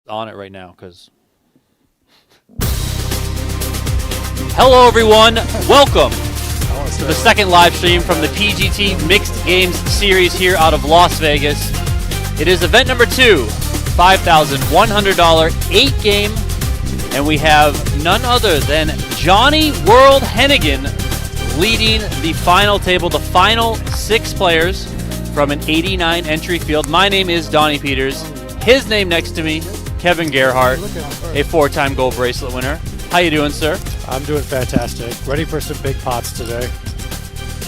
On it right now, because... Hello, everyone. Welcome to the second live stream from the PGT Mixed Games Series here out of Las Vegas. It is event number 2, $5,100 8-game, and we have none other than Johnny World Hennigan leading the final table, the final 6 players from an 89 entry field. My name is Donnie Peters. His name next to me, Kevin Gerhart, a 4-time gold bracelet winner. How you doing, sir? I'm doing fantastic. Ready for some big pots today.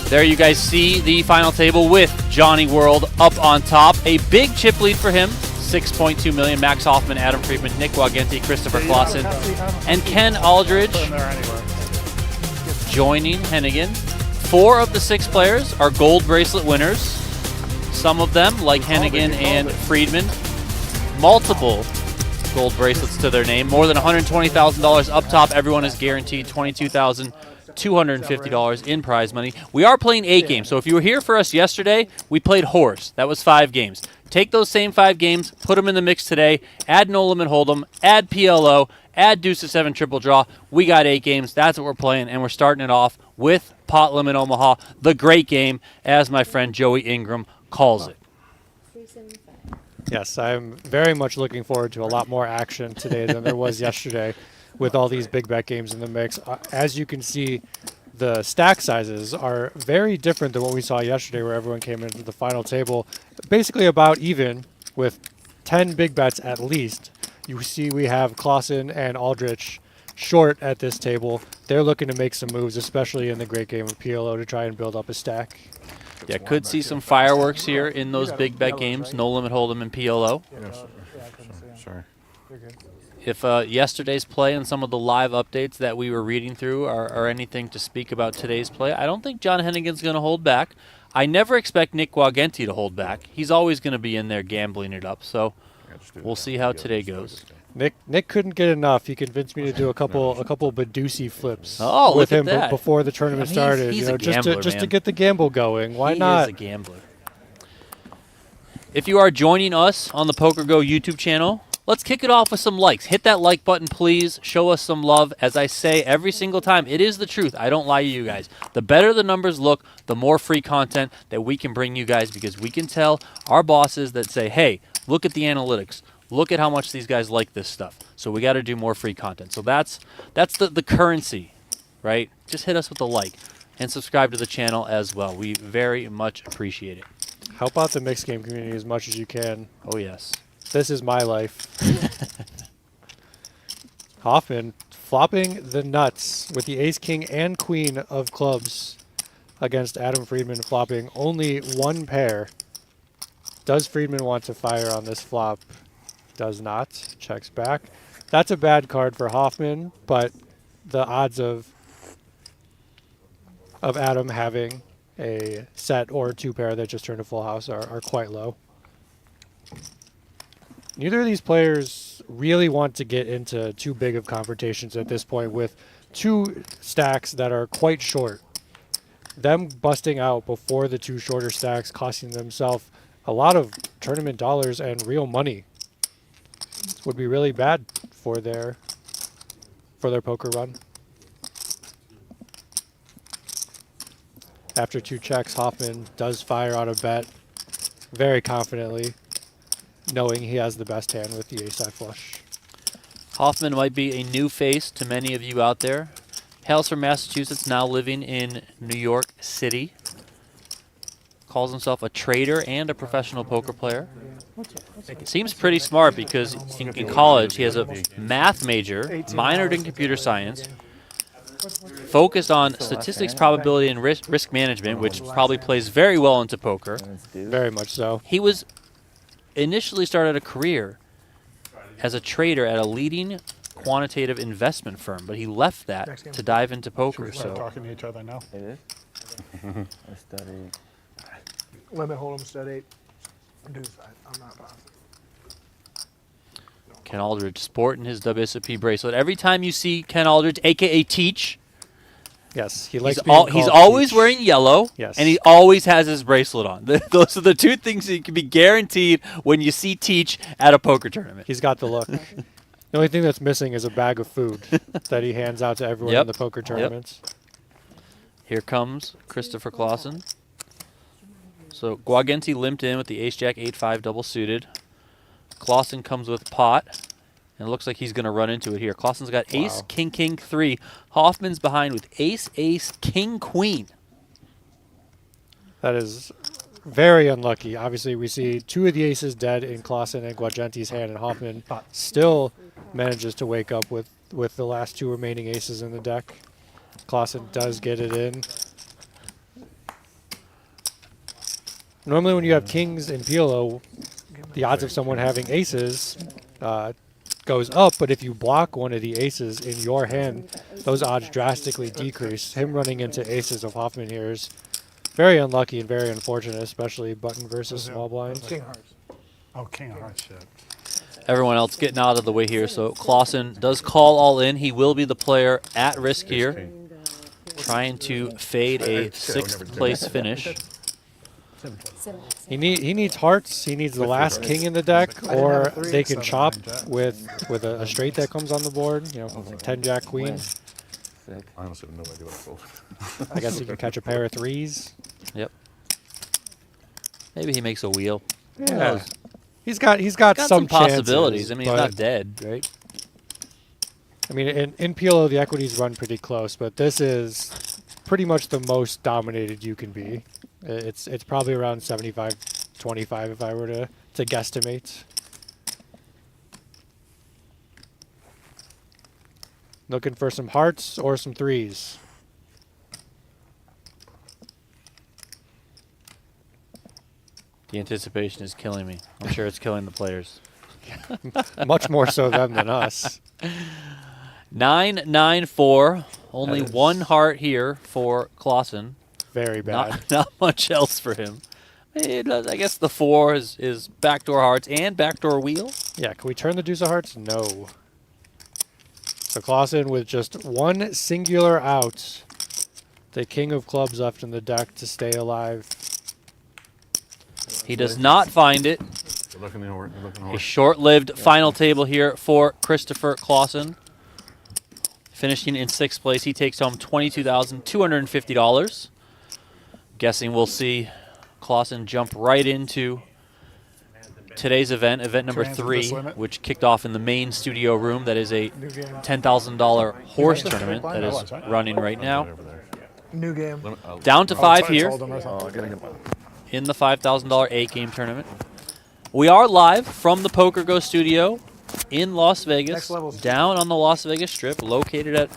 There you guys see the final table with Johnny World up on top. A big chip lead for him, 6.2 million. Max Hoffman, Adam Friedman, Nick Guagenti, Christopher Claassen, and Ken Aldridge joining Hennigan. 4 of the 6 players are gold bracelet winners. Some of them, like Hennigan and Friedman, multiple gold bracelets to their name. More than $120,000 up top. Everyone is guaranteed $22,250 in prize money. We are playing 8 games, so if you were here for us yesterday, we played horse. That was 5 games. Take those same 5 games, put them in the mix today, add no limit hold'em, add PLO, add deuce to 7 triple draw. We got 8 games. That's what we're playing, and we're starting it off with Pot Limit Omaha, the great game, as my friend Joey Ingram calls it. Yes, I'm very much looking forward to a lot more action today than there was yesterday with all these big bet games in the mix. As you can see, the stack sizes are very different than what we saw yesterday, where everyone came into the final table basically about even with 10 big bets at least. You see we have Claassen and Aldridge short at this table. They're looking to make some moves, especially in the great game of PLO, to try and build up a stack. Yeah, could see some fireworks here in those big bet games. No limit hold'em and PLO. Sorry. If yesterday's play and some of the live updates that we were reading through are anything to speak about today's play, I don't think John Hennigan's going to hold back. I never expect Nick Guagenti to hold back. He's always going to be in there gambling it up, so we'll see how today goes. Nick couldn't get enough. He convinced me to do a couple Badusi flips look with at him that. Before the tournament started. He's a gambler, just to man. get the gamble going. Why not? He is a gambler. If you are joining us on the PokerGo YouTube channel, let's kick it off with some likes. Hit that like button, please. Show us some love. As I say every single time, it is the truth. I don't lie to you guys. The better the numbers look, the more free content that we can bring you guys, because we can tell our bosses that say, hey, look at the analytics. Look at how much these guys like this stuff. So we got to do more free content. So that's the currency, right? Just hit us with a like and subscribe to the channel as well. We very much appreciate it. Help out the mixed game community as much as you can. Oh, yes. This is my life. Hoffman flopping the nuts with the ace, king, and queen of clubs against Adam Friedman flopping only 1 pair. Does Friedman want to fire on this flop? Does not. Checks back. That's a bad card for Hoffman, but the odds of Adam having a set or 2 pair that just turned a full house are quite low. Neither of these players really want to get into too big of confrontations at this point with 2 stacks that are quite short. Them busting out before the 2 shorter stacks, costing themselves a lot of tournament dollars and real money, would be really bad for their poker run. After 2 checks, Hoffman does fire on a bet very confidently, knowing he has the best hand with the ace-high flush. Hoffman might be a new face to many of you out there. Hails from Massachusetts, now living in New York City. Calls himself a trader and a professional poker player. Seems pretty smart, because in college he has a math major, minored in computer science, focused on statistics, probability, and risk management, which probably plays very well into poker. Very much so. He was initially started a career as a trader at a leading quantitative investment firm, but he left that to dive into poker. So So talking to each other now. It is? I studied. Limit hold'em, stud 8. Deuce. I'm not positive. Ken Aldridge sporting his WSOP bracelet. Every time you see Ken Aldridge, a.k.a. Teach, Yes, he likes He's, being he's called always Peach. wearing yellow, Yes. and he always has his bracelet on. Those are the two things that you can be guaranteed when you see Teach at a poker tournament. He's got the look. The only thing that's missing is a bag of food that he hands out to everyone in the poker tournaments. Here comes Christopher Claassen. So Guagenti limped in with the ace-jack 8-5 double suited. Claassen comes with pot, and it looks like he's going to run into it here. Claassen's got ace, king, king, 3. Hoffman's behind with ace, ace, king, queen. That is very unlucky. Obviously, we see 2 of the aces dead in Claassen and Guagenti's hand, and Hoffman still manages to wake up with the last 2 remaining aces in the deck. Claassen does get it in. Normally when you have kings in PLO, the odds of someone having aces goes up, but if you block one of the aces in your hand, those odds drastically decrease. Him running into aces of Hoffman here is very unlucky and very unfortunate, especially button versus small blinds. King hearts. Oh, king of hearts, shit. Everyone else getting out of the way here. So Claassen does call all in. He will be the player at risk here, trying to fade a 6th place finish. He needs hearts. He needs the last king in the deck, or they can chop with a straight that comes on the board. You know, 10 jack queen. I honestly have no idea what I fold. I guess he can catch a pair of 3s. Yep. Maybe he makes a wheel. Yeah. He's got some possibilities. chances, I mean, he's not dead, right? I mean, in PLO, the equities run pretty close, but this is pretty much the most dominated you can be. It's probably around 75-25 if I were to guesstimate. Looking for some hearts or some 3s. The anticipation is killing me. I'm sure it's killing the players. Much more so them than us. 9-9-4. Only 1 heart here for Claassen. Very bad. Not much else for him. I guess the 4 is backdoor hearts and backdoor wheel. Yeah, can we turn the deuce of hearts? No. So Claassen with just 1 singular out. The king of clubs left in the deck to stay alive. He does not find it. Good luck in the horse. Good luck in the A horse. short-lived final table here for Christopher Claassen. Finishing in 6th place, he takes home $22,250. Guessing we'll see Claassen jump right into today's event, event number 3, which kicked off in the main studio room. That is a $10,000 horse tournament that is running right now. New game. Down to 5 here Oh, I gotta get my. in the $5,000 8-game tournament. We are live from the PokerGo studio in Las Vegas, Next level's down on the Las Vegas Strip, located at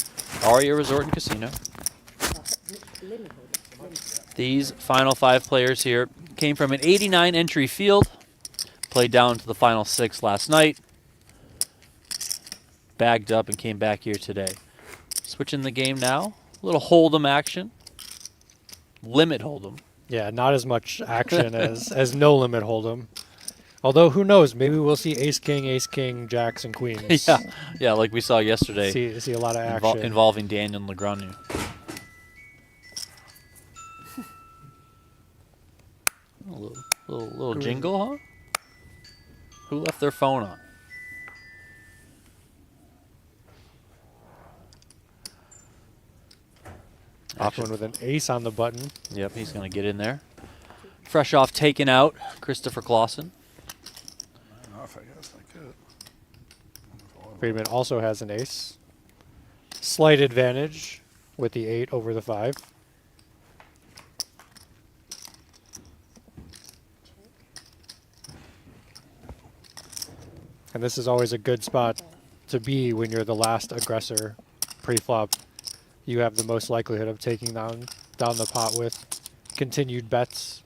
Aria Resort and Casino. These final 5 players here came from an 89 entry field, played down to the final 6 last night, bagged up and came back here today. Switching the game now, a little hold'em action, limit hold'em. Yeah, not as much action as no limit hold'em. Although who knows? Maybe we'll see ace king, jacks, and queens. Yeah, like we saw yesterday. See a lot of action. Involving Daniel Legrand. A little jingle, huh? Who left their phone on? Hoffman with an ace on the button. Yep, he's going to get in there. Fresh off taking out Christopher Claassen. Off, I guess I could. Friedman also has an ace. Slight advantage with the 8 over the 5. And this is always a good spot to be when you're the last aggressor pre-flop. You have the most likelihood of taking down the pot with continued bets.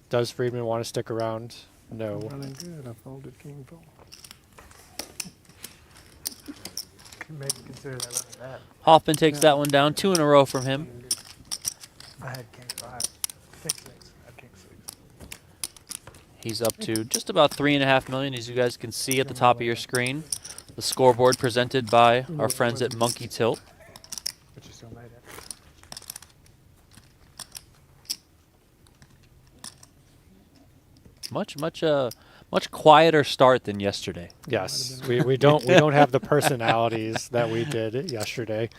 Does Friedman want to stick around? No. Running good. I folded king fold. Can maybe consider that running bad. Hoffman takes that one down. 2 in a row from him. I had king 5. King 6. I had king 6. He's up to just about $3.5 million, as you guys can see at the top of your screen. The scoreboard presented by our friends at Monkey Tilt. But you still made it. Much quieter start than yesterday. Yes, we don't have the personalities that we did yesterday.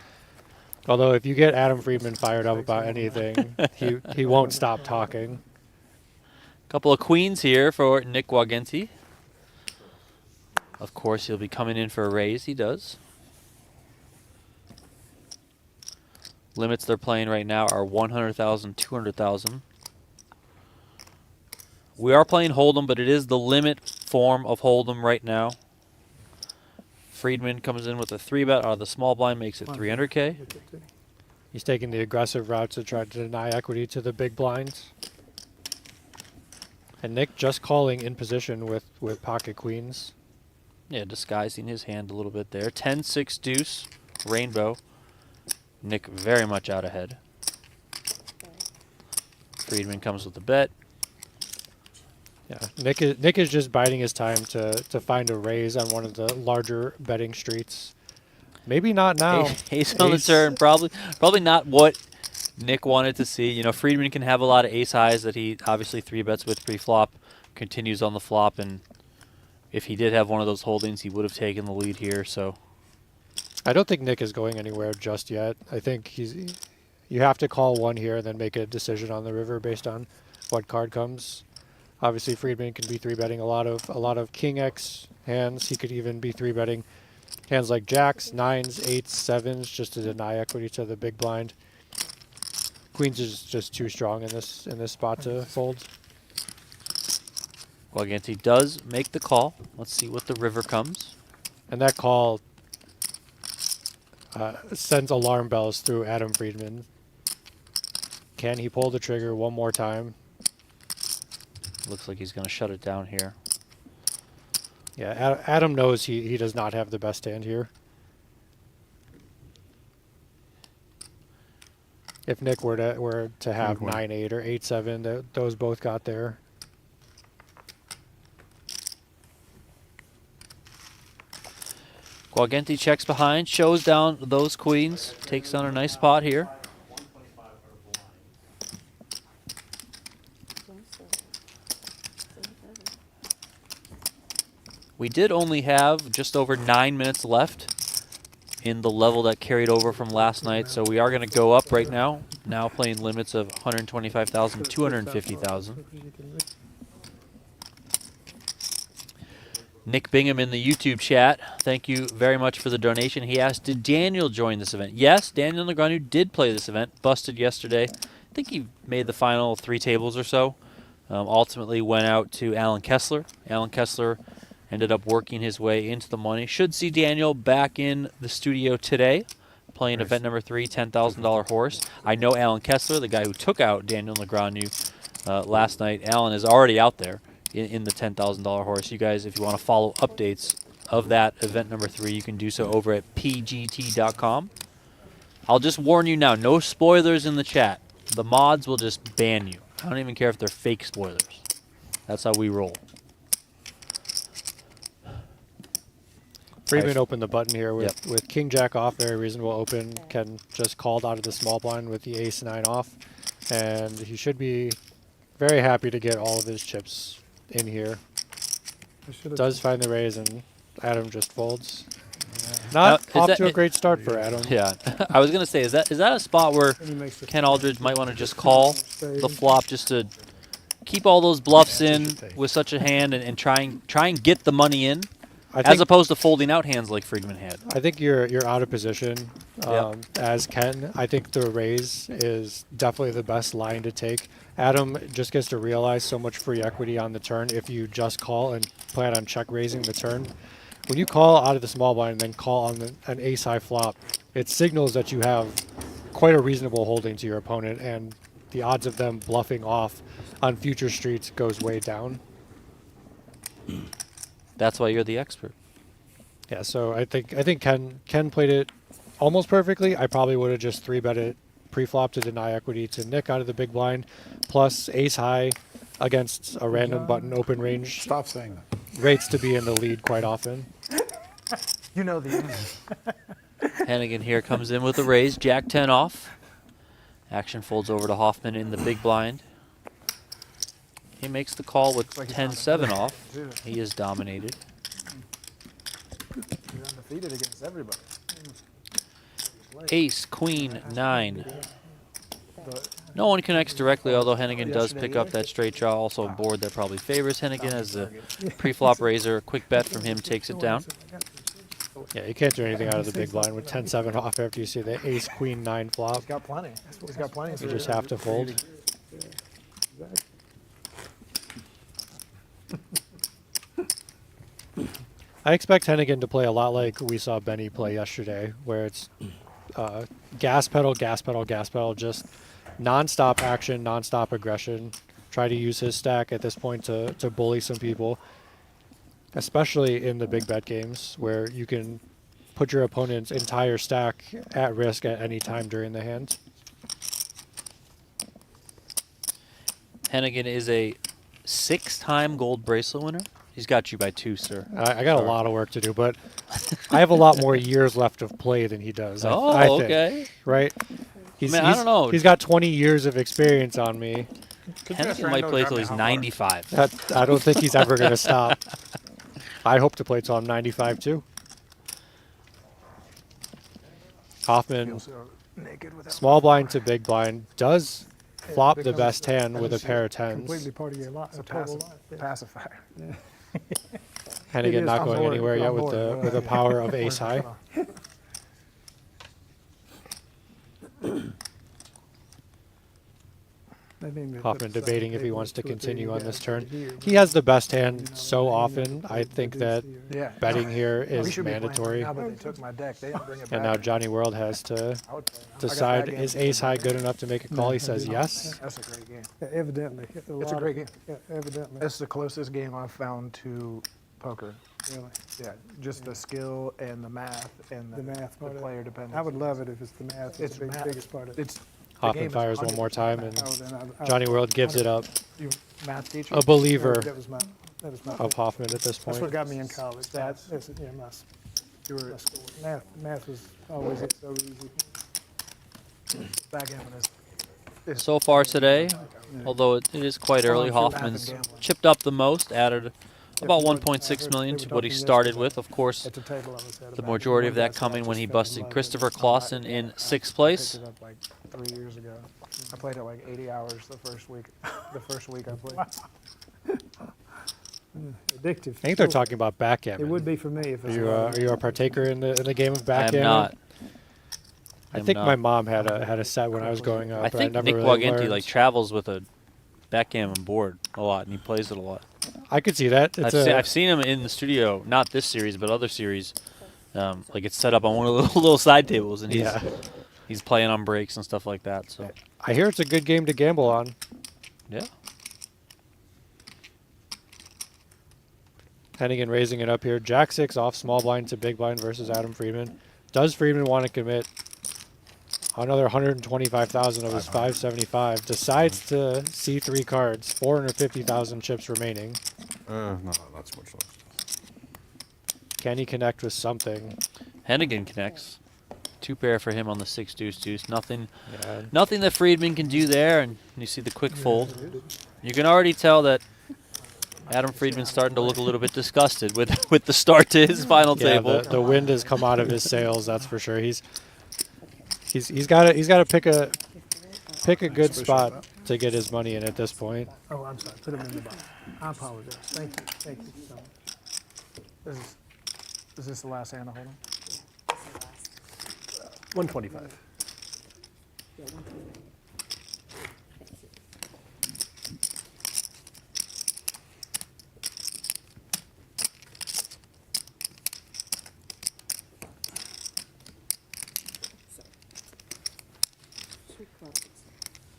Although if you get Adam Friedman fired up about anything, he won't stop talking. Couple of queens here for Nick Guagenti. Of course, he'll be coming in for a raise. He does. Limits they're playing right now are 100,000, 200,000. We are playing Hold'em, but it is the limit form of Hold'em right now. Friedman comes in with a 3-bet out of the small blind, makes it 300K. He's taking the aggressive route to try to deny equity to the big blinds. And Nick just calling in position with pocket queens. Yeah, disguising his hand a little bit there. 10-6 deuce, rainbow. Nick very much out ahead. Friedman comes with the bet. Yeah, Nick is just biding his time to find a raise on one of the larger betting streets. Maybe not now. Ace on the turn, probably not what Nick wanted to see. You know, Friedman can have a lot of ace highs that he obviously 3-bets with pre-flop, continues on the flop, and if he did have one of those holdings, he would have taken the lead here. So I don't think Nick is going anywhere just yet. I think you have to call one here and then make a decision on the river based on what card comes. Obviously, Friedman can be 3-betting a lot of King X hands. He could even be 3-betting hands like jacks, 9s, 8s, 7s, just to deny equity to the big blind. Queens is just too strong in this spot to fold. Guagenti does make the call. Let's see what the river comes. And that call sends alarm bells through Adam Friedman. Can he pull the trigger one more time? Looks like he's going to shut it down here. Yeah, Adam knows he does not have the best hand here. If Nick were to have 9-8 or 8-7, those both got there. Guagenti checks behind, shows down those queens, takes down a nice spot here. We did only have just over 9 minutes left in the level that carried over from last night, so we are going to go up right now. Now playing limits of 125,000, 250,000. Nick Bingham in the YouTube chat, thank you very much for the donation. He asked, did Daniel join this event? Yes, Daniel Negreanu did play this event, busted yesterday. I think he made the final 3 tables or so. Ultimately went out to Alan Kessler. Alan Kessler ended up working his way into the money. Should see Daniel back in the studio today, playing event number 3, $10,000 horse. I know Alan Kessler, the guy who took out Daniel Negreanu last night. Alan is already out there in the $10,000 horse. You guys, if you want to follow updates of that event number 3, you can do so over at pgt.com. I'll just warn you now, no spoilers in the chat. The mods will just ban you. I don't even care if they're fake spoilers. That's how we roll. Friedman opened the button here with King Jack off, very reasonable open. Ken just called out of the small blind with the ace 9 off, and he should be very happy to get all of his chips in here. Does find the raise, and Adam just folds. Not off to a great start for Adam. Yeah, I was gonna say, is that a spot where Ken Aldridge might want to just call the flop just to keep all those bluffs in with such a hand and try and get the money in? As opposed to folding out hands like Friedman had. I think you're out of position as Ken. I think the raise is definitely the best line to take. Adam just gets to realize so much free equity on the turn if you just call and plan on check raising the turn. When you call out of the small blind and then call on an ace high flop, it signals that you have quite a reasonable holding to your opponent, and the odds of them bluffing off on future streets goes way down. That's why you're the expert. Yeah, so I think Ken played it almost perfectly. I probably would have just 3-bet it pre-flop to deny equity to Nick out of the big blind, plus ace high against a random button open range. Stop saying that. Rates to be in the lead quite often. You know the answer. Hennigan here comes in with a raise, Jack 10 off. Action folds over to Hoffman in the big blind. He makes the call with 10-7 off. He is dominated. He's undefeated against everybody. Ace, queen, 9. No one connects directly, although Hennigan does pick up that straight draw. Also a board that probably favors Hennigan as the pre-flop raiser. A quick bet from him takes it down. Yeah, you can't do anything out of the big blind with 10-7 off after you see the ace, queen, 9 flop. He's got plenty. He's got plenty. You just have to fold. I expect Hennigan to play a lot like we saw Benny play yesterday, where it's gas pedal, gas pedal, gas pedal, just non-stop action, non-stop aggression. Try to use his stack at this point to bully some people, especially in the big bet games where you can put your opponent's entire stack at risk at any time during the hand. Hennigan is a 6-time gold bracelet winner. He's got you by 2, sir. I got a lot of work to do, but I have a lot more years left of play than he does. I think, okay. right? I don't know. He's got 20 years of experience on me. Hennigan might play till he's 95. I don't think he's ever going to stop. I hope to play till I'm 95 too. Hoffman, small blind to big blind, does flop the best hand with a pair of 10s. Completely part of your life. It's a pacifier. Hennigan not going anywhere yet with the power of ace high. Hoffman debating if he wants to continue on this turn. He has the best hand so often. I think that betting here is mandatory. And now Johnny World has to decide, is ace high good enough to make a call? He says yes. That's a great game. Evidently. It's a great game. Yeah, evidently. It's the closest game I've found to poker. Really. Yeah, just the skill and the math and The math the part of it. player dependence. I would love it if it's the math. It's the math. biggest part of it. It's Hoffman fires one more time, and Oh, then I- Johnny World gives it up. you math teacher. A believer That was my of Hoffman at this That's what point. got me in college. Stats. That's, yeah, You were my score. Math was always so easy. backgammon is So far today, although it is quite early, Hoffman's chipped up the most, added about 1.6 million to what he started with. Of course, At the table I was at. the about majority of one that guy's coming house when he spent busted money. Christopher Claassen in 6th place. picked it up like 3 years ago. I played it like 80 hours the first week. The first week I played. Addictive. I think they're talking about backgammon. It would be for me if it's. Are you a partaker in the game of I backgammon? am not. I think my mom had a set when I was growing up. I but think never Nick really Guagenti learned. like travels with a backgammon board a lot, and he plays it a lot. I could see that. I've seen him in the studio, not this series, but other series. Like it's set up on one of the little side tables, and he's playing on breaks and stuff like that. So I hear it's a good game to gamble on. yeah, Hennigan raising it up here. Jack 6 off, small blind to big blind versus Adam Friedman. Does Friedman want to commit another 125,000 of his 575? Decides to C3 cards, 450,000 chips remaining. No, not so much left. Can he connect with something? Hennigan connects. 2 pair for him on the 6 deuce deuce. Nothing Yeah. that Friedman can do there, and you see the quick fold. You can already tell that Adam Friedman's starting to look a little bit disgusted with the start to his final Yeah, table. the wind has come out of his sails. That's for sure. He's got to pick a good spot to get his money in at this point. Oh, I'm sorry. Put them in the box. I apologize. Thank you. Thank you so much. Is this the last hand I hold him? 125.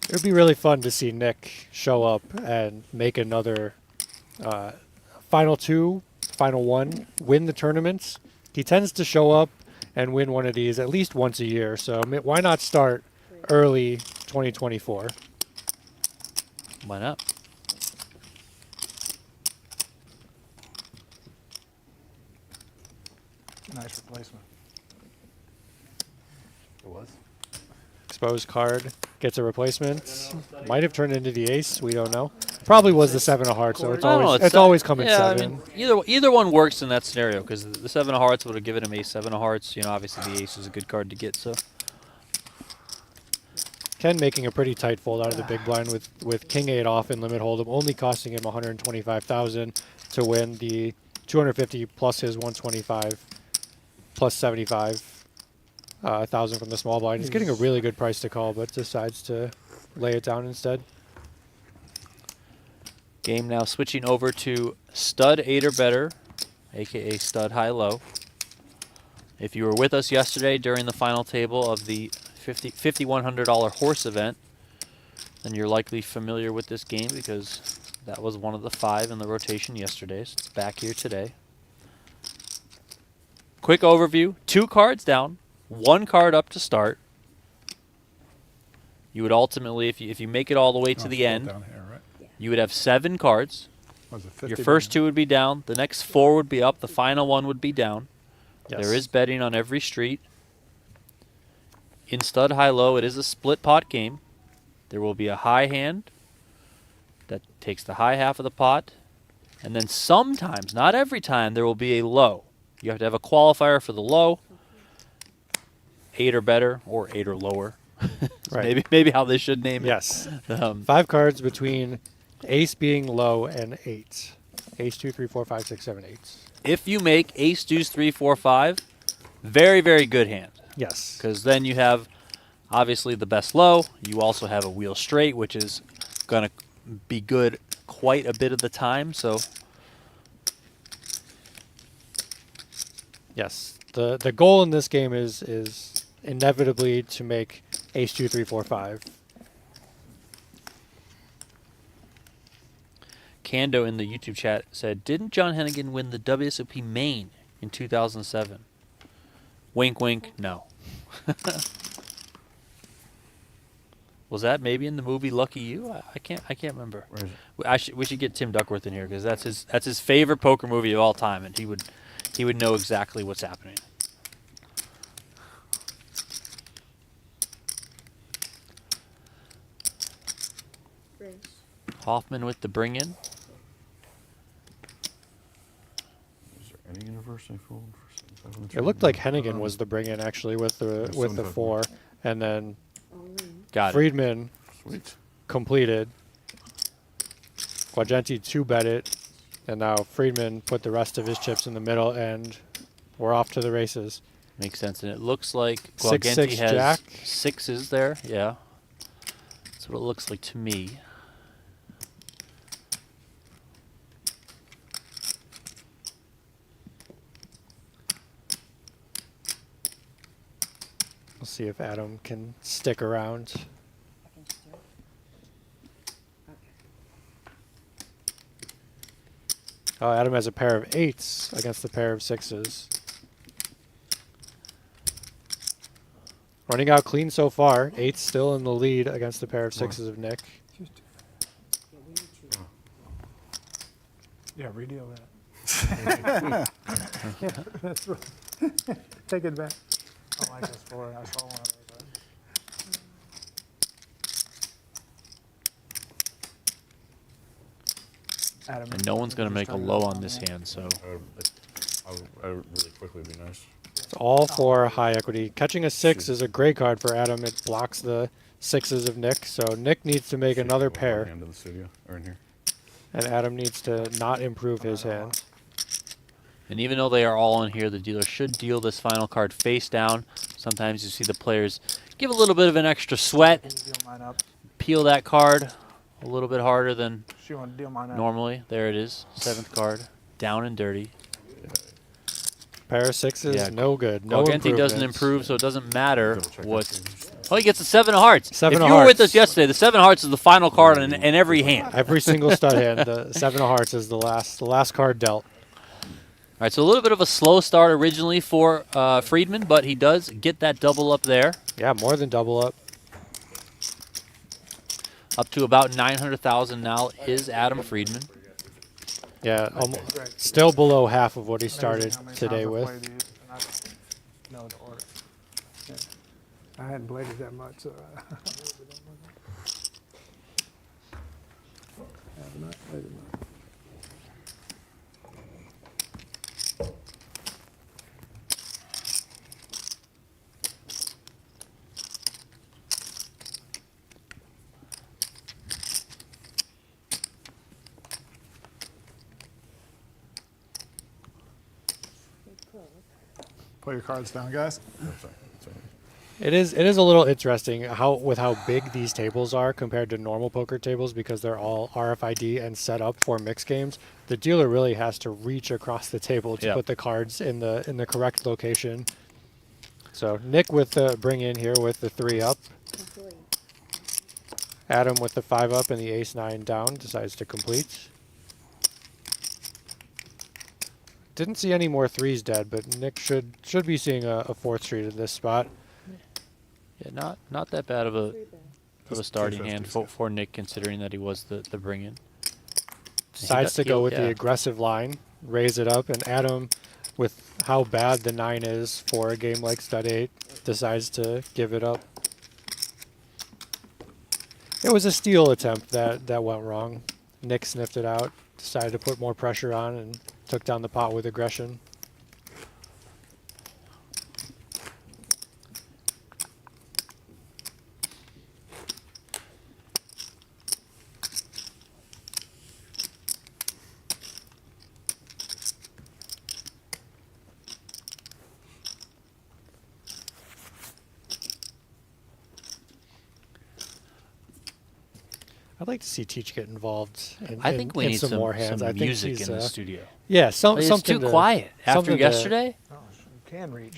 It would be really fun to see Nick show up and make another final 2, final 1, win the tournaments. He tends to show up and win one of these at least once a year, so why not start early 2024? Why not? Nice replacement. It was. Exposed card gets a replacement. Might have turned into the ace. We don't know. Probably was the 7 of hearts, so it's I don't know, always always coming yeah, 7. I mean, either one works in that scenario because the 7 of hearts would have given him ace 7 of hearts. You know, obviously the ace is a good card to get. So Ken making a pretty tight fold out of the big blind with king 8 off in limit hold'em, only costing him 125,000 to win the 250 plus his 125 plus 75,000 from the small blind. He's getting a really good price to call, but decides to lay it down instead. game now switching over to stud 8 or better, aka stud high low. If you were with us yesterday during the final table of the $5,100 horse event, then you're likely familiar with this game because that was one of the 5 in the rotation yesterday. So it's back here today. Quick overview, 2 cards down, 1 card up to start. You would ultimately, if you make it all the way to the end, Down here, right? you would have 7 cards. Was it 50 Your first 2 would be down, the next 4 would be up, the final 1 would be down. Yes. There is betting on every street. In stud high-low, it is a split pot game. There will be a high hand that takes the high half of the pot. And then sometimes, not every time, there will be a low. You have to have a qualifier for the low. 8 or better, or 8 or lower. Right. Maybe how they should name it. Yes. 5 5 cards between ace being low and 8. Ace 2, 3, 4, 5, 6, 7, 8. If you make ace, deuce, 3, 4, 5, very, very good hand. Yes. Because then you have, obviously, the best low. You also have a wheel straight, which is going to be good quite a bit of the time. So, Yes. The goal in this game is inevitably to make ace 2, 3, 4, 5. Kando in the YouTube chat said, didn't John Hennigan win the WSOP main in 2007? Wink, wink, no. Was that maybe in the movie Lucky You? I can't remember. Where is it? We should get Tim Duckworth in here because that's his favorite poker movie of all time, and he would know exactly what's happening. Hoffman with the bring in. Is there any university fold for 7? It looked like Hennigan was the bring in actually with the Yeah, with the 7, 4, and then Got it. Friedman Sweet. completed. Guagenti 2-bet it, and now Friedman put the rest of his chips in the middle, and we're off to the races. Makes sense. And it looks like 6, Guagenti 6 has jack. 6s there. Yeah. That's what it looks like to me. We'll see if Adam can stick around. Oh, Adam has a pair of 8s against the pair of 6s. Running out clean so far. 8's still in the lead against the pair of 6s of Nick. Yeah, redeal that. Yeah, that's right. Take it back. I like this for it. I saw one of those. Adam, And no one's going to make a low on this hand, so Really quickly would be nice. It's all for high equity. Catching a 6 is a great card for Adam. It blocks the 6s of Nick, so Nick needs to make another pair, Hand in the studio or in here. and Adam needs to not improve his hand. And even though they are all in here, the dealer should deal this final card face down. Sometimes you see the players give a little bit of an extra sweat, Deal mine up. peel that card a little bit harder than She want to deal mine up. normally. There it is, 7th card, down and dirty. Pair of 6s, Yeah, no good. No Guagenti doesn't improvements. improve, so it doesn't matter Double check what. that too. Oh, he gets a 7 of hearts. 7 if of you were with hearts. us yesterday, the 7 of hearts is the final card in every hand. Every single stud hand, the 7 of hearts is the last card dealt. All right, so a little bit of a slow start originally for Friedman, but he does get that double up there, Yeah, more than double up. up to about 900,000 now is Adam Friedman. Yeah, Great. still below half of what he Amazing started how many today times I with. play these and I don't know the order. Yeah. I hadn't played it that much, so I have not played it much. Put your cards down, guys. It is a little interesting how big these tables are compared to normal poker tables because they're all RFID and set up for mixed games. The dealer really has to reach across the table to put the cards in the correct location. So Nick with the bring in here with the 3 up. Adam with the 5 up and the ace 9 down decides to complete. Didn't see any more 3s dead, but Nick should be seeing a 4th street in this spot. Yeah, not that bad of a starting hand for Nick, considering that he was the bring-in. Decides to go with the aggressive line, raise it up, and Adam, with how bad the 9 is for a game like stud 8, decides to give it up. It was a steal attempt that went wrong. Nick sniffed it out, decided to put more pressure on, and took down the pot with aggression. I'd like to see Teach get involved in, I think we need some more hands. some I think music he's, in the studio. Yeah, It's something too to, quiet after something to- yesterday. Oh, you can reach.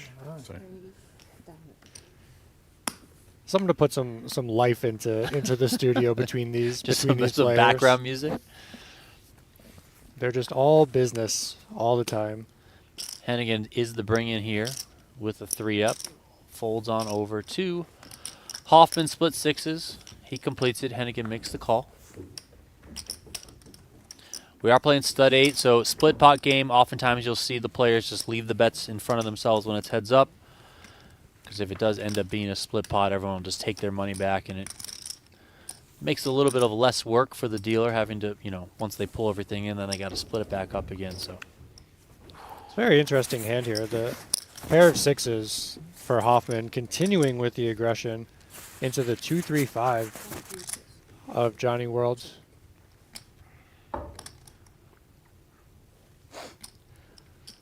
Something to put some life into the studio between these Just between these some players. background music. They're just all business all the time. Hennigan is the bring-in here with a 3 up. Folds on over to Hoffman, split 6s. He completes it. Hennigan makes the call. We are playing stud 8, so split pot game. Oftentimes you'll see the players just leave the bets in front of themselves when it's heads up. Because if it does end up being a split pot, everyone will just take their money back, and it makes a little bit of less work for the dealer having to, once they pull everything in, then they got to split it back up again. So It's a very interesting hand here. The pair of 6s for Hoffman, continuing with the aggression into the 2-3-5 of Johnny World.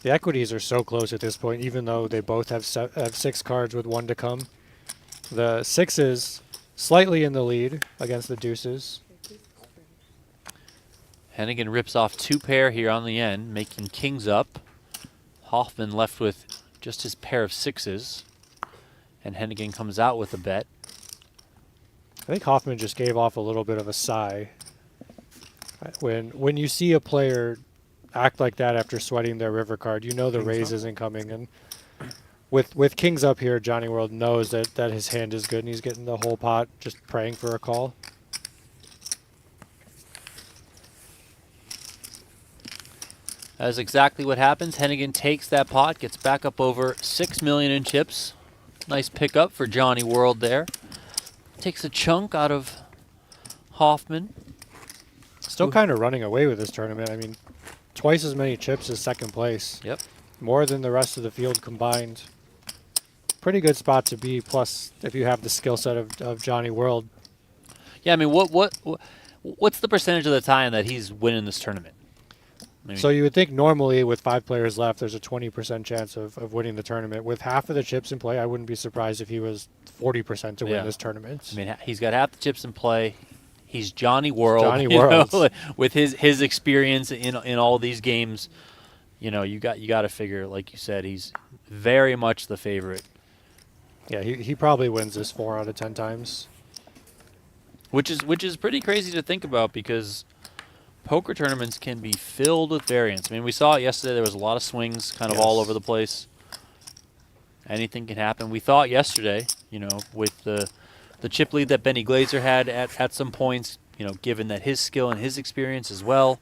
The equities are so close at this point, even though they both have 6 cards with 1 to come. The 6s slightly in the lead against the deuces. Hennigan rips off 2 pair here on the end, making kings up. Hoffman left with just his pair of 6s. And Hennigan comes out with a bet. I think Hoffman just gave off a little bit of a sigh. When you see a player act like that after sweating their river card, you know the raise isn't coming. And with kings up here, Johnny World knows that his hand is good, and he's getting the whole pot, just praying for a call. That is exactly what happens. Hennigan takes that pot, gets back up over $6 million in chips. Nice pickup for Johnny World there. Takes a chunk out of Hoffman. Still kind of running away with this tournament. I mean, twice as many chips as second place. Yep. More than the rest of the field combined. Pretty good spot to be, plus if you have the skill set of Johnny World. Yeah, I mean, what's the percentage of the time that he's winning this tournament? Maybe. So you would think normally with 5 players left, there's a 20% chance of winning the tournament. With half of the chips in play, I wouldn't be surprised if he was 40% to win this tournament. I mean, he's got half the chips in play. He's Johnny World. Johnny World. With his experience in all these games, you got to figure, like you said, he's very much the favorite. Yeah, he probably wins this 4 out of 10 times. Which is pretty crazy to think about, because poker tournaments can be filled with variance. I mean, we saw it yesterday. There was a lot of swings kind of all over the place. Anything can happen. We thought yesterday, with the chip lead that Benny Glazer had at some points, given that his skill and his experience as well.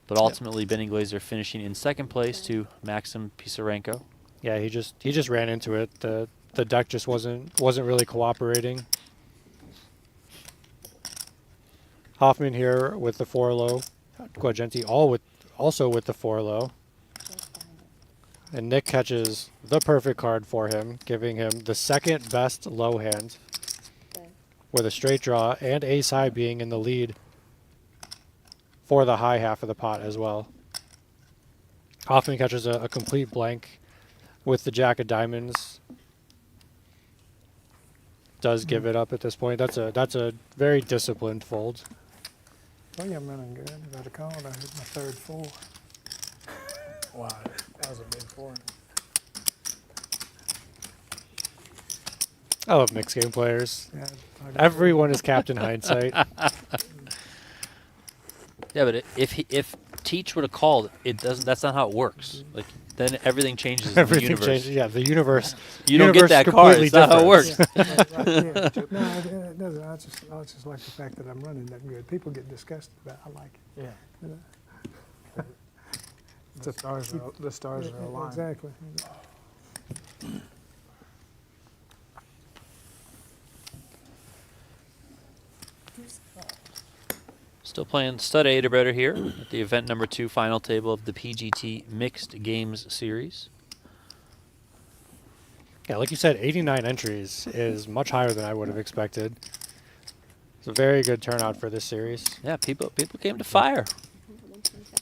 But ultimately, Benny Glazer finishing in second place to Maxim Pisarenko. Yeah, he just ran into it. The the deck just wasn't really cooperating. Hoffman here with the 4-low. Guagenti also with the 4-low. And Nick catches the perfect card for him, giving him the second best low hand with a straight draw and ace high being in the lead for the high half of the pot as well. Hoffman catches a complete blank with the jack of diamonds. Does give it up at this point. That's a very disciplined fold. Oh, yeah, I'm running good. If I'd have called, I hit my third 4. Wow, that was a big 4. I love mixed game players. Yeah, Everyone is Captain Hindsight. Yeah, but if Teach would have called, it doesn't. That's not how it works. Like then everything changes in the Everything universe. changes. Yeah, the universe. You don't get that card. It's not how it works. No, it doesn't. I just like the fact that I'm running that good. People get disgusted, but I like it. Yeah. You know? The stars are aligned. Exactly. Still playing stud 8 or better here at the event number 2 final table of the PGT Mixed Games Series. Yeah, like you said, 89 entries is much higher than I would have expected. It's a very good turnout for this series. Yeah, people came to fire.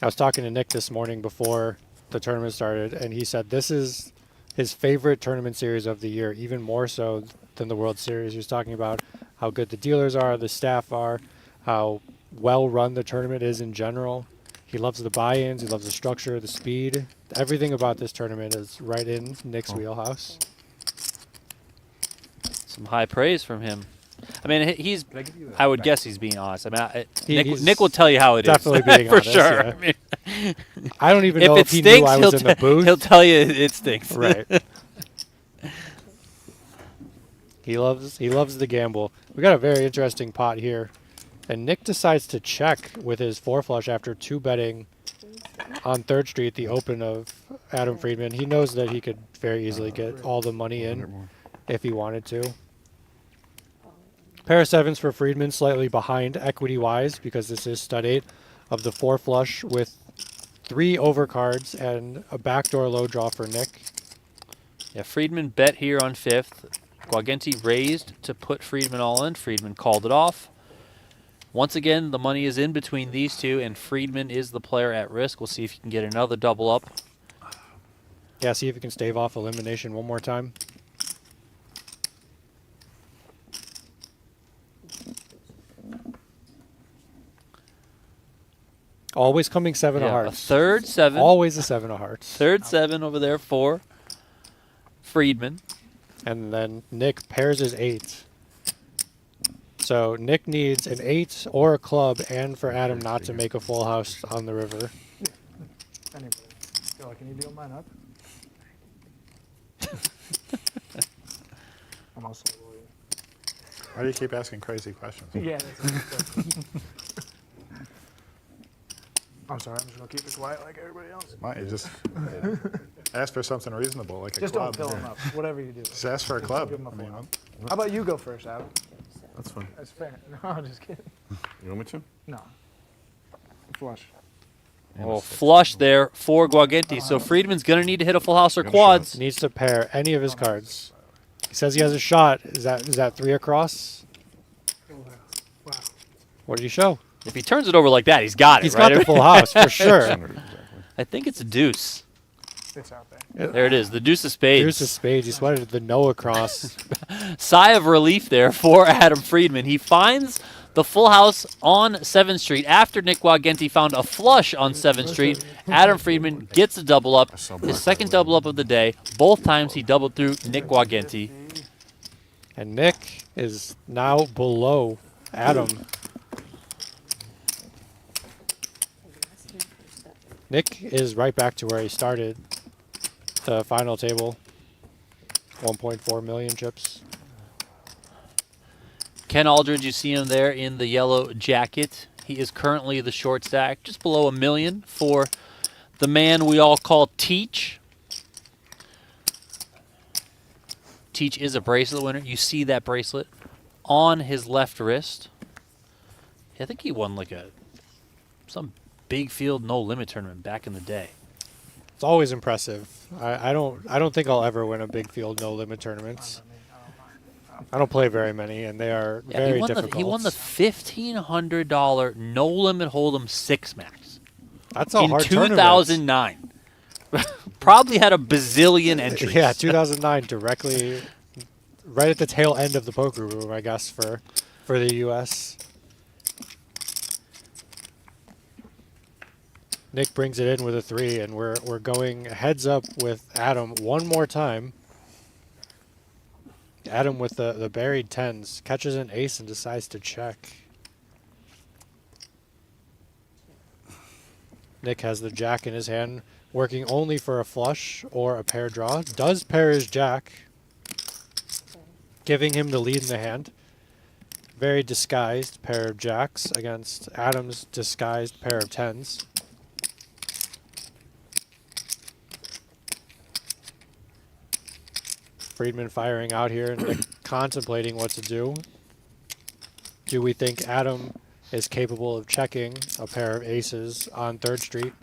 I was talking to Nick this morning before the tournament started, and he said this is his favorite tournament series of the year, even more so than the World Series. He was talking about how good the dealers are, the staff are, how well run the tournament is in general. He loves the buy-ins, he loves the structure, the speed. Everything about this tournament is right in Nick's wheelhouse. Some high praise from him. I mean, he's. I would guess he's being honest. I mean, He's Nick will tell you how it is. definitely being for honest, sure. yeah. I mean, I don't even if know it if he stinks, knew I was in the booth. he'll tell you it stinks. Right. He loves the gamble. We got a very interesting pot here. And Nick decides to check with his 4-flush after 2-betting on 3rd Street, the open of Adam Friedman. He knows that he could very easily get all the money in if he wanted to. Pair of 7s for Friedman, slightly behind equity-wise because this is stud 8 of the 4-flush with 3 overcards and a backdoor low draw for Nick. Yeah, Friedman bet here on 5th. Guagenti raised to put Friedman all in. Friedman called it off. Once again, the money is in between these two, and Friedman is the player at risk. We'll see if he can get another double up. Yeah, see if he can stave off elimination one more time. Always coming 7 of Yeah, hearts. a third 7. Always a 7 of hearts. Third 7 over there for Friedman. And then Nick pairs his 8. So Nick needs an 8 or a club, and for Adam not to make a full house on the river. Anybody. Yo, can you deal mine up? I'm also a lawyer. Why do you keep asking crazy questions? Yeah, that's I'm sorry, I'm just going to keep it quiet like everybody else. Why don't you just ask for something reasonable, like a Just club? don't fill them up, whatever you do. Just ask for a club. Give 'em a I mean, full How about you go first, Adam? That's fine. That's fair. No, I'm just kidding. You want me to? No. Flush. Oh, flush there for Guagenti. So Friedman's going to need to hit a full house or Good quads. Needs to pair any of his cards. He says he has a shot. Is that 3 across? Oh, wow. What did he show? If he turns it over like that, he's got it, He's right? got the full house for sure. Exactly. I think it's a deuce. It's out there. There it is, the deuce of spades. Here's the spades. He sweated the no across. Sigh of relief there for Adam Friedman. He finds the full house on 7th Street after Nick Guagenti found a flush on 7th Street. Adam Friedman gets a double up, his second double up of the day. Both times he doubled through Nick Guagenti. And Nick is now below Adam. Nick is right back to where he started the final table. 1.4 million chips. Ken Aldridge, you see him there in the yellow jacket. He is currently the short stack, just below $1 million for the man we all call Teach. Teach is a bracelet winner. You see that bracelet on his left wrist. I think he won like some big field no limit tournament back in the day. It's always impressive. I don't think I'll ever win a big field no limit tournaments. I don't play very many, and they are very difficult. He won the $1,500 no limit hold'em 6-max. That's a in hard tournament. 2009. Probably had a bazillion entries. Yeah, 2009 directly right at the tail end of the poker boom, I guess, for the U.S. Nick brings it in with a 3, and we're going heads up with Adam one more time. Adam with the buried 10s catches an ace and decides to check. Nick has the jack in his hand, working only for a flush or a pair draw. Does pair his jack, giving him the lead in the hand. Very disguised pair of jacks against Adam's disguised pair of 10s. Friedman firing out here and Nick contemplating what to do. Do we think Adam is capable of checking a pair of aces on 3rd Street?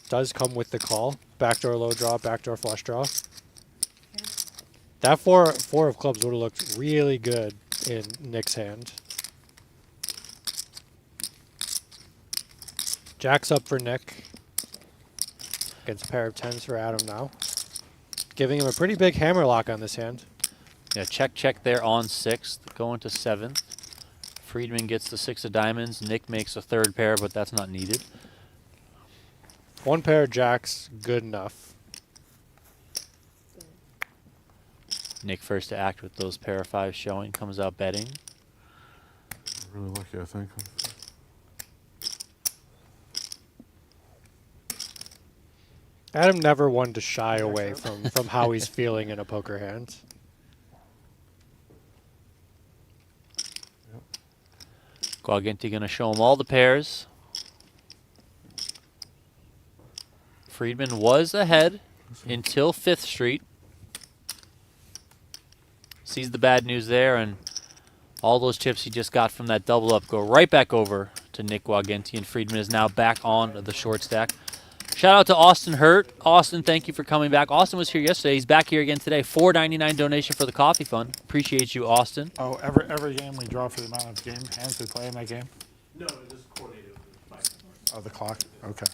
Does come with the call. Backdoor low draw, backdoor flush draw. That four of clubs would have looked really good in Nick's hand. Jack's up for Nick. Against a pair of 10s for Adam now. Giving him a pretty big hammer lock on this hand. Yeah, check there on 6th, going to 7th. Friedman gets the 6 of diamonds. Nick makes a 3rd pair, but that's not needed. One pair of jacks, good enough. Nick first to act with those pair of 5s showing, comes out betting. Really lucky, I think. Adam never one to shy away from how he's feeling in a poker hand. Guagenti going to show him all the pairs. Friedman was ahead until 5th Street. Sees the bad news there, and all those chips he just got from that double up go right back over to Nick Guagenti, and Friedman is now back on the short stack. Shout out to Austin Hurt. Austin, thank you for coming back. Austin was here yesterday. He's back here again today. $4.99 donation for the coffee fund. Appreciate you, Austin. Oh, every game we draw for the amount of hands we play in that game? No, it was coordinated with my Oh, the clock? Okay.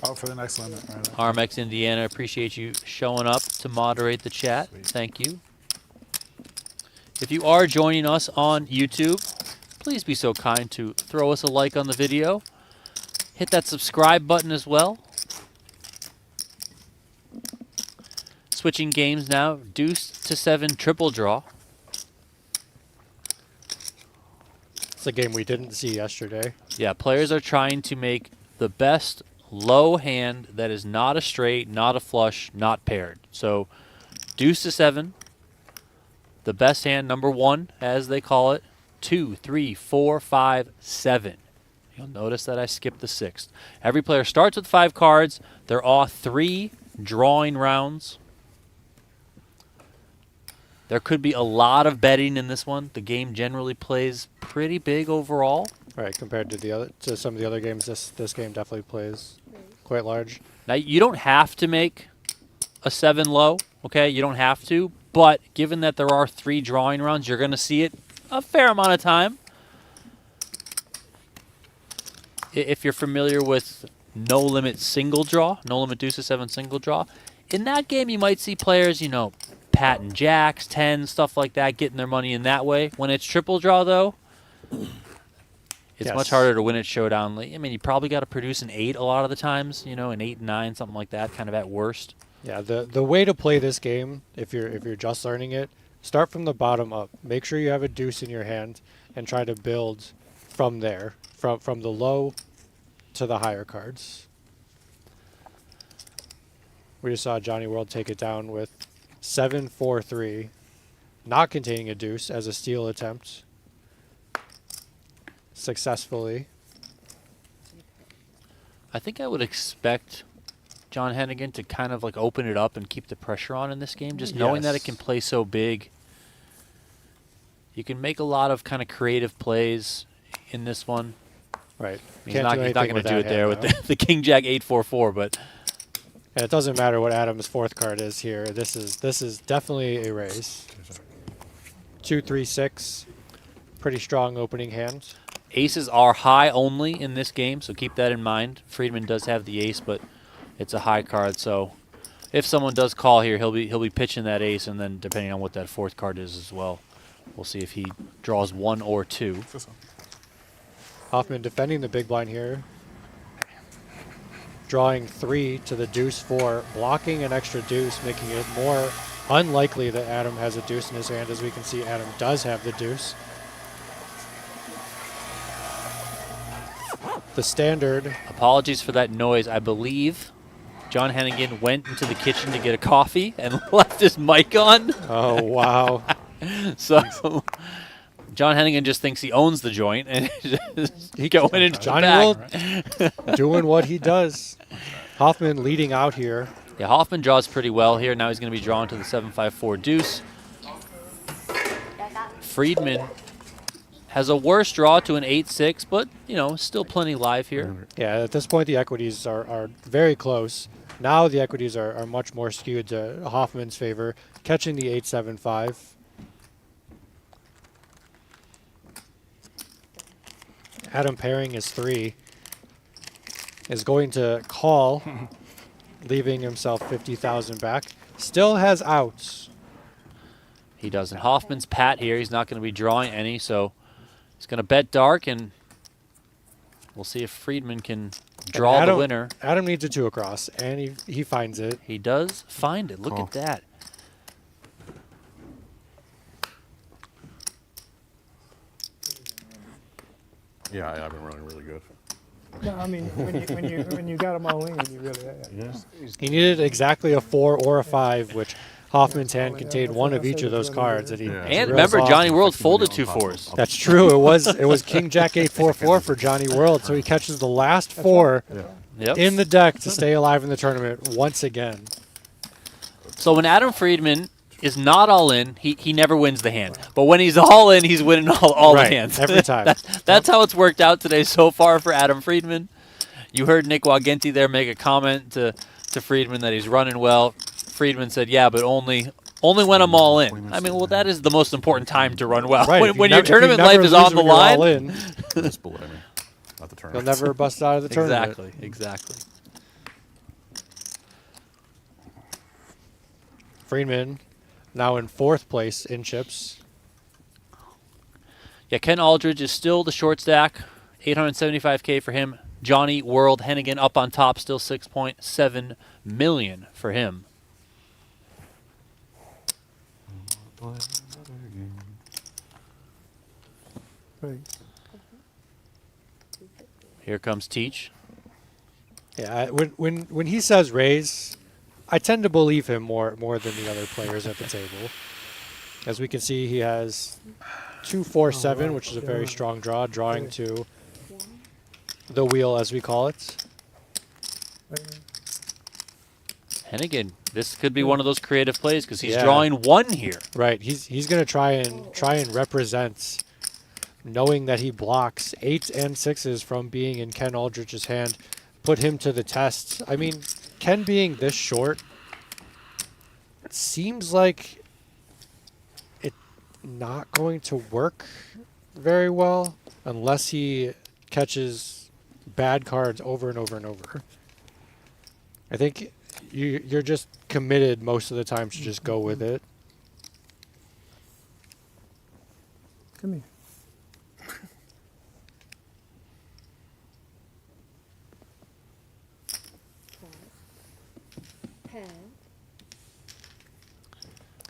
Oh, for the next limit. Right. Armex Indiana, appreciate you showing up to moderate the chat. Thank you. If you are joining us on YouTube, please be so kind to throw us a like on the video. Hit that subscribe button as well. Switching games now. Deuce to 7 triple draw. It's a game we didn't see yesterday. Yeah, players are trying to make the best low hand that is not a straight, not a flush, not paired. So deuce to 7. The best hand, number 1, as they call it. 2, 3, 4, 5, 7. You'll notice that I skipped the 6th. Every player starts with 5 cards. There are 3 drawing rounds. There could be a lot of betting in this one. The game generally plays pretty big overall. Right, compared to some of the other games, this game definitely plays quite large. Now, you don't have to make a 7 low, okay? You don't have to. But given that there are 3 drawing rounds, you're going to see it a fair amount of time. If you're familiar with no limit single draw, no limit deuce to 7 single draw, in that game you might see players, patting jacks, 10s, stuff like that, getting their money in that way. When it's triple draw, though, it's much harder to win at showdown. I mean, you probably got to produce an 8 a lot of the times, an 8, 9, something like that, kind of at worst. Yeah, the way to play this game, if you're just learning it, start from the bottom up. Make sure you have a deuce in your hand and try to build from there, from the low to the higher cards. We just saw Johnny World take it down with 7-4-3, not containing a deuce as a steal attempt. Successfully. I think I would expect John Hennigan to kind of like open it up and keep the pressure on in this game, just knowing that it can play so big. You can make a lot of kind of creative plays in this one. Right. He's not going to do it there with the King Jack 8-4-4, but and it doesn't matter what Adam's fourth card is here. This is definitely a raise. 2-3-6, pretty strong opening hand. aces are high only in this game, so keep that in mind. Friedman does have the ace, but it's a high card, so if someone does call here, he'll be pitching that ace, and then depending on what that fourth card is as well, we'll see if he draws 1 or 2. Hoffman defending the big blind here. Drawing 3 to the deuce 4, blocking an extra deuce, making it more unlikely that Adam has a deuce in his hand. As we can see, Adam does have the deuce. The standard. Apologies for that noise. I believe John Hennigan went into the kitchen to get a coffee and left his mic on. Oh, wow. So John Hennigan just thinks he owns the joint, and he went into Johnny the World doing what he does. Hoffman leading out here. Yeah, Hoffman draws pretty well here. Now he's going to be drawn to the 7-5-4 deuce. Friedman has a worse draw to an 8-6, but, you know, still plenty live here. Yeah, at this point, the equities are very close. Now the equities are much more skewed to Hoffman's favor, catching the 8-7-5. Adam pairing his 3. Is going to call, leaving himself 50,000 back. Still has outs. He doesn't. Hoffman's pat here. He's not going to be drawing any, so he's going to bet dark, and we'll see if Friedman can draw the winner. Adam needs a 2 across, and he finds it. He does find it. Look at that. Yeah, I've been running really good. No, I mean, when you got them all in, you really had. Yeah. He needed exactly a 4 or a 5, which Hoffman's hand contained one of each of those cards. That he And remember, Johnny World folded 2 4s. That's true. It was King Jack 8-4-4 for Johnny World, so he catches the last 4 Yep. in the deck to stay alive in the tournament once again. So when Adam Friedman is not all in, he never wins the hand. But when he's all in, he's winning all the hands. Every time. That's how it's worked out today so far for Adam Friedman. You heard Nick Guagenti there make a comment to Friedman that he's running well. Friedman said, yeah, but only when I'm all in. I mean, well, that is the most important time to run well. Right. When your tournament life is on the line. All in, That's below me. Not the tournament. you'll never bust out of the tournament. Exactly. Friedman now in 4th place in chips. Yeah, Ken Aldridge is still the short stack. 875K for him. Johnny World Hennigan up on top, still 6.7 million for him. Right. Here comes Teach. Yeah, when he says raise, I tend to believe him more than the other players at the table. As we can see, he has 2-4-7, which is a very strong draw, drawing to the wheel, as we call it. Hennigan, this could be one of those creative plays because he's drawing 1 here. Right, he's going to try and represent, knowing that he blocks 8s and 6s from being in Ken Aldridge's hand, put him to the test. I mean, Ken being this short, it seems like it's not going to work very well unless he catches bad cards over and over and over. I think you're just committed most of the time to just go with it. Come here.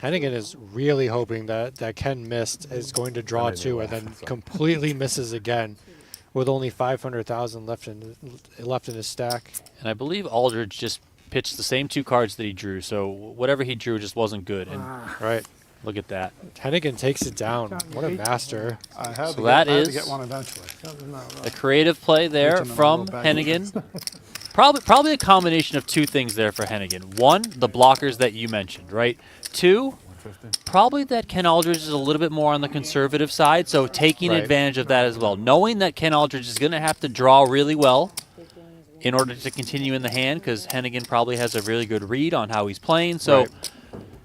Hennigan is really hoping that Ken missed is going to draw 2 and then completely misses again with only 500,000 left in his stack. And I believe Aldridge just pitched the same 2 cards that he drew, so whatever he drew just wasn't good. And Right. look at that. Hennigan takes it down. What a master. I had So to that get, I had is to get one eventually. A creative play there Reaching in a from little baggy. Hennigan. Probably a combination of two things there for Hennigan. One, the blockers that you mentioned, right? Two, probably that Ken Aldridge is a little bit more on the conservative side, so taking advantage of that as well. Knowing that Ken Aldridge is going to have to draw really well in order to continue in the hand, because Hennigan probably has a really good read on how he's playing. So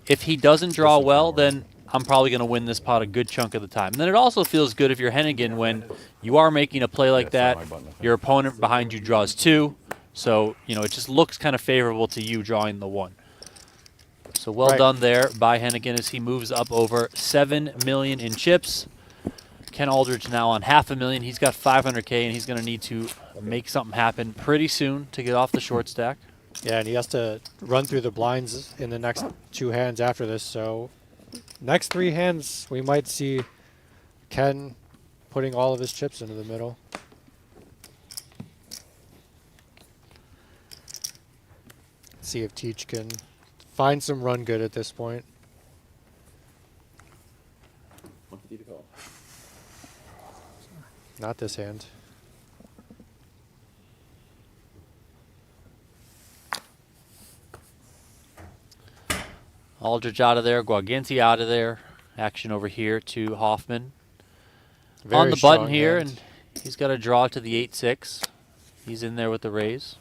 if he doesn't draw well, then I'm probably going to win this pot a good chunk of the time. And then it also feels good if you're Hennigan when you are making a play like that, your opponent behind you draws 2. So, you know, it just looks kind of favorable to you drawing the 1. So well done there by Hennigan as he moves up over 7 million in chips. Ken Aldridge now on $500,000. He's got 500K, and he's going to need to make something happen pretty soon to get off the short stack. Yeah, and he has to run through the blinds in the next 2 hands after this. So next 3 hands, we might see Ken putting all of his chips into the middle. See if Teach can find some run good at this point. 150 to call. Not this hand. Aldridge out of there, Guagenti out of there. Action over here to Hoffman. Very on the button strong here, hand. and he's got to draw to the 8-6. He's in there with the raise.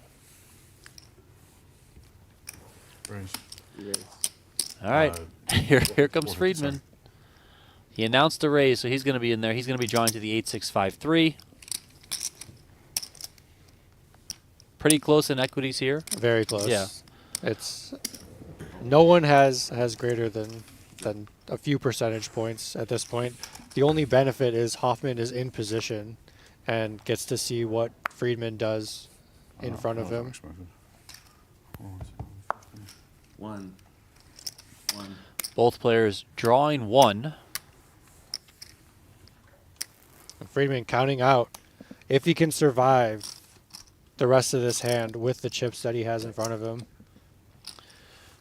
All right, here comes Friedman. He announced a raise, so he's going to be in there. He's going to be drawing to the 8-6-5-3. Pretty close in equities here. Very close. Yeah. It's no one has greater than a few percentage points at this point. The only benefit is Hoffman is in position and gets to see what Friedman does in front of him. One. Both players drawing 1. And Friedman counting out if he can survive the rest of this hand with the chips that he has in front of him.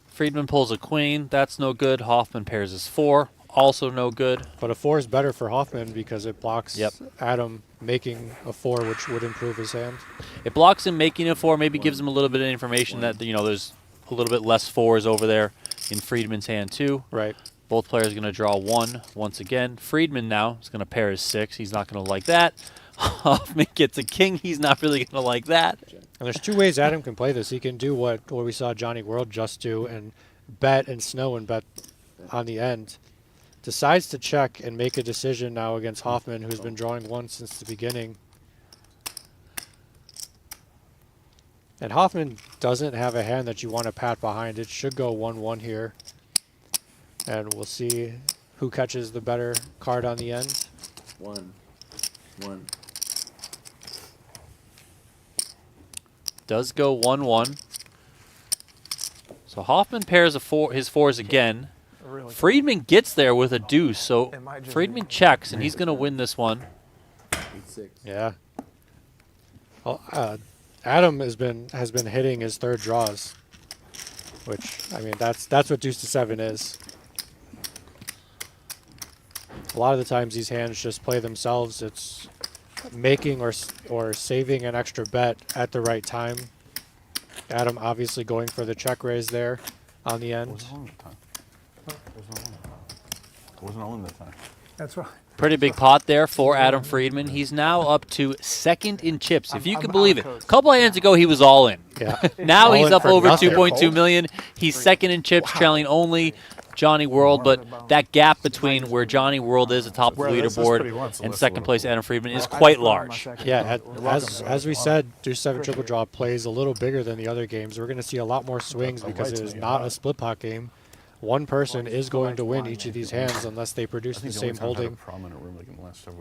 Friedman pulls a queen. That's no good. Hoffman pairs his 4. Also no good. But a 4 is better for Hoffman because it blocks Adam making a 4, which would improve his hand. It blocks him making a 4, maybe gives him a little bit of information that, you know, there's a little bit less 4s over there in Friedman's hand too. Right. Both players are going to draw 1 once again. Friedman now is going to pair his 6. He's not going to like that. Hoffman gets a king. He's not really going to like that. And there's 2 ways Adam can play this. He can do what we saw Johnny World just do and bet and snow and bet on the end. Decides to check and make a decision now against Hoffman, who's been drawing 1 since the beginning. And Hoffman doesn't have a hand that you want to pat behind. It should go 1-1 here. And we'll see who catches the better card on the end. One. Does go 1-1. So Hoffman pairs his 4s again. Friedman gets there with a deuce, so Friedman checks, and he's going to win this one. 8-6. Yeah. Well, Adam has been hitting his 3rd draws, which I mean that's what deuce to 7 is. A lot of the times these hands just play themselves. It's making or saving an extra bet at the right time. Adam obviously going for the check raise there on the end. Wasn't all in that time. That's right. Pretty big pot there for Adam Friedman. He's now up to 2nd in chips, if you can believe it. A couple of hands ago, he was all in. Yeah. Now All he's in up for over nothing. 2.2 million. He's 2nd in chips, trailing only Johnny World, but that gap between where Johnny World is atop the Well, that's what he leaderboard wants, and unless 2nd we're- place Adam Friedman is quite large. Yeah, as we said, deuce 7 triple draw plays a little bigger than the other games. We're going to see a lot more swings because it is not a split pot game. One person is going to win each of these hands unless they produce the same holding.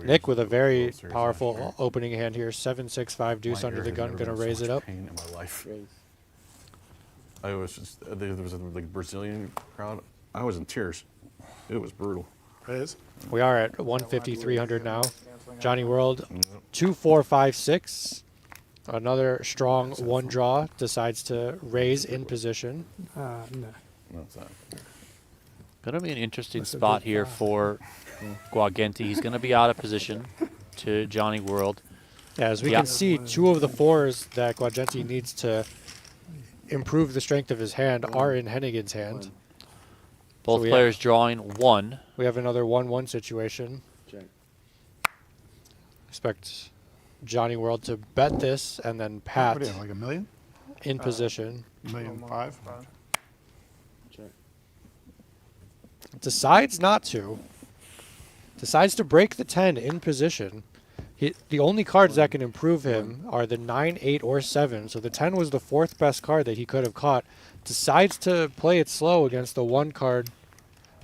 Nick with a very powerful opening hand here. 7-6-5 deuce under the gun, going to raise it up. I was just there was a Brazilian crowd. I was in tears. It was brutal. It is. We are at 150, 300 now. Johnny World, 2-4-5-6. Another strong 1 draw. Decides to raise in position. No. That's that. Going to be an interesting spot here for Guagenti. He's going to be out of position to Johnny World. Yeah, as we Yeah. can see, 2 of the 4s that Guagenti needs to improve the strength of his hand are in Hennigan's hand. Both we players drawing 1. We have another 1-1 situation. Check. Expect Johnny World to bet this and then Pat What do you have, like $1 million? in position. $1.5 million? Check. Decides not to. Decides to break the 10 in position. The only cards that can improve him are the 9, 8, or 7. So the 10 was the 4th best card that he could have caught. Decides to play it slow against the 1 card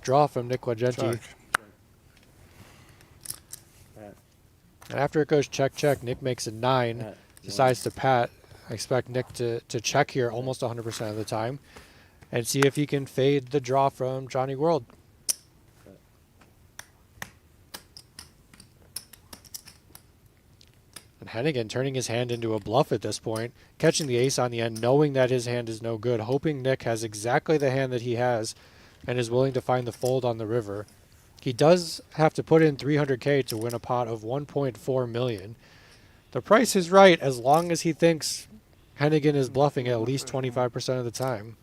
draw from Nick Guagenti. Check. Pat. And after it goes check, check, Nick makes a 9. Pat. Decides to pat. I expect Nick to check here almost 100% of the time. And see if he can fade the draw from Johnny World. And Hennigan turning his hand into a bluff at this point, catching the ace on the end, knowing that his hand is no good, hoping Nick has exactly the hand that he has and is willing to find the fold on the river. He does have to put in 300K to win a pot of 1.4 million. The price is right as long as he thinks Hennigan is bluffing at least 25% of the time.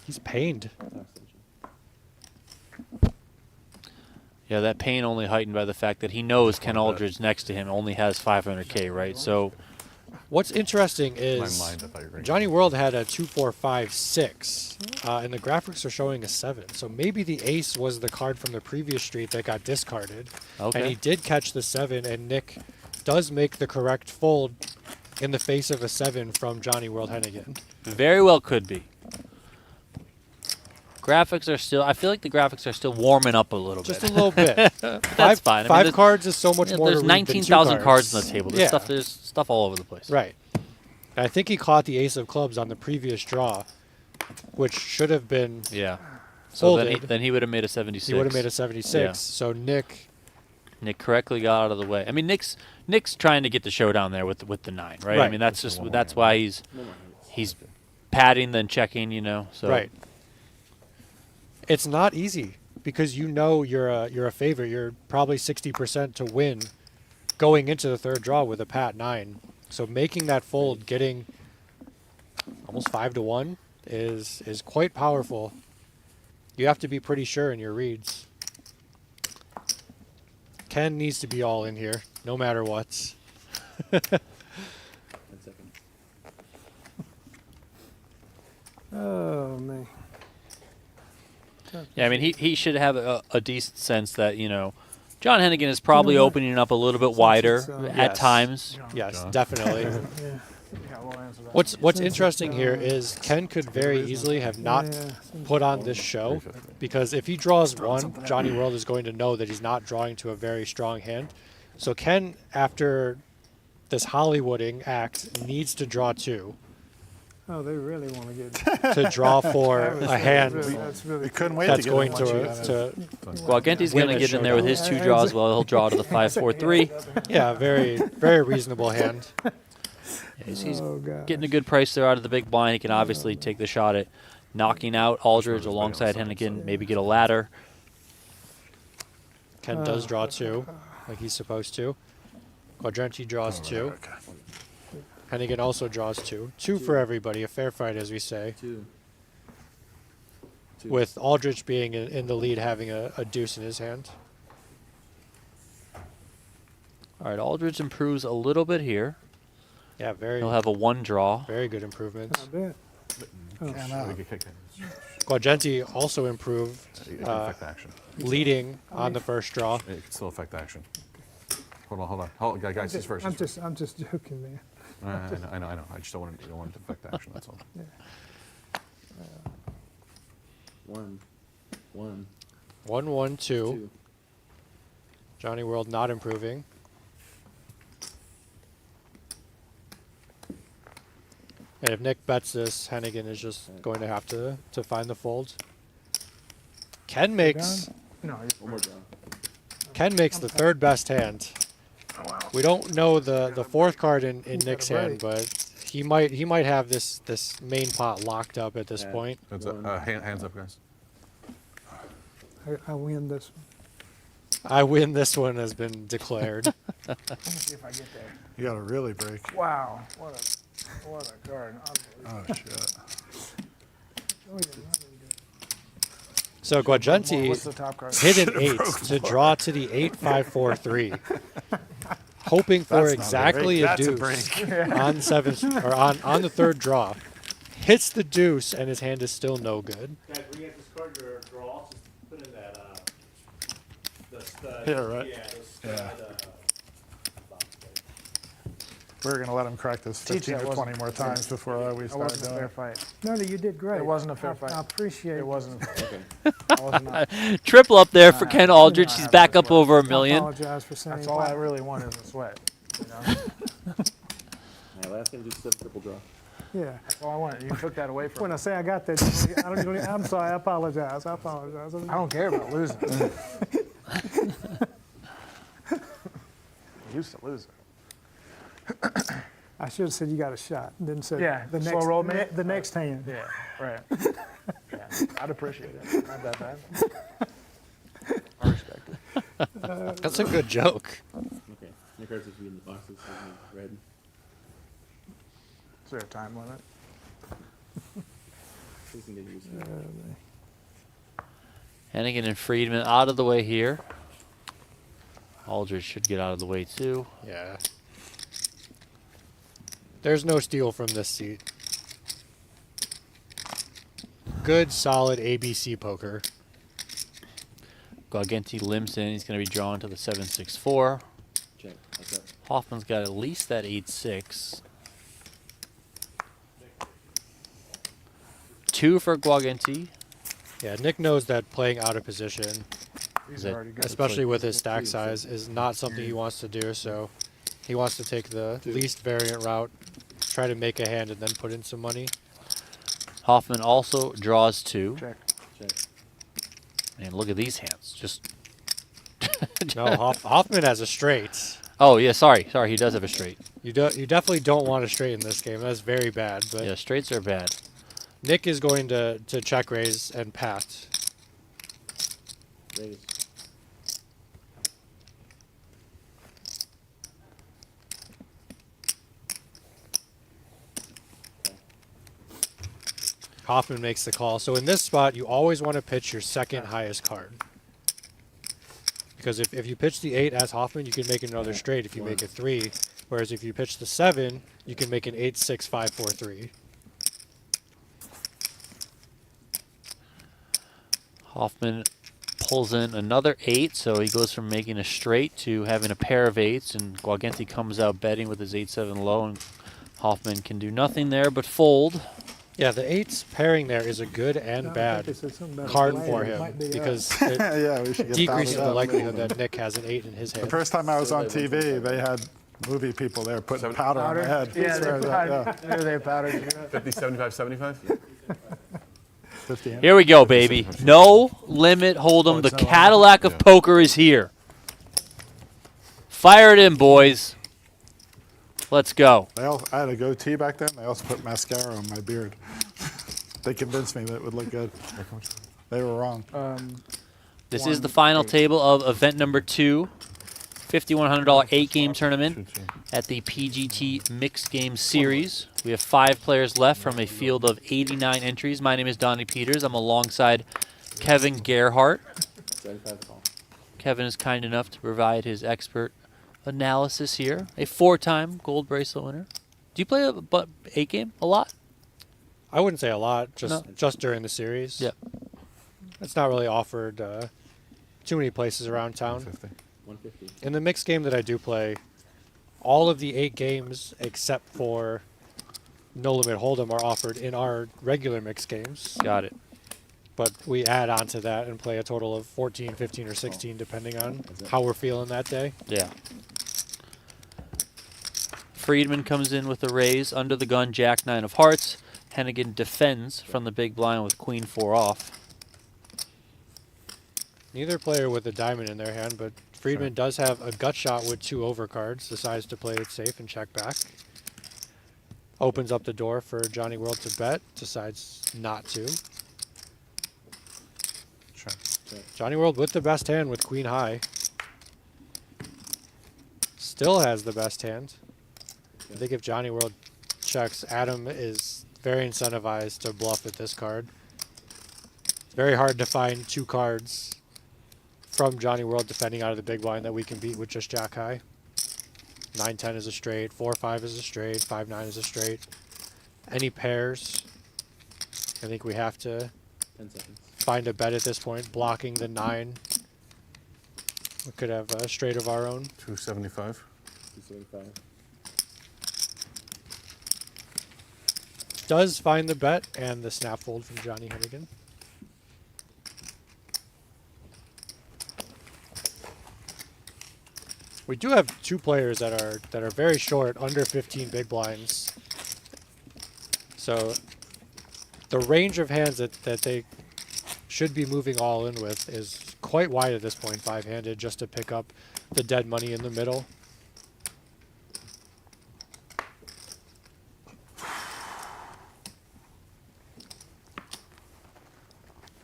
He's pained. Yeah, that pain only heightened by the fact that he knows Ken Aldridge next to him only has 500K, right? So What's interesting My is mind, I thought you were going Johnny World had a 2, 4, 5, 6, and the graphics are showing a 7. So maybe the ace was the card from the previous street that got discarded. Okay. And he did catch the 7, and Nick does make the correct fold in the face of a 7 from Johnny World Hennigan. very well could be. Graphics are still, I feel like the graphics are still warming up a little Just bit. a little bit. That's fine. I mean, Five there's- cards is so much Yeah, more there's to read than 19,000 2 cards on the table. Yeah. There's stuff all over the place. Right. And I think he caught the ace of clubs on the previous draw, which should have been Yeah. So folded. then he would have made a 76. He would have made a 76. Yeah. So Nick, correctly got out of the way. I mean, Nick's trying to get the showdown there with the 9, right? I Right. mean, that's why he's padding then checking, you know. So right. It's not easy because you know you're a favorite. You're probably 60% to win going into the 3rd draw with a pat 9. So making that fold, getting almost 5 to 1 is quite powerful. You have to be pretty sure in your reads. Ken needs to be all in here, no matter what. 10 seconds. Oh, man. Yeah, I mean, he should have a decent sense that, you know, John Hennigan is probably opening up a little bit wider at Yes. times. Yes, John. definitely. Yeah. What's interesting here is Ken could very easily have not put on this show because if he draws 1, Johnny World is going to know that he's not drawing to a very strong hand. So Ken, after this Hollywooding act, needs to draw 2 Oh, they really want to get. to draw for a hand That's really. We couldn't wait that's to get going him once you got it. to Guagenti's Win going to this get in there with his 2 draws. Well, he'll draw to the 5-4-3. yeah, very reasonable hand. He's Oh, God. getting a good price there out of the big blind. He can obviously take the shot at knocking out Aldridge alongside Hennigan, maybe get a ladder. Ken does draw 2, like he's supposed to. Guagenti draws 2. Okay. Hennigan also draws 2. 2 for everybody, a fair fight, as we say. 2. With Aldrich being in the lead, having a deuce in his hand. All right, Aldridge improves a little bit here. Yeah, He'll have a 1 draw. very good improvements. I bet. We could kick it. Guagenti also improved, It can affect action. leading on the first draw. It can still affect action. Hold on. Guys, he's first. I'm just joking, man. I know. I just don't want it to affect action. That's all. 1. 1. 1-1-2. 2. Johnny World not improving. And if Nick bets this, Hennigan is just going to have to find the fold. Ken makes No, One more draw. Ken makes the 3rd best hand. We don't know the 4th card in Nick's got a hand, but he might have this main pot locked up at this Yeah. point. Hands up, guys. I win this one. I win. This one has been declared. Let me see if I get there. You got to really break. Wow, what a card. Unbelievable. Oh, shit. Oh, yeah, not really good. So Guagenti What's the top card? hit an 8 to draw to the 8-5-4-3, hoping for That's not a exactly break. a That's a deuce on seventh or on the third draw. Hits the deuce and his hand is still no good. Guys, when you get this card, your draw, just put in that, the stud. Yeah, right. Yeah, the stud, Yeah. box there. We're going to let him crack this Teach 15 that to 20 wasn't- more times before we It start wasn't a doing fair it. fight. No, you did great. It wasn't a fair I fight. appreciate It wasn't. Okay. I was not. Triple up there for Ken Aldridge. know, He's I back have up to over a I million. apologize for saying That's all I really want is a sweat. You know? All right, last game, just a triple draw. Yeah. That's all I want. You took that away from When me. I say I got that, I'm sorry. I apologize. I apologize. I don't care about losing. I used to lose it. I should have said you got a shot. Didn't say Yeah, the slow next roll me. the next hand. Yeah, right. Yeah, I'd appreciate it. Not that bad. I respect it. That's a good joke. Okay. Nick cards if you in the boxes. Red. Is there a time limit? Please can get used to it. Hennigan and Friedman out of the way here. Aldridge should get out of the way too. Yeah. There's no steal from this seat. Good, solid ABC poker. Guagenti limps in. He's going to be drawn to the 7-6-4. Check. What's up? Hoffman's got at least that 8-6. 2 for Guagenti. Yeah, Nick knows that playing out of position, These That- are already good. especially with his stack size, is not something he wants to do. So he wants to take the least variant route, try to make a hand, and then put in some money. Hoffman also draws 2. Check. Check. And look at these hands. Just No, Hoffman has a straight. oh yeah, sorry, he does have a straight. You definitely don't want a straight in this game. That's very bad. But Yeah, straights are bad. Nick is going to check raise and pat. Raise. Hoffman makes the call. So in this spot, you always want to pitch your second highest card. Because if you pitch the 8 as Hoffman, you can make another straight if you make a 3. Whereas if you pitch the 7, you can make an 8-6-5-4-3. Hoffman pulls in another 8, so he goes from making a straight to having a pair of 8s, and Guagenti comes out betting with his 8-7 low, and Hoffman can do nothing there but fold. Yeah, the 8's pairing there is a good and I bad think they said something about a card flag. for It him might be us. because it Yeah, we should get decreases down the to that. likelihood that Nick has an 8 in his The hand. first time I was on TV, they had movie people there putting powder on their head. Yeah, Swear to that, yeah. they powdered. 50, 75, 75? 50 Here we go, baby. No limit hold'em. The Cadillac of poker is here. Fire it in, boys. Let's go. I had a goatee back then. They also put mascara on my beard. They convinced me that it would look good. They were wrong. This is the final table of event number 2, $5,100 8-game tournament at the PGT Mixed Games Series. We have 5 players left from a field of 89 entries. My name is Donnie Peters. I'm alongside Kevin Gerhart. 75 call. Kevin is kind enough to provide his expert analysis here. A 4-time gold bracelet winner. Do you play a 8-game a lot? I wouldn't say a lot, No. just during the series. Yep. It's not really offered too many places around town. 150. In the mixed game that I do play, all of the 8 games except for No Limit Hold'em are offered in our regular mixed games. Got it. But we add on to that and play a total of 14, 15, or 16, depending on how we're feeling that day. Yeah. Friedman comes in with a raise under the gun, Jack-9 of hearts. Hennigan defends from the big blind with Queen-4 off. Neither player with a diamond in their hand, but Friedman does have a gut shot with 2 overcards, decides to play it safe and check back. Opens up the door for Johnny World to bet, decides not to. Sure. Johnny World with the best hand with Queen High. still has the best hand. I think if Johnny World checks, Adam is very incentivized to bluff with this card. It's very hard to find 2 cards from Johnny World defending out of the big blind that we can beat with just Jack High. 9-10 is a straight, 4-5 is a straight, 5-9 is a straight. Any pairs, I think we have to 10 seconds. find a bet at this point, blocking the 9. We could have a straight of our own. 275. 275. Does find the bet and the snap fold from Johnny Hennigan. We do have 2 players that are very short, under 15 big blinds. So the range of hands that they should be moving all in with is quite wide at this point, 5-handed, just to pick up the dead money in the middle.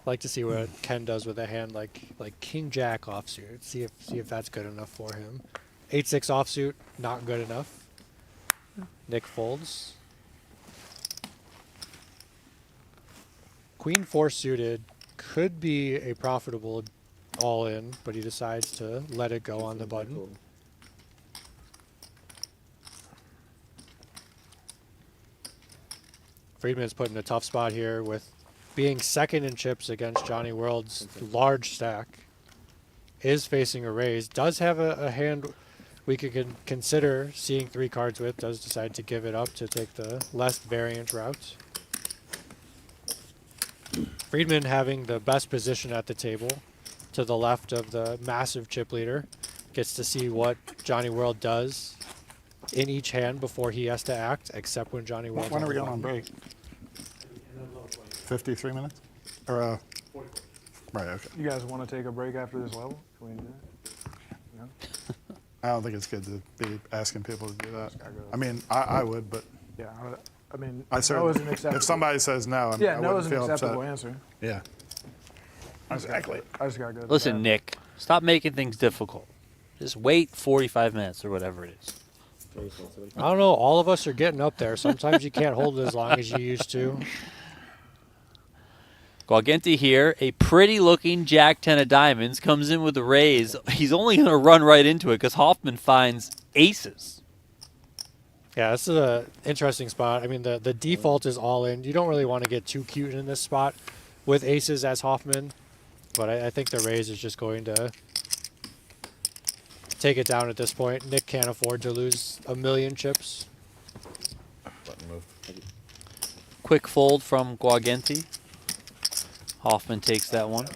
Like to see what Ken does with a hand like King Jack offsuit. See if that's good enough for him. 8-6 offsuit, not good enough. Nick folds. Queen 4 suited could be a profitable all-in, but he decides to let it go on the button. Friedman's put in a tough spot here with being second in chips against Johnny World's large stack. Is facing a raise. Does have a hand we could consider seeing 3 cards with. Does decide to give it up to take the less variant route. Friedman having the best position at the table to the left of the massive chip leader. Gets to see what Johnny World does in each hand before he has to act, except when Johnny World. When are we going on break? 53 minutes? Or, right, okay. You guys want to take a break after this level? Can we do that? No? I don't think it's good to be asking people to do that. I mean, I would, but Yeah, I mean, I no certainly, is an acceptable. if somebody says no, I Yeah, no wouldn't is an feel acceptable upset. answer. Yeah. Exactly. I just got good. Listen, Nick, stop making things difficult. Just wait 45 minutes or whatever it is. I don't know. All of us are getting up there. Sometimes you can't hold it as long as you used to. Guagenti here, a pretty-looking Jack 10 of diamonds, comes in with a raise. He's only going to run right into it because Hoffman finds aces. Yeah, this is an interesting spot. I mean, the default is all in. You don't really want to get too cute in this spot with aces as Hoffman, but I think the raise is just going to take it down at this point. Nick can't afford to lose a million chips. Button move. Quick fold from Guagenti. Hoffman takes that one.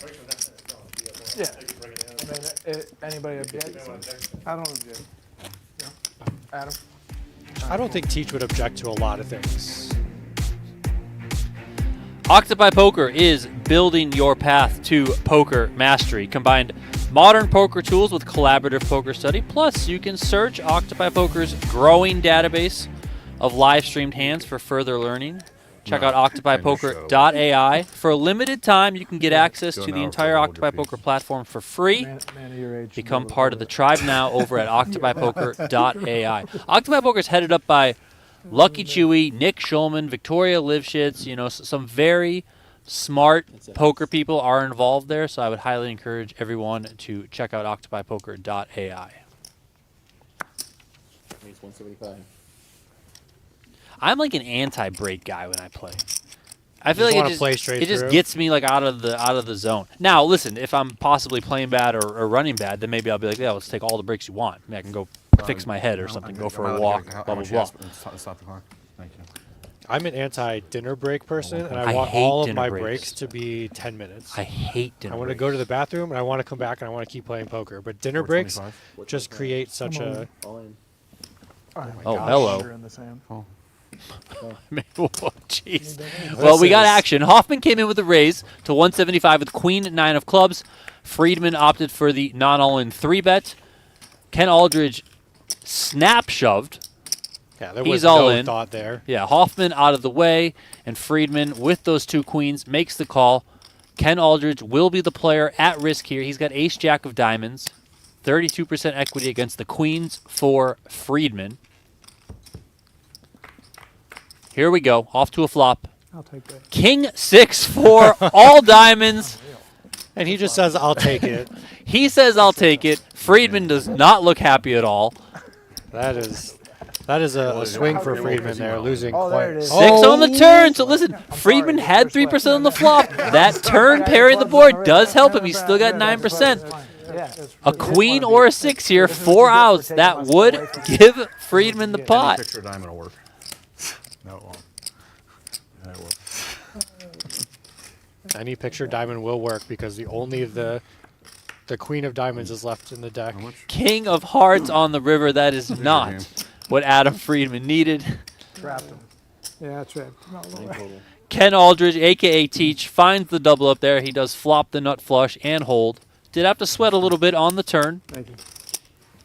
Yeah. I mean, anybody object? I don't object. Yeah. Adam? I don't think Teach would object to a lot of things. Octopi Poker is building your path to poker mastery. Combined modern poker tools with collaborative poker study. Plus, you can search Octopi Poker's growing database of live-streamed hands for further learning. Check out OctopiPoker.ai. For a limited time, you can get access to the entire Octopi Poker platform for free. Man of your age. Become part of the tribe now over at OctopiPoker.ai. Octopi Poker is headed up by Lucky Chewy, Nick Schulman, Victoria Livshitz. You know, some very smart poker people are involved there, so I would highly encourage everyone to check out OctopiPoker.ai. Makes 175. I'm like an anti-break guy when I play. I feel just like wanna play straight it just through? gets me like out of the zone. Now, listen, if I'm possibly playing bad or running bad, then maybe I'll be like, yeah, let's take all the breaks you want. I mean, I can go fix my head or something, go for a walk, blah, blah, blah. Stop the clock. Thank you. I'm an anti-dinner break person, and I I want hate all of dinner my breaks. breaks to be 10 minutes. I hate dinner I want to breaks. go to the bathroom, and I want to come back, and I want to keep playing poker. But dinner breaks 425. just create such a... All in. Oh, hello. You're in the sand. Oh. Oh, jeez. Well, we got action. Hoffman came in with a raise to 175 with Queen 9 of clubs. Friedman opted for the non-all-in 3-bet. Ken Aldridge snap shoved. Yeah, there He's was all no in. thought there. Yeah, Hoffman out of the way, and Friedman with those 2 queens makes the call. Ken Aldridge will be the player at risk here. He's got ace-jack of diamonds. 32% equity against the queens for Friedman. Here we go. Off to a flop. I'll take that. King 6 for all diamonds. And he just says, I'll take it. He says, I'll take it. Friedman does not look happy at all. That is a swing for Friedman there, losing Oh, there quite. it is. 6 on the turn. So listen, Friedman had 3% on the flop. That turn parrying the board does help him. He's still got 9%. A queen or a 6 here, 4 outs. That would give Friedman the Any pot. picture of diamond will work. No, it won't. Yeah, it will. Any picture diamond will work because only the queen of diamonds is left in the deck. How much? King of hearts on the river. That is game. not what Adam Friedman needed. Trapped him. Yeah, trapped. No, Nine total. Ken Aldridge, a.k.a. Teach, finds the double up there. He does flop the nut flush and hold. Did have to sweat a little bit on the turn. Thank you.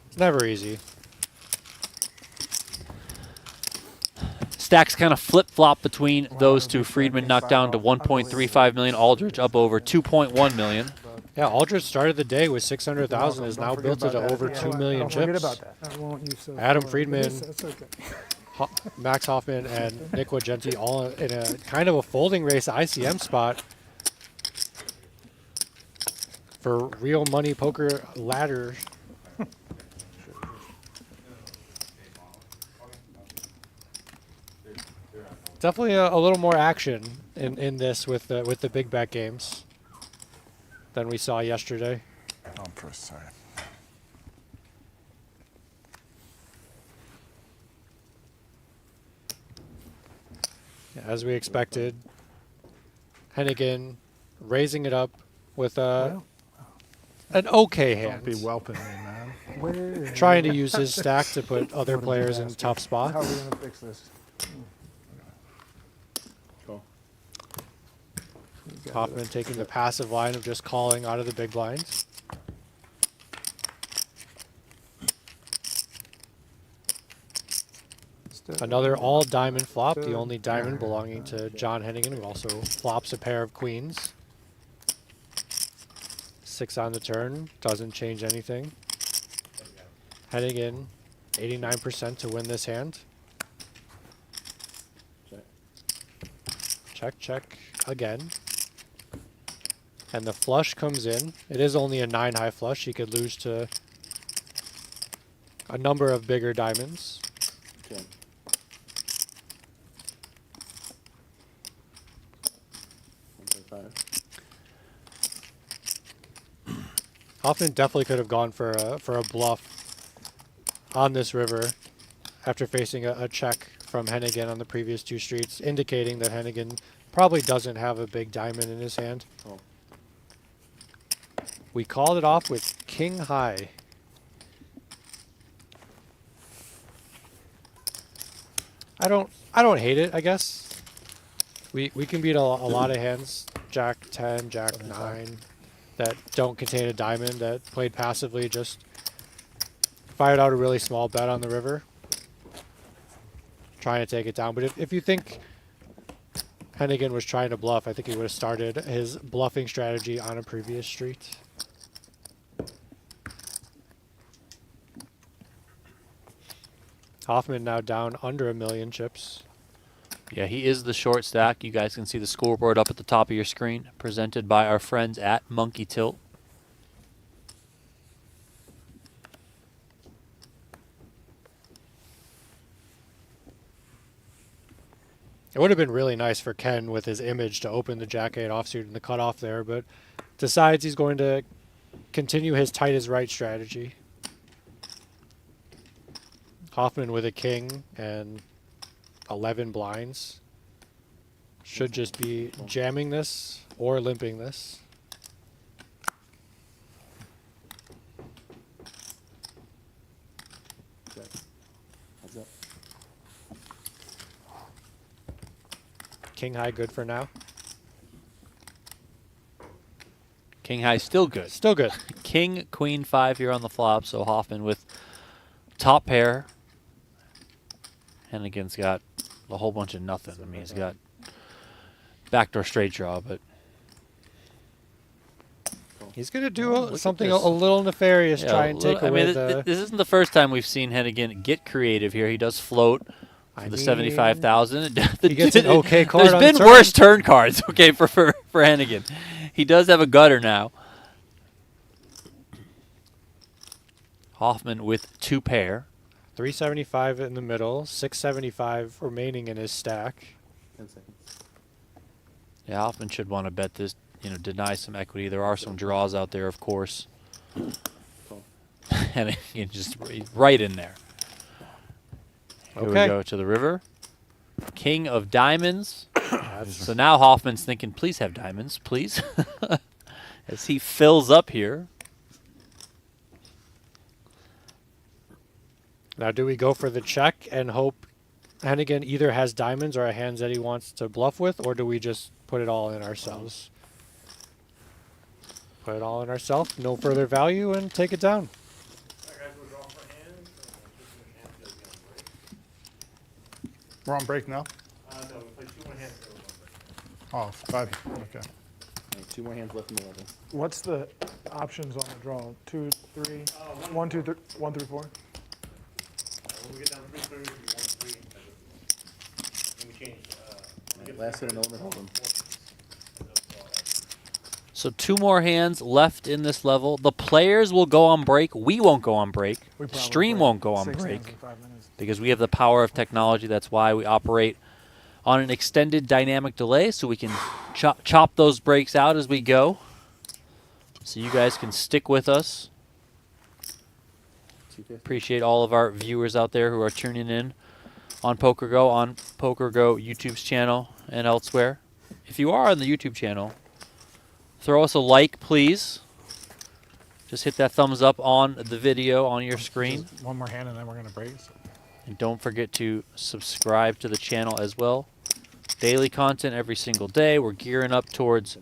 It's never easy. Stacks kind of flip-flop between those two. Friedman knocked down to 1.35 million. Aldridge up over 2.1 million. Yeah, Aldridge started the day with 600,000, has now built it to over 2 million Don't forget chips. about that. I won't use so Adam far. Friedman. That's okay. Max Hoffman and Nick Guagenti all in a kind of a folding race ICM spot for real money poker ladder. Definitely a little more action in this with the big bet games than we saw yesterday. Oh, I'm pretty sorry. As we expected, Hennigan raising it up with an okay Don't be hand. whelping me, man. Where- Trying to use his stack to put other players in tough How are spots. we gonna fix this? Call. Hoffman taking the passive line of just calling out of the big blinds. Another all diamond flop, the only diamond belonging to John Hennigan, who also flops a pair of queens. 6 on the turn, doesn't change anything. Hennigan, 89% to win this hand. Check. Check, check again. And the flush comes in. It is only a 9 high flush. He could lose to a number of bigger diamonds. Ten. Hoffman definitely could have gone for a bluff on this river after facing a check from Hennigan on the previous 2 streets, indicating that Hennigan probably doesn't have a big diamond in his hand. Oh. We called it off with king high. I don't hate it, I guess. We can beat a lot of hands, Jack 10, Jack 9, that don't contain a diamond, that played passively, just fired out a really small bet on the river, trying to take it down. But if you think Hennigan was trying to bluff, I think he would have started his bluffing strategy on a previous street. Hoffman now down under 1 million chips. Yeah, he is the short stack. You guys can see the scoreboard up at the top of your screen, presented by our friends at Monkey Tilt. It would have been really nice for Ken with his image to open the Jack-8 offsuit and the cutoff there, but decides he's going to continue his tight as right strategy. Hoffman with a king and 11 blinds. Should just be jamming this or limping this. Check. Heads up. King high good for now. King high still good. Still good. King, queen 5 here on the flop, so Hoffman with top pair. Hennigan's got a whole bunch of nothing. I mean, he's got backdoor straight draw, but He's going to do at something this. a little nefarious, Yeah, try and take I away mean, the... this isn't the first time we've seen Hennigan get creative here. He does float for the 75,000. He gets an okay card There's on been turn. worse turn cards, okay, for Hennigan. He does have a gutter now. Hoffman with 2 pair. 375 in the middle, 675 remaining in his stack. 10 seconds. Yeah, Hoffman should want to bet this, deny some equity. There are some draws out there, of course. Hennigan just right in there. Here we Okay. go to the river. King of diamonds. So now Hoffman's thinking, please have diamonds, please. As he fills up here. Now, do we go for the check and hope Hennigan either has diamonds or a hands that he wants to bluff with, or do we just put it all in ourselves? Put it all in ourselves, no further value, and take it down. We're on break now? No, we play 2 more hands. Oh, 5. Okay. All right, 2 more hands left in the level. What's the options on the draw? 2, 3, 1, 2, 3, 1 through 4? When we get down to 3 thirds, we 1 3. And we change. All right, last hit, no limit, hold 'em. So 2 more hands left in this level. The players will go on break. We won't go on break. We probably Stream play won't go on 6 break hands in 5 minutes. because we have the power of technology. That's why we operate on an extended dynamic delay, so we can chop those breaks out as we go. So you guys can stick with us. 250. Appreciate all of our viewers out there who are tuning in on PokerGo, on PokerGo YouTube's channel and elsewhere. If you are on the YouTube channel, throw us a like, please. Just hit that thumbs up on the video on your screen. Just one more hand and then we're going to break. And don't forget to subscribe to the channel as well. Daily content every single day. We're gearing up towards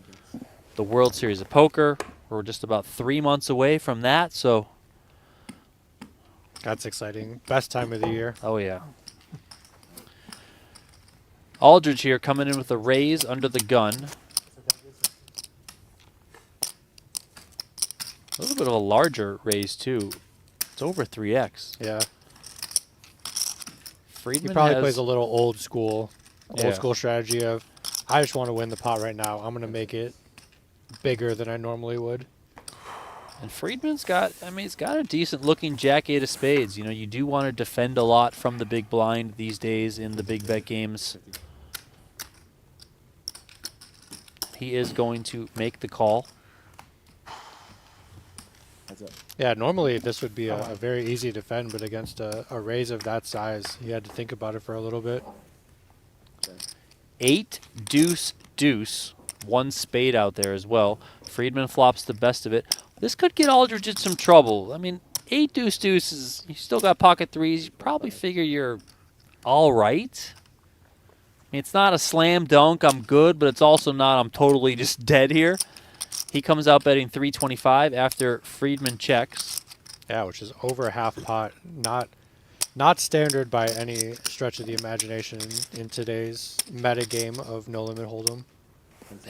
the World Series of Poker. We're just about 3 months away from that, so That's exciting. Best time of the year. oh yeah. Aldridge here coming in with a raise under the gun. A little bit of a larger raise too. It's over 3x. Yeah. Friedman He probably has, plays a little old school Yeah. strategy of, I just want to win the pot right now. I'm going to make it bigger than I normally would. and Friedman's got, he's got a decent looking jack-8 of spades. You do want to defend a lot from the big blind these days in the big bet games. He is going to make the call. Heads up. Yeah, normally this would be a very easy defend, but against a raise of that size, he had to think about it for a little bit. 8 deuce deuce, 1 spade out there as well. Friedman flops the best of it. This could get Aldridge in some trouble. 8 deuce deuce is, you still got pocket threes. You probably figure you're all right. It's not a slam dunk, I'm good, but it's also not I'm totally just dead here. He comes out betting 325 after Friedman checks. Yeah, which is over half pot. Not standard by any stretch of the imagination in today's meta game of No Limit Hold'em.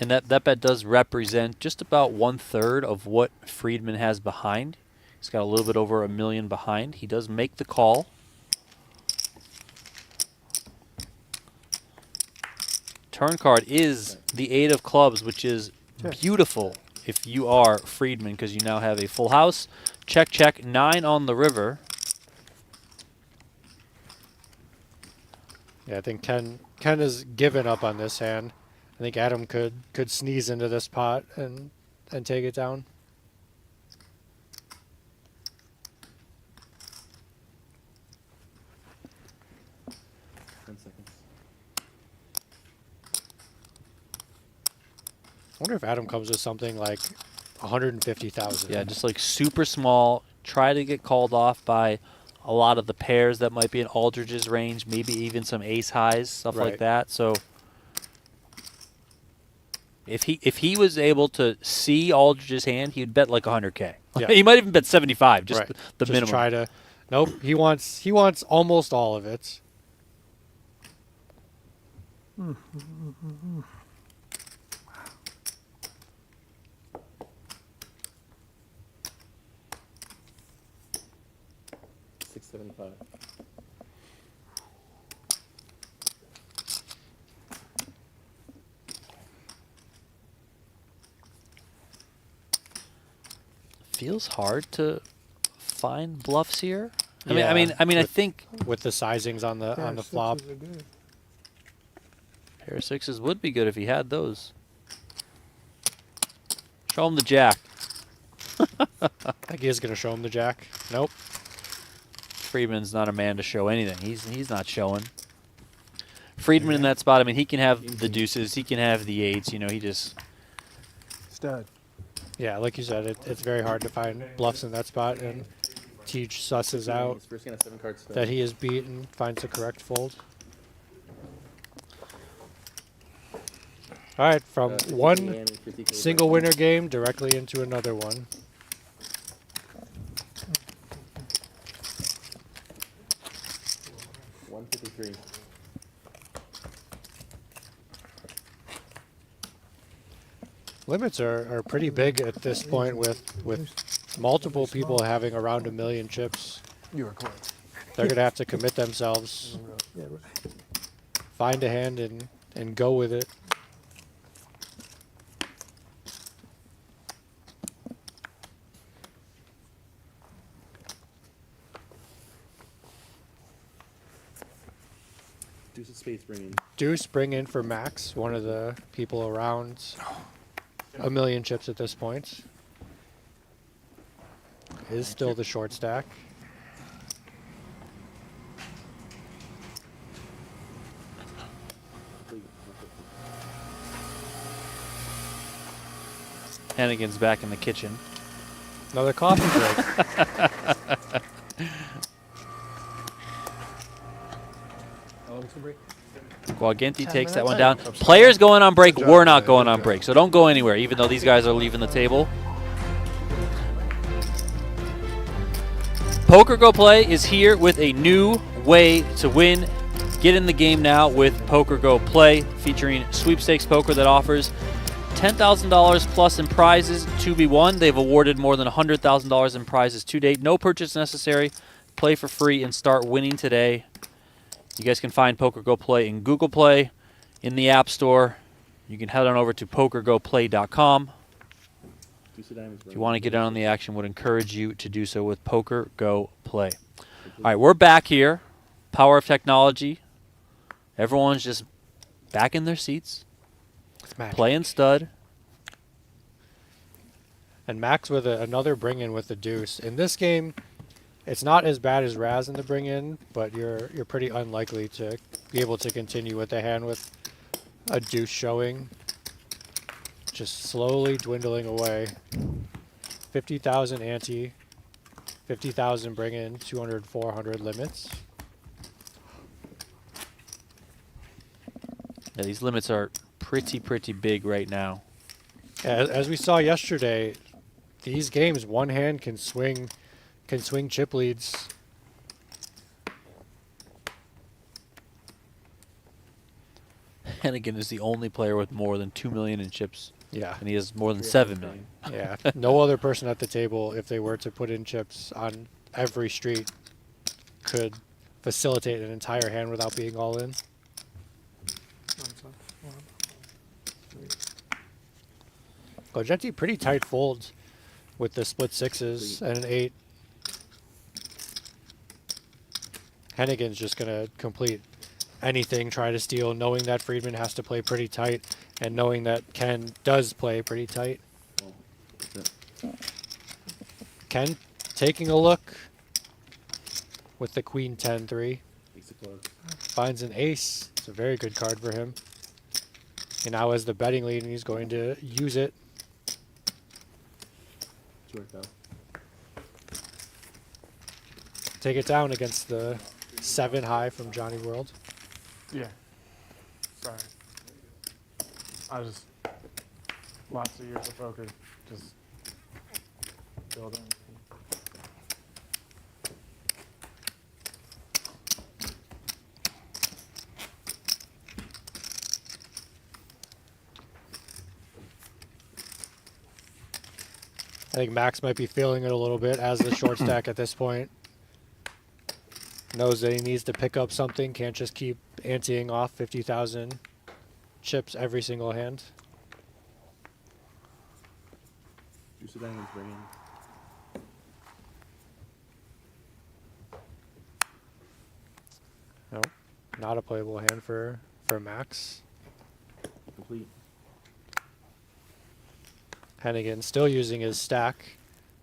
And that bet does represent just about 1/3 of what Friedman has behind. He's got a little bit over $1 million behind. He does make the call. Turn card is the 8 of clubs, which is beautiful if you are Friedman because you now have a full house. Check, check, 9 on the river. Yeah, I think Ken has given up on this hand. I think Adam could sneeze into this pot and take it down. I wonder if Adam comes with something like 150,000. Yeah, just like super small. Try to get called off by a lot of the pairs that might be in Aldridge's range, maybe even some ace highs, stuff like Right. that. So if he was able to see Aldridge's hand, he'd bet like 100K. Yeah. He might even bet 75, just Right. the Just minimum. try to. Nope. He wants almost all of it. 5. Feels hard to find bluffs here. I Yeah, mean, I think with the sizings on the flop. Sixes are good. pair of sixes would be good if he had those. Show him the jack. I think he is going to show him the jack. Nope. Friedman's not a man to show anything. He's not showing. Friedman in that spot, I mean, he can have the deuces, he can have the eights, you know, he just... Stud. Yeah, like you said, it's very hard to find bluffs in that spot, and Teach susses out He's first gonna 7 cards. that he is beat and finds the correct fold. All right, from 50K one and 50K single break. winner game directly into another one. $153. Limits are pretty big at this point with multiple people having around 1 million chips. You were close. They're going to have to commit themselves, Yeah, right. find a hand, and go with it. Deuce of spades bring in. Deuce bring in for Max, one of the people around 1 million chips at this point. Is still the short stack. Hennigan's back in the kitchen. Another coffee break. Guagenti takes that one down. Players going on break, we're not going on break, so don't go anywhere, even though these guys are leaving the table. PokerGo Play is here with a new way to win. Get in the game now with PokerGo Play, featuring sweepstakes poker that offers $10,000 plus in prizes to be won. They've awarded more than $100,000 in prizes to date. No purchase necessary. Play for free and start winning today. You guys can find PokerGo Play in Google Play, in the App Store. You can head on over to PokerGoPlay.com. Deuce of diamonds bring If you want to get in on the action, would encourage you to do so with PokerGo Play. All right, we're back here. Power of technology. Everyone's just back in their seats, playing stud. And Max with another bring in with the deuce. In this game, it's not as bad as Raz in the bring in, but you're pretty unlikely to be able to continue with the hand with a deuce showing. Just slowly dwindling away. 50,000 ante, 50,000 bring in, 200, 400 limits. Yeah, these limits are pretty big right now. As we saw yesterday, these games, one hand can swing chip leads. Hennigan is the only player with more than 2 million in chips, Yeah. and he has more than 7 million. Yeah. No other person at the table, if they were to put in chips on every street, could facilitate an entire hand without being all in. Guagenti pretty tight folds with the split sixes and an 8. Hennigan's just going to complete anything, try to steal, knowing that Friedman has to play pretty tight and knowing that Ken does play pretty tight. Oh, that's it. Ken taking a look with the Queen 10-3. Ace of clubs. Finds an ace. It's a very good card for him. And now has the betting lead, and he's going to use it. It's worked out. Take it down against the 7 high from Johnny World. Yeah. Sorry. I just lots of years of poker, just building. I think Max might be feeling it a little bit as the short stack at this point. Knows that he needs to pick up something. Can't just keep anteing off 50,000 chips every single hand. Deuce of diamonds ringing. Nope. Not a playable hand for Max. Complete. Hennigan still using his stack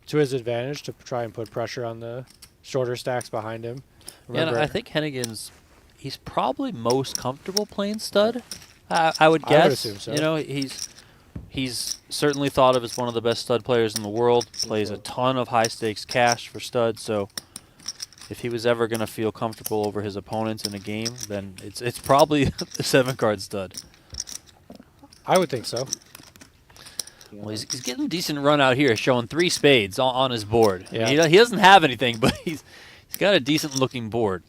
to his advantage to try and put pressure on the shorter stacks behind him. Yeah, and I think he's probably most comfortable playing stud. I would guess. I would assume so. You know, he's certainly thought of as one of the best stud players in the world. Plays a ton of high stakes cash for stud. So if he was ever going to feel comfortable over his opponents in a game, then it's probably the 7-card stud. I would think so. Well, he's getting a decent run out here, showing 3 spades on his board. Yeah. He doesn't have anything, but he's got a decent looking board.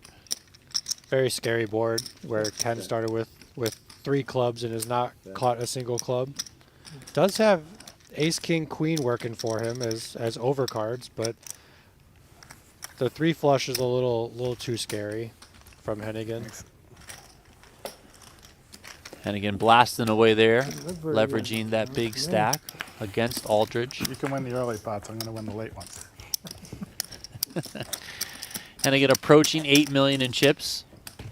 Very scary board where Ken started with 3 clubs and has not caught a single club. Does have ace, king, queen working for him as overcards, but the 3 flush is a little too scary from Hennigan. Hennigan blasting away there, leveraging that big stack against Aldridge. You can win the early pots. I'm going to win the late ones. Hennigan approaching 8 million in chips.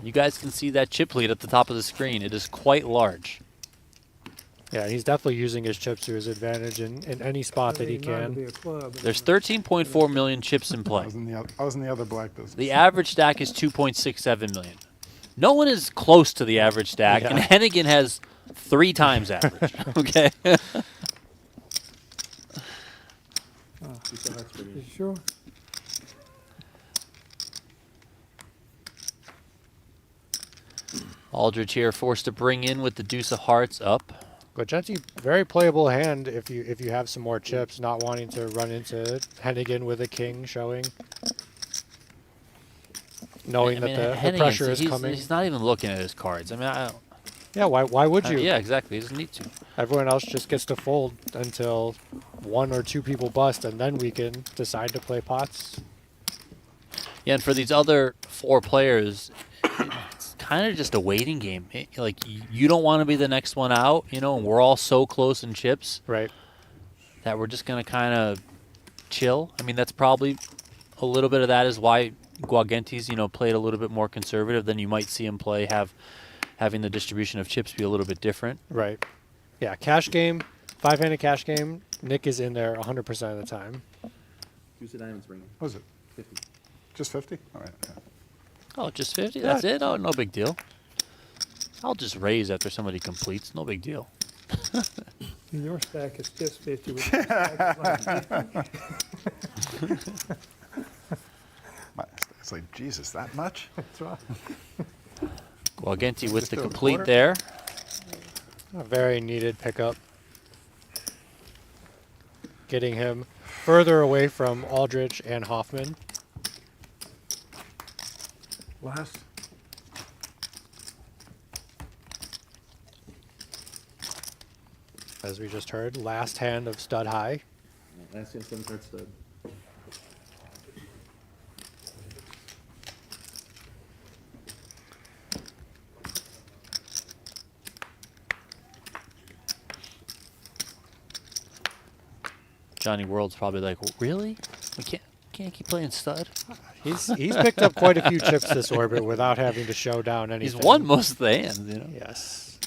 You guys can see that chip lead at the top of the screen. It is quite large. Yeah, he's definitely using his chips to his advantage in any spot that he can. There's 13.4 million chips in play. I was in the other black business. The average stack is 2.67 million. No one is close to the average stack, and Hennigan has 3 times average. Okay. You sure? Aldridge here forced to bring in with the deuce of hearts up. Guagenti, very playable hand if you have some more chips, not wanting to run into Hennigan with a king showing. Knowing that the pressure is coming. He's not even looking at his cards. I mean, I don't. Yeah, why would you? Yeah, exactly. He doesn't need to. Everyone else just gets to fold until 1 or 2 people bust, and then we can decide to play pots. Yeah, and for these other 4 players, it's kind of just a waiting game. Like, you don't want to be the next one out, you know, and we're all so close in chips. Right. That we're just going to kind of chill. I mean, that's probably a little bit of that is why Guagenti's, you know, played a little bit more conservative than you might see him play, having the distribution of chips be a little bit different. Right. Yeah, cash game, 5-handed cash game, Nick is in there 100% of the time. Deuce of diamonds ringing. What was it? 50. Just 50? All right. Yeah. Oh, just 50? That's it? Oh, no big deal. I'll just raise after somebody completes. No big deal. Your stack is just 50. With your stack is like 50. It's like, Jesus, that much? That's right. Guagenti with the do a complete quarter? there. A very needed pickup. Getting him further away from Aldridge and Hoffman. Last. As we just heard, last hand of stud high. Last hand 7-card stud. Johnny World's probably like, really? We can't keep playing stud? He's picked up quite a few chips this orbit without having to show down anything. He's won most of the hands, you know? Yes.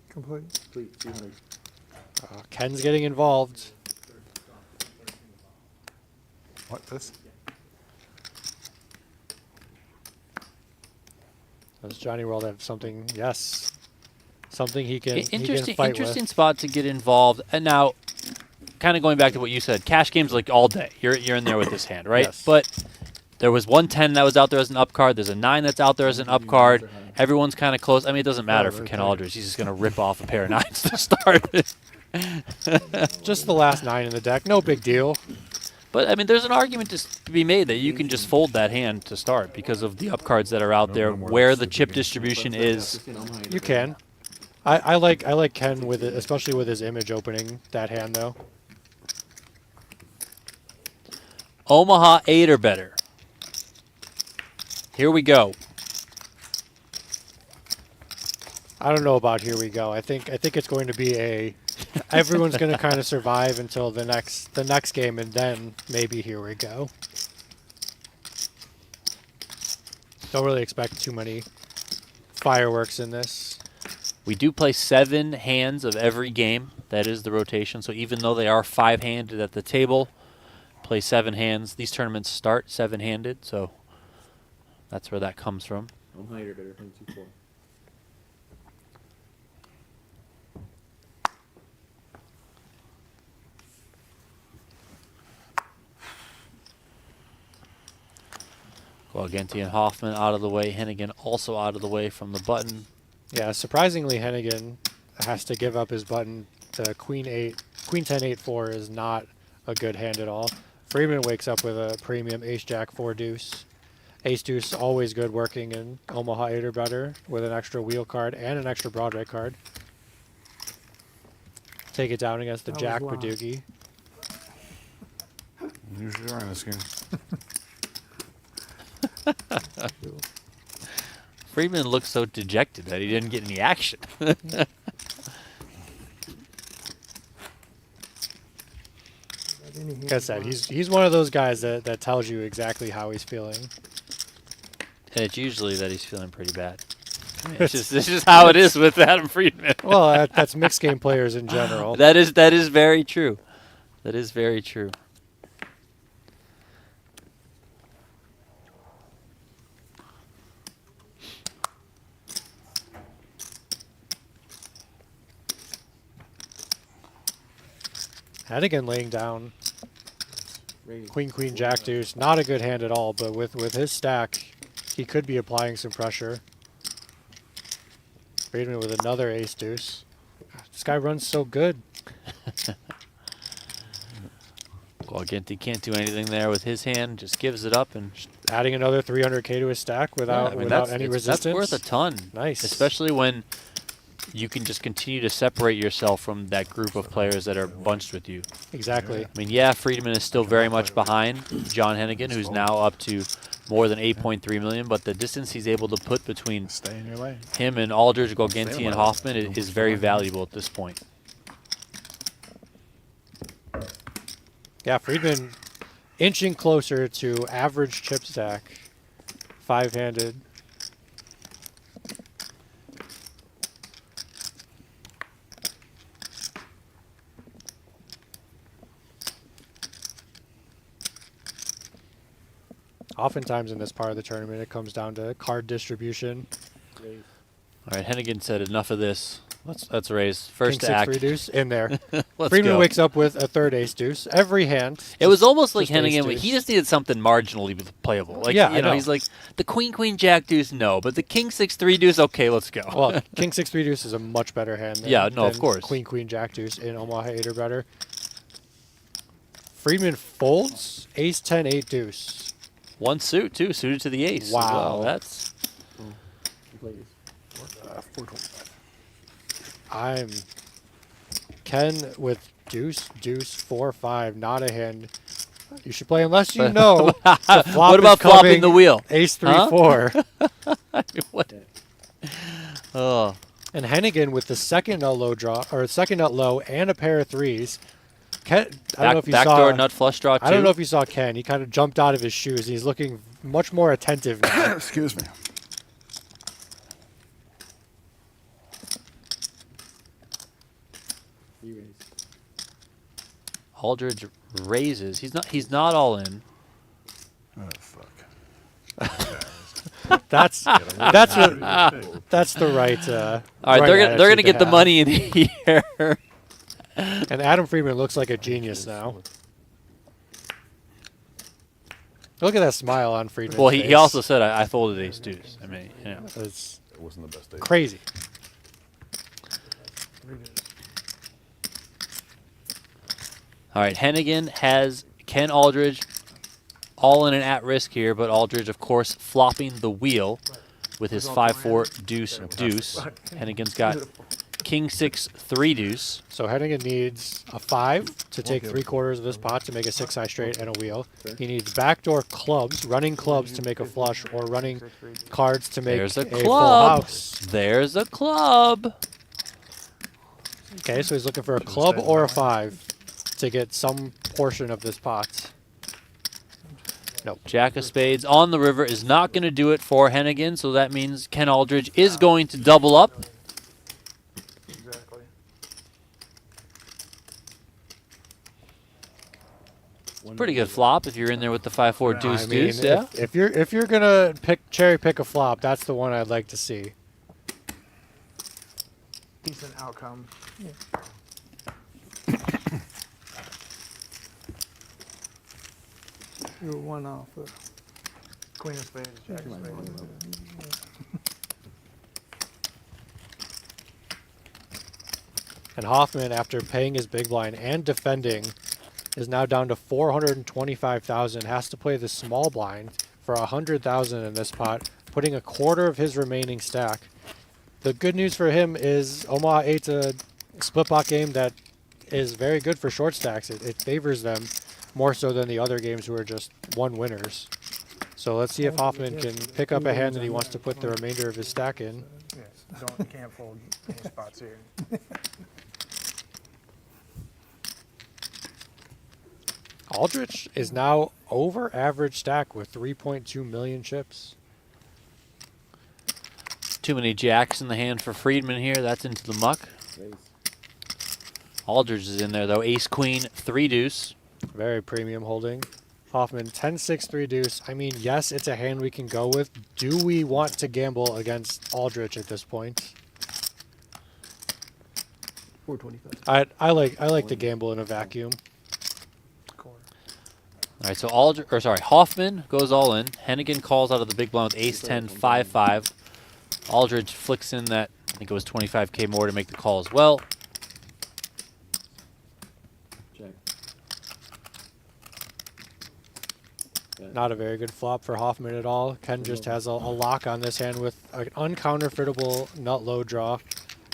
Complete. Complete. 200. Ken's getting involved. What, this? Does Johnny World have something? Yes. Something he can Interesting fight interesting with. spot to get involved. And now, kind of going back to what you said, cash games like all day. You're in there with this hand, right? Yes. But there was 110 that was out there as an up card. There's a 9 that's out there as an up card. Everyone's kind of close. I mean, it doesn't matter for Ken Aldridge. He's just going to rip off a pair of 9s to start. Just the last 9 in the deck. No big deal. But, I mean, there's an argument to be made that you can just fold that hand to start because of the up cards that are out there where the chip distribution is. You can. I like Ken with it, especially with his image opening that hand though. Omaha 8 or better. Here we go. I don't know about here we go. I think it's going to be a everyone's going to kind of survive until the next game, and then maybe here we go. Don't really expect too many fireworks in this. We do play 7 hands of every game. That is the rotation. So even though they are 5-handed at the table, play 7 hands. These tournaments start 7-handed, so that's where that comes from. I'm higher, better. 1, 2, 4. Guagenti and Hoffman out of the way. Hennigan also out of the way from the button. Yeah, surprisingly, Hennigan has to give up his button to Queen 10 8 4 is not a good hand at all. Friedman wakes up with a premium Ace Jack 4 deuce. Ace deuce always good working in Omaha 8 or better with an extra wheel card and an extra Broadway card. Take it down against the That was Jack loud. Paducki. Usually are in this game. Friedman looks so dejected that he didn't get any action. Like I said, he's one of those guys that tells you exactly how he's feeling. And it's usually that he's feeling pretty bad. I mean, this is how it is with Adam Friedman. Well, that's mixed game players in general. That is very true. That is very true. Hennigan laying down Raise. Queen, Queen, Jack, Deuce. Not a good hand at all, but with his stack, he could be applying some pressure. Friedman with another Ace Deuce. This guy runs so good. Guagenti can't do anything there with his hand. Just gives it up and Adding another 300K to his stack without without any resistance. That's worth a ton. Nice. Especially when you can just continue to separate yourself from that group of players that are bunched with you. Exactly. I mean, yeah, Friedman is still very much behind John Hennigan, who's now up to more than 8.3 million, but the distance he's able to put between Stay in your lane. him and Aldridge, Guagenti, and Hoffman is very valuable at this point. Yeah, Friedman inching closer to average chip stack. 5-handed. Oftentimes in this part of the tournament, it comes down to card distribution. Raise. All right, Hennigan said enough of this. Let's raise. First King 6 act. 3 deuce in there. Let's Friedman go. wakes up with a third ace deuce. Every hand. It was almost like just ace Hennigan. deuce. He just needed something marginally playable. Like, Yeah, you I know, know. he's like the Queen Queen Jack Deuce, no, but the King 6 3 Deuce, okay, let's go. Well, King 6 3 deuce is a much better hand than, Yeah, no, of than course. Queen Queen Jack deuce in Omaha 8 or better. Friedman folds ace 10 8 deuce. One suit too, suited to the ace. as Wow. well. That's Plays. 425. I'm Ken with deuce deuce 4 5. Not a hand you should play unless you know. the flop what is about flopping coming, the wheel? Ace 3 Huh? 4. I mean, what? Oh, And Hennigan with the second nut low draw or second nut low and a pair of threes. Ken, I don't know if you backdoor saw nut flush draw. I don't know if you saw Ken. He kind of jumped out of his shoes. He's looking much more attentive now. Excuse me. You raise. Aldridge raises. He's not all in. Oh, fuck. That's that's the right. All right, right they're gonna attitude to get the have. money in here. And Adam Friedman looks like a genius now. Look at that smile on Friedman's Well, face. he also said I folded ace deuce. I mean, you know. It's It wasn't the best day. crazy. All right, Hennigan has Ken Aldridge all in and at risk here, but Aldridge, of course, flopping the wheel with his 5-4 deuce deuce. Hennigan's got king 6 3 deuce. So Hennigan needs a 5 to take 3/4 of this pot to make a 6 high straight and a wheel. He needs backdoor clubs, running clubs to make a flush, or running cards to make There's a full club. house. There's a club. Okay, so he's looking for a club or a 5 to get some portion of this pot. No. Jack of spades on the river is not going to do it for Hennigan, so that means Ken Aldridge is going to double up. Exactly. Pretty good flop if you're in there with the 5-4 deuce I mean, deuce, yeah. if you're gonna cherry pick a flop, that's the one I'd like to see. Decent outcome. You were one off. Queen of spades, jack of spades. And Hoffman, after paying his big blind and defending, is now down to 425,000. Has to play the small blind for 100,000 in this pot, putting a quarter of his remaining stack. The good news for him is Omaha 8's a split pot game that is very good for short stacks. It favors them more so than the other games who are just one winners. So let's see if Hoffman can pick up a hand that he wants to put the remainder of his stack in. Yes, can't fold any spots here. Aldridge is now over average stack with 3.2 million chips. Too many jacks in the hand for Friedman here. That's into the muck. Aldridge is in there, though. Ace, queen, 3 deuce. Very premium holding. Hoffman, 10-6, 3 deuce. I mean, yes, it's a hand we can go with. Do we want to gamble against Aldridge at this point? 425. I like to gamble in a vacuum. Quarter. All right, so Hoffman goes all in. Hennigan calls out of the big blind with ace 10, 5-5. Aldridge flicks in that, I think it was 25K more to make the call as well. Check. Not a very good flop for Hoffman at all. Ken just has a lock on this hand with an uncounterfeitable nut low draw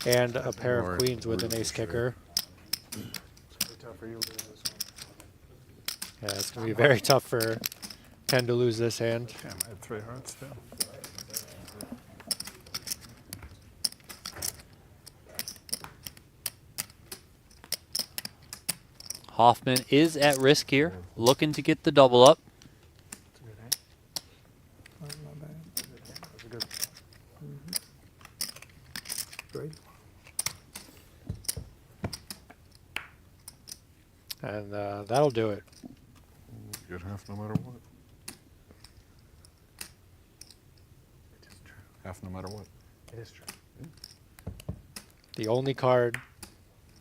and a pair of queens with an ace kicker. It's gonna be tough for you to lose this one. Yeah, it's going to be very tough for Ken to lose this hand. Damn, I had 3 hearts too. Hoffman is at risk here, looking to get the double up. It's a good hand. Not bad. That's a good Great. And that'll do it. Good half no matter what. Half no matter what. It is true. The only card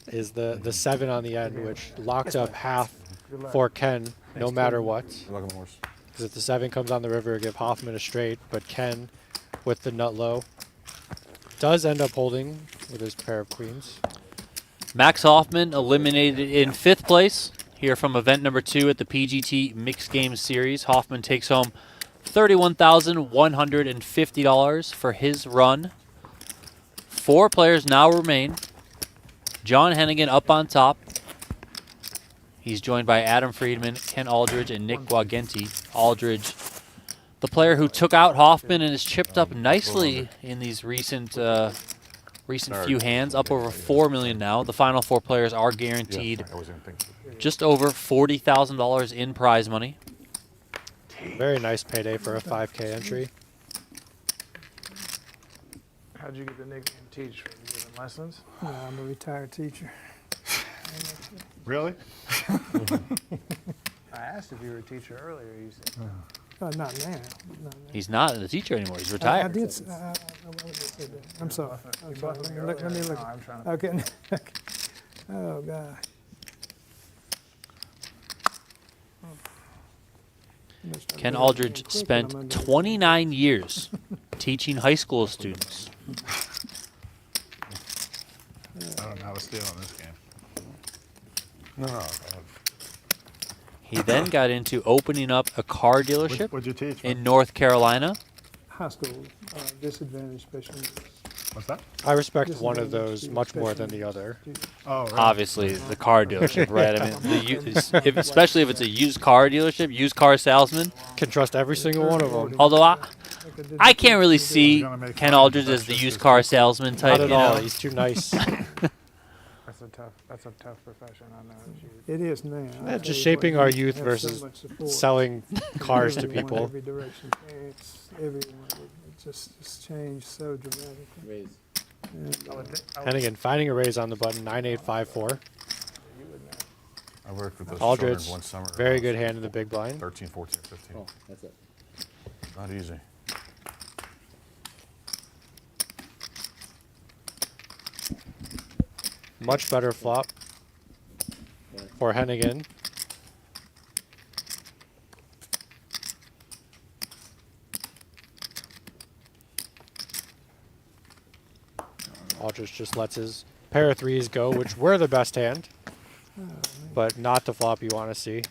is the 7 on the end, which locks up half Good luck. for Ken no matter what. Good luck on the horse. Because if the 7 comes on the river, give Hoffman a straight, but Ken with the nut low does end up holding with his pair of queens. Max Hoffman eliminated in 5th place here from event number 2 at the PGT Mixed Games Series. Hoffman takes home $31,150 for his run. 4 players now remain. John Hennigan up on top. He's joined by Adam Friedman, Ken Aldridge, and Nick Guagenti. Aldridge, the player who took out Hoffman and has chipped up nicely in these recent few hands, up over $4 million now. The final 4 players are guaranteed I wasn't thinking. just over $40,000 in prize money. Very nice payday for a 5K entry. How'd you get the nickname Teach? Were you giving lessons? No, I'm a retired teacher. Really? I asked if you were a teacher earlier. You said Not now. Not now. He's not a teacher anymore. He's I retired. did. I'm sorry. I'm sorry. Let me look. No, I'm trying to. Okay. Oh God. Ken Aldridge spent 29 years teaching high school students. I don't know how to steal in this game. No. He then got into opening up a car dealership What'd you teach? in North Carolina. High school, disadvantaged special needs. What's that? I respect Just one of name it, those you much more respect than the other. Oh, really? Obviously, the car dealership, right? I mean, especially if it's a used car dealership, used car salesman. Can trust every single one of them. Although I can't really see Gonna make Ken fun of Aldridge you, as that's the just used as car good. salesman type. Not at You all. know? He's too nice. That's a tough profession. I know. It is now. Yeah, I just tell you shaping what, our you youth have so versus much support selling from cars to everyone, people. Every direction. It's everyone. It's changed so dramatically. Raise. And, Hennigan finding a raise on the button, 9854. I worked with those Aldridge, children one summer. very when I good was hand in the big blind. 13, 14, 15. Oh, that's it. Not easy. Much better flop for Hennigan. Aldridge just lets his pair of threes go, which were the best hand, but not the flop you want to see.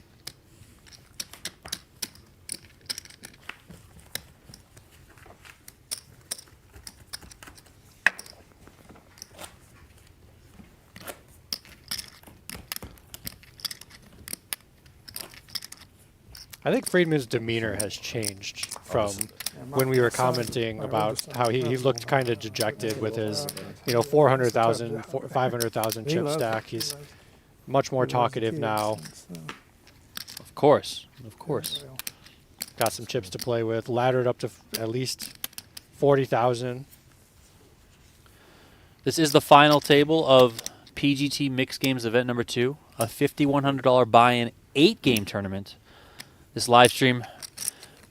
I think Friedman's demeanor has changed from when we were commenting about how he looked kind of dejected with his, 400,000, 500,000 chip stack. He's much more talkative now. Of course, of course. Got some chips to play with. Laddered up to at least 40,000. This is the final table of PGT Mixed Games Event number 2, a $5,100 buy-in 8-game tournament. This live stream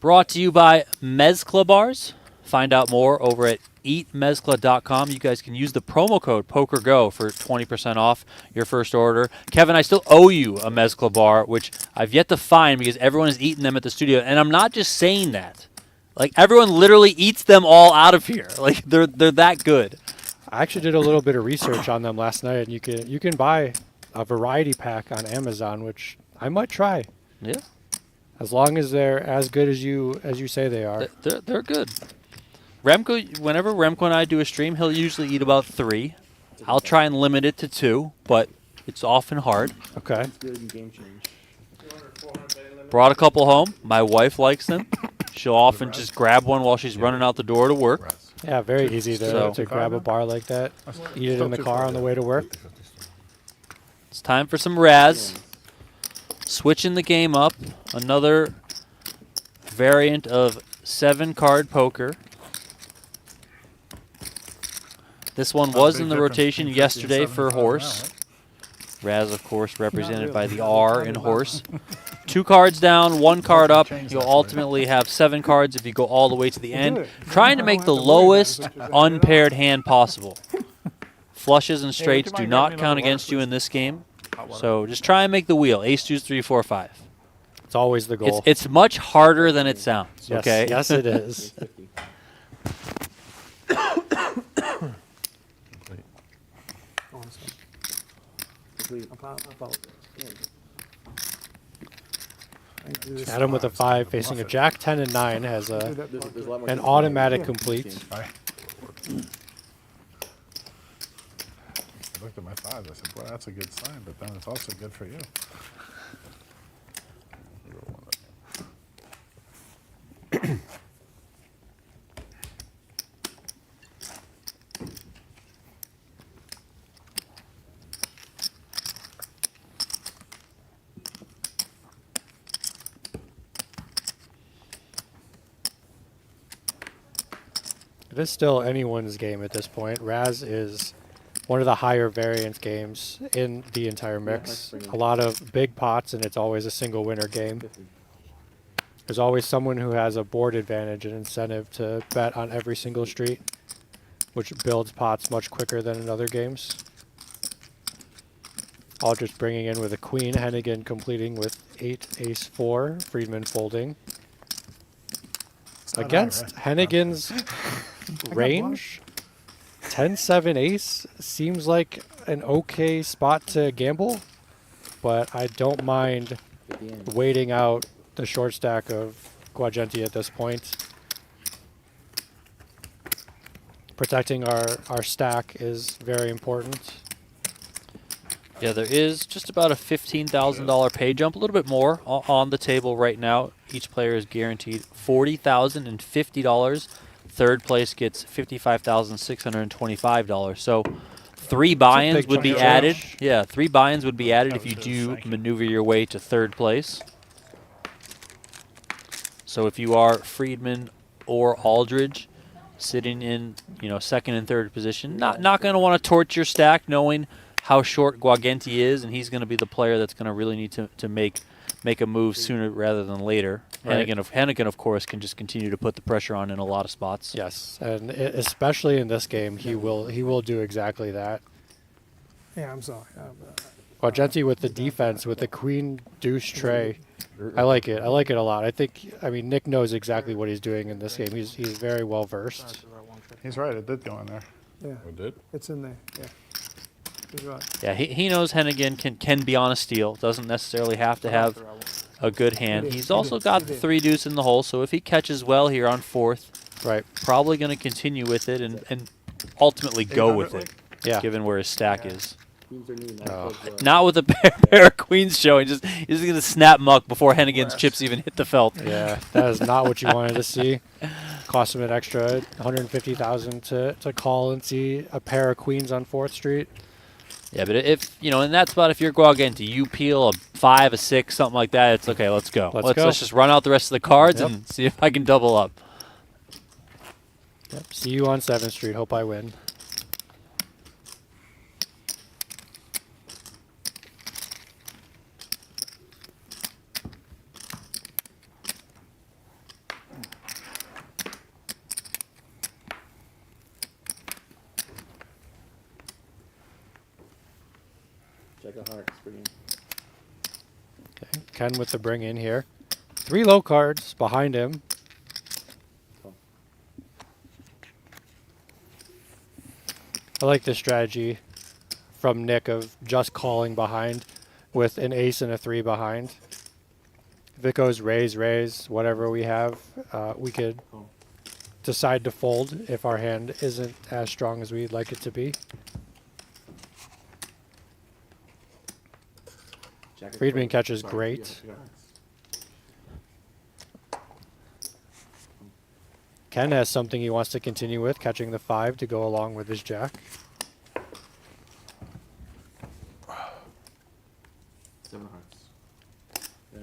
brought to you by Mezcla Bars. Find out more over at eatmezcla.com. You guys can use the promo code PokerGO for 20% off your first order. Kevin, I still owe you a Mezcla bar, which I've yet to find because everyone is eating them at the studio. And I'm not just saying that. Like, everyone literally eats them all out of here. Like, they're that good. I actually did a little bit of research on them last night, and you can buy a variety pack on Amazon, which I might try. Yeah. As long as they're as good as you say they are. They're good. Remco, whenever Remco and I do a stream, he'll usually eat about 3. I'll try and limit it to 2, but it's often hard. Okay. Good and game change. Brought a couple home. My wife likes them. She'll often just grab one while she's running out the door to work. Yeah, very easy So- to grab a bar like that, eat it in the car on the way to work. It's time for some Raz. Switching the game up. Another variant of 7-card poker. This one was in the rotation yesterday for horse. Raz, of course, represented by the R in horse. 2 cards down, 1 card up. You'll ultimately have 7 cards if you go all the way to the end. Trying to make the lowest unpaired hand possible. Flushes and straights do not count against you in this game. So just try and make the wheel. Ace, deuce, 3, 4, 5. It's always the goal. It's much harder than it sounds, yes, okay? yes, it is. Adam with a 5 facing a Jack 10 and 9 has There's a lot more an people automatic playing. complete. I looked at my 5. I said, boy, that's a good sign, but then it's also good for you. It is still anyone's game at this point. Raz is one of the higher variance games in the entire mix. A lot of big pots, and it's always a single winner game. There's always someone who has a board advantage and incentive to bet on every single street, which builds pots much quicker than in other games. Aldridge bringing in with a queen, Hennigan completing with 8, ace 4, Friedman folding. not Against high, right? Hennigan's range, 10-7 ace seems like an okay spot to gamble, but I don't mind At the end. waiting out the short stack of Guagenti at this point. protecting our stack is very important. Yeah, there is just about a $15,000 pay jump, a little bit more on the table right now. Each player is guaranteed $40,050. Third place gets $55,625. So 3 buy-ins would be chunk of added. change. Yeah, 3 buy-ins would be added if you do maneuver your way to third place. So if you are Friedman or Aldridge, sitting in second and third position, not going to want to torch your stack, knowing how short Guagenti is, and he's going to be the player that's going to really need to make a move sooner rather than later. Right. Hennigan, of course, can just continue to put the pressure on in a lot of spots. Yes, and especially in this game, he will do exactly that. Yeah, I'm sorry. Guagenti with the defense, with the queen deuce tray. I like it. I like it a lot. I mean, Nick knows exactly what he's doing in this game. He's very well versed. He's right. It did go in there. Yeah, I did. it's in there. Yeah. He's right. Yeah, he knows Hennigan can be on a steal. Doesn't necessarily have to have a good hand. He's also got the 3 deuce in the hole, so if he catches well here on 4th, Right. probably going to continue with it and ultimately go with it, Yeah. given where his stack is. Queens are new. Oh. Not with a pair of queens showing. He's just going to snap muck before Hennigan's chips even hit the felt. Yeah, that is not what you wanted to see. Cost him an extra $150,000 to call and see a pair of queens on 4th Street. Yeah, but if, in that spot, if you're Guagenti, you peel a 5, a 6, something like that, it's okay, let's go. Let's go. Let's just run out the rest of the cards Yep. and see if I can double up. Yep. See you on 7th Street. Hope I win. Check a heart screen. Okay. Ken with the bring in here. 3 low cards behind him. I like this strategy from Nick of just calling behind with an ace and a 3 behind. If it goes raise, whatever we have, we could decide to fold if our hand isn't as strong as we'd like it to be. Jack of Friedman clubs. catches Sorry, great. yeah. Ken has something he wants to continue with, catching the 5 to go along with his jack. 7 of hearts. Yeah.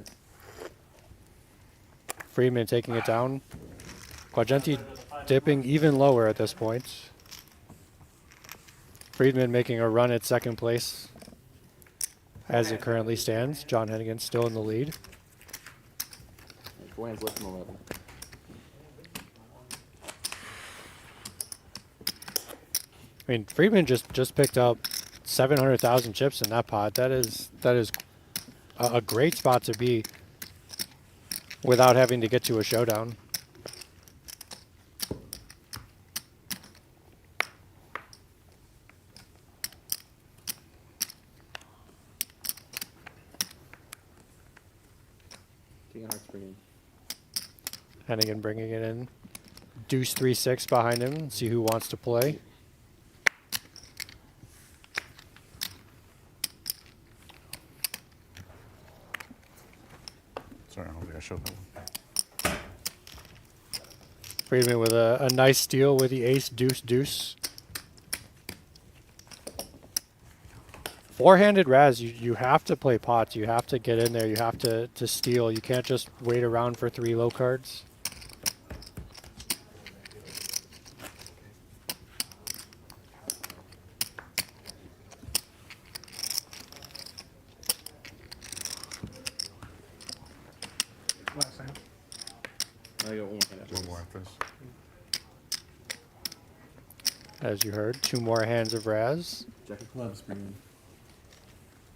Friedman taking it down. Guagenti dipping even lower at this point. Friedman making a run at 2nd place as it currently stands. John Hennigan still in the lead. Gwen's left him 11. I mean, Friedman just picked up 700,000 chips in that pot. That is a great spot to be without having to get to a showdown. King of hearts bringing. Hennigan bringing it in. Deuce 3-6 behind him. See who wants to play. Sorry, I don't think I showed that one. Friedman with a nice steal with the ace, deuce, deuce. 4-handed Raz, you have to play pots. You have to get in there. You have to steal. You can't just wait around for 3 low cards. Last hand. I got one more hand after One this. more after this. As you heard, 2 more hands of Raz. Jack of clubs bringing.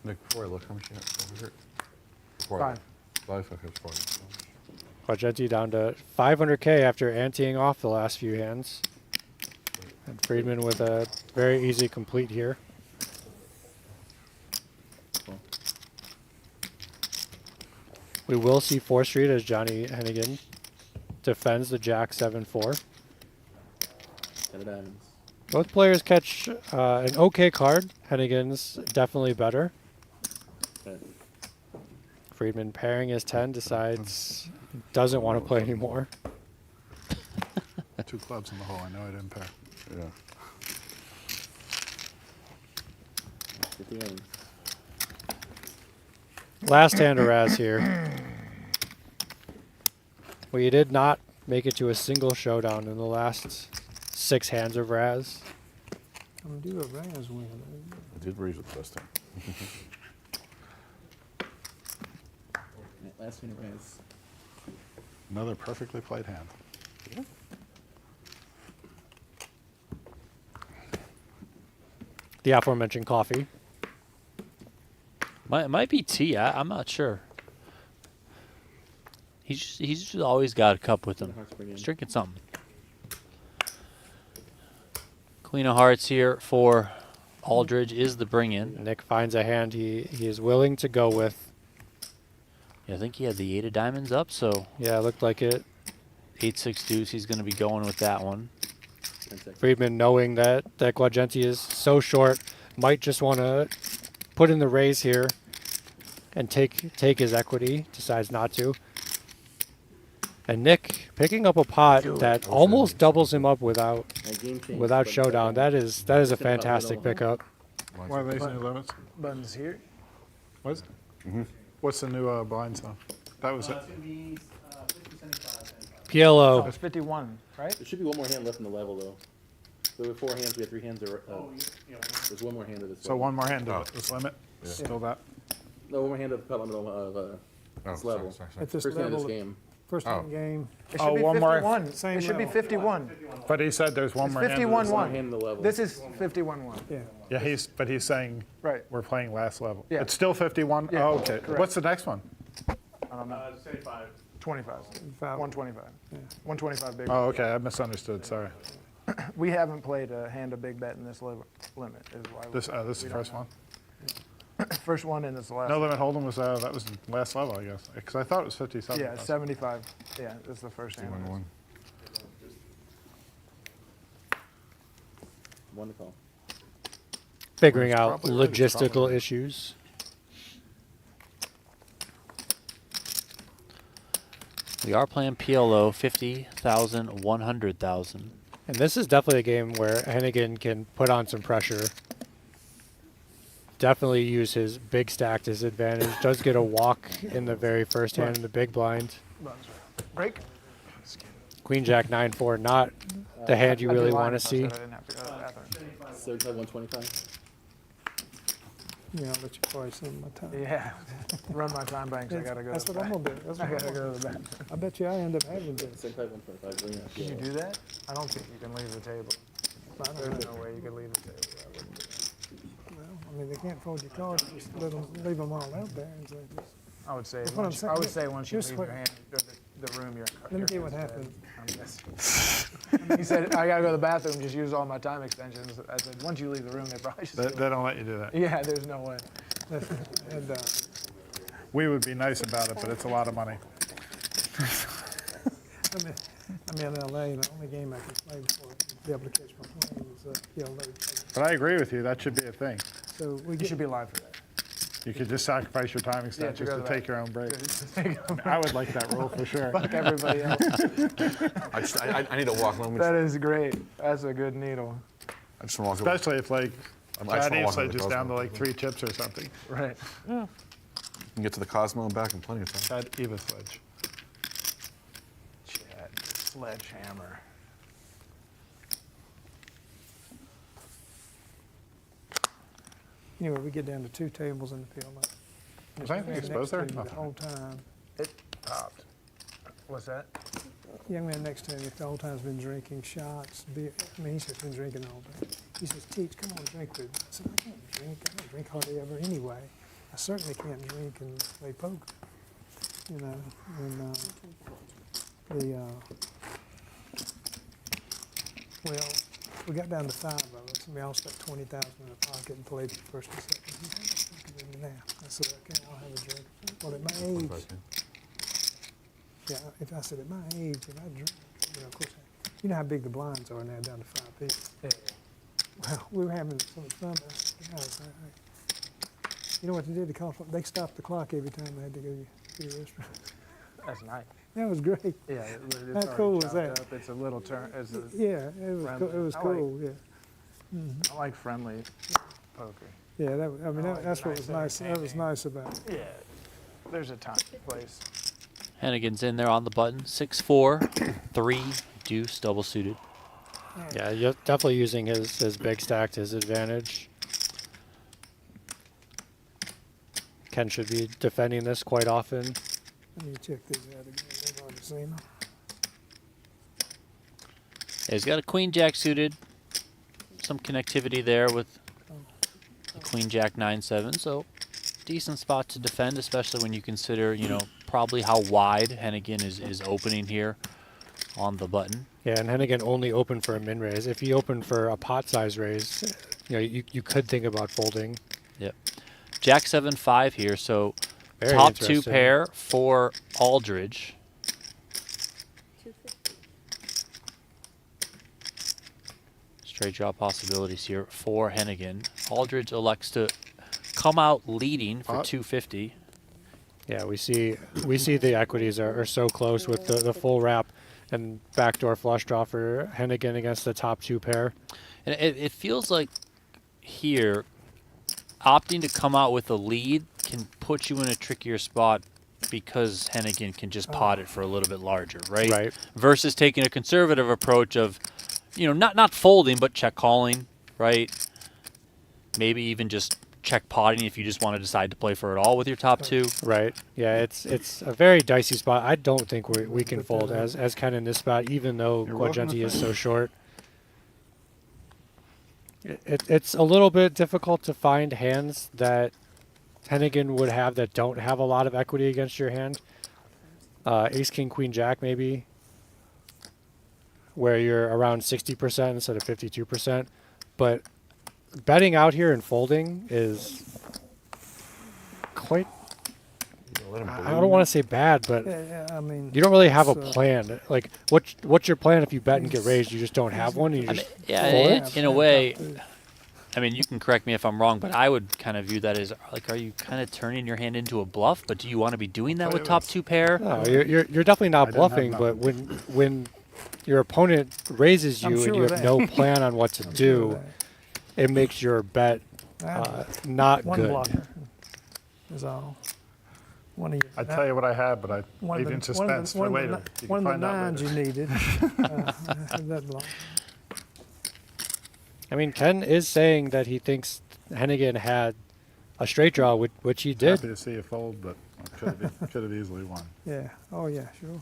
Nick, before I look, how much you have over here? Before 5. 5? Okay, it's 5. Guagenti down to 500K after anteing off the last few hands. And Friedman with a very easy complete here. Cool. We will see 4th Street as Johnny Hennigan defends the Jack 7-4. 10 of diamonds. Both players catch an okay card. Hennigan's definitely better. Okay. Friedman pairing his 10 decides doesn't want to play anymore. 2 clubs in the hole. I know I didn't pair. Yeah. 51. Last hand of Raz here. We did not make it to a single showdown in the last 6 hands of Raz. I'm due a Raz win. I did raise it this time. Alright, last hand of Raz. Another perfectly played hand. The aforementioned coffee. Might be tea. I'm not sure. He's just always got a cup with him. Hearts bring in. He's drinking something. Queen of Hearts here for Aldridge is the bring-in. Nick finds a hand he is willing to go with. Yeah, I think he had the 8 of diamonds up, so Yeah, it looked like it. 8-6 deuce. He's going to be going with that one. 10 seconds. Friedman, knowing that Guagenti is so short, might just want to put in the raise here and take his equity. Decides not to. And Nick picking up a pot that almost doubles him up without Game change, without but showdown. That is a fantastic pickup. What are these new limits? Buttons here. What is it? What's the new blind zone? That was it. It's going to be 50, 75, PLO. It's 51, right? There should be one more hand left in the level, though. So we have 4 hands, we have 3 hands. There's one more hand of this. So one more hand to this limit. Still that. No, one more hand of the pot limit of this level. At this First hand of level, this game. first game. It Oh, should be one more. 51. Same It should be level. 51. But he said there's one It's more hand. to this 51-1. limit. One hand in the level. This is 51-1. Yeah. Yeah, but he's saying Right. we're playing last level. Yeah. It's still 51? Yeah, Oh, okay. correct. What's the next one? I don't know. 75. 25. 125. 125 big. Oh, okay. I misunderstood. Sorry. We haven't played a hand of big bet in this limit. Is why This is the first one. First one and it's the last. No limit hold'em was that was last level, I guess. Because I thought it was 50-something. Yeah, 75. Yeah, this is the first hand. 1-1. One to call. Figuring out probably right, it's logistical probably right. issues. We are playing PLO 50,000, 100,000. And this is definitely a game where Hennigan can put on some pressure. Definitely use his big stack to his advantage. Does get a walk in the very first hand in the big blind. Break. Queen Jack 9-4, not the hand you I'd be really lying want to if I see. said I didn't have to go to the bathroom. 75, 125. Yeah, I'll let you probably some of my time. Yeah, run my time banks. I gotta go. That's to what the I'm gonna do. That's I what gotta I'm go gonna to the do. bathroom. I bet you I end up having to. 75, 125. Can you do that? I don't think you can leave the table. I don't There's know. no way you can leave the table. I wouldn't do it. Well, I mean, they can't fold your cards. Just leave them all out there. And say, I would say. That's what I'm Once, I would saying. say once you Here's leave what- your hand, the room, you're. Let me tell you what happened. He said, I gotta go to the bathroom, just use all my time extensions. I said, once you leave the room, they probably should. They don't let you do that. Yeah, there's no way. And We would be nice about it, but it's a lot of money. I'm in LA. The only game I can play before the able to catch my plane is PLO. But I agree with you. That should be a thing. So we You get should be live for that. You could just sacrifice your time extensions go to to take that. your own break. Fuck I would like that rule for sure. everybody else. I need to walk. Let me That is great. That's a good needle. I just want to walk. Especially if like I just wanna Johnny walk say over the just down to Cosmo. like 3 chips or something. Right. You can get to the Cosmo and back in plenty of time. That Eva sledge. Chet, sledgehammer. anyway, we get down to 2 tables in the PLO. Was anything exposed there? The Nothing. whole time. It popped. What's that? Young man next to him, the whole time's been drinking shots, beer. I mean, he's just been drinking all day. He says, Teach, come on, drink with me. I said, I can't drink. I don't drink hardly ever anyway. I certainly can't drink and play poker. You know, and well, we got down to 5 of us, and we all stuck 20,000 in the pocket and played the first and second. He said, "How much drink is in there?" I said, okay, I'll have a drink. Well, at my age, yeah, if I said at my age, if I drink, you know, of course, you know how big the blinds are now, down to 5 people. Yeah. we were having some fun. You know what they did? They stopped the clock every time I had to go to the restaurant. That's nice. That was great. Yeah, it's How already cool was chopped that? up. It's a little turn. It's a, Yeah, it was Friendly. it was I like- cool. Yeah. I like friendly poker. Yeah, that, I mean, I like that's what nice was nice. That was entertaining. nice about it. Yeah, there's a time and place. Hennigan's in there on the button. 6-4, 3 deuce, double suited. Yeah, you're definitely using his big stack to his advantage. Ken should be defending this quite often. Let me check these out again. I've already seen them. Yeah, he's got a queen jack suited. Some connectivity there with the queen jack 9-7. So decent spot to defend, especially when you consider, you know, probably how wide Hennigan is opening here on the button. Yeah, and Hennigan only opened for a min raise. If he opened for a pot size raise, you know, you could think about folding. Yep. Jack 7-5 here, so Very top two interesting. pair for Aldridge. Straight draw possibilities here for Hennigan. Aldridge elects to come out leading for 250. Yeah, we see the equities are so close with the full wrap and backdoor flush draw for Hennigan against the top two pair. And it feels like here, opting to come out with a lead can put you in a trickier spot because Hennigan can just pot it for a little bit larger, right? Right. Versus taking a conservative approach of, you know, not folding, but check calling, right? Maybe even just check potting if you just want to decide to play for it all with your top two. Right. Yeah, it's a very dicey spot. I don't think we can fold as Ken in this spot, even though Guagenti is so short. It's a little bit difficult to find hands that Hennigan would have that don't have a lot of equity against your hand. Ace, King, Queen, Jack, maybe, where you're around 60% instead of 52%. But betting out here and folding is quite, I don't want to say bad, but Yeah, I mean, you don't really have a so- plan. Like, what's your plan if you bet and get raised? You just don't have one, and you I mean, just yeah, fold? in a way, I mean, you can correct me if I'm wrong, but I would kind of view that as, like, are you kind of turning your hand into a bluff? But do you want to be doing that with top two pair? No, you're definitely not I didn't have bluffing, but when your opponent raises I'm you and sure you of have that. no plan on what to I'm sure do, of it makes your bet that. not One good. blocker is all. One of your, I'd tell you what I had, but I one leave of you in the- suspense for later. You one can of the find out nines later. you needed. Had that block. I mean, Ken is saying that he thinks Hennigan had a straight draw, which he did. Happy to see you fold, but could have easily won. Yeah. Oh yeah. Sure.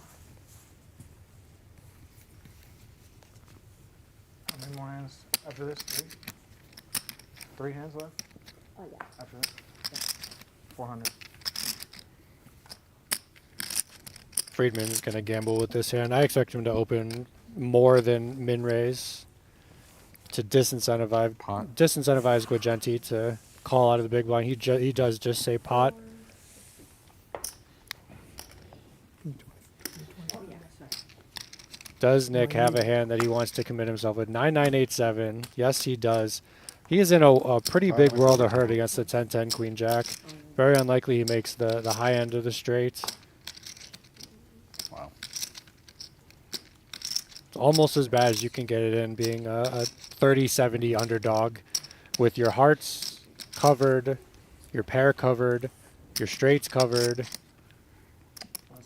How many more hands after this? Three hands left? Oh, yeah. After this? 400. Friedman is going to gamble with this hand. I expect him to open more than min raise to disincentivize Guagenti to call out of the big blind. He does just say pot. Does Nick have a hand that he wants to commit himself with? 9-9-8-7. Yes, he does. He is in a pretty big world of hurt against the 10-10 Queen Jack. Very unlikely he makes the high end of the straight. Wow. It's almost as bad as you can get it in, being a 30-70 underdog with your hearts covered, your pair covered, your straights covered.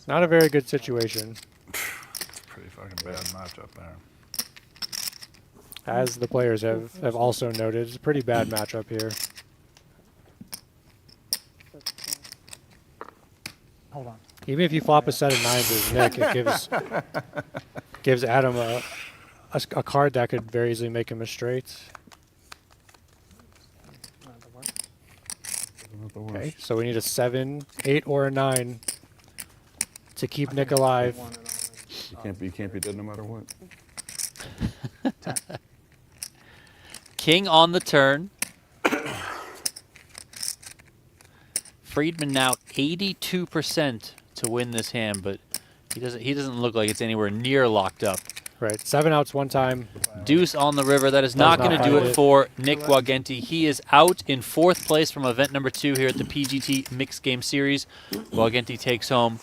Not a very good situation, It's a pretty fucking bad matchup there. as the players have also noted. It's a pretty bad matchup here. Hold on. Even if you flop a set of nines as Nick, it gives Adam a card that could very easily make him a straight. Not the Okay, worst. so we need a 7, 8, or a 9 to keep Nick alive. You can't be dead no matter what. King on the turn. Friedman now 82% to win this hand, but he doesn't look like it's anywhere near locked up. Right, 7 outs one time, Deuce on the river. That is not not going to do find it it. for Nick Guagenti. He is out in 4th place from event number 2 here at the PGT Mixed Game Series. Guagenti takes home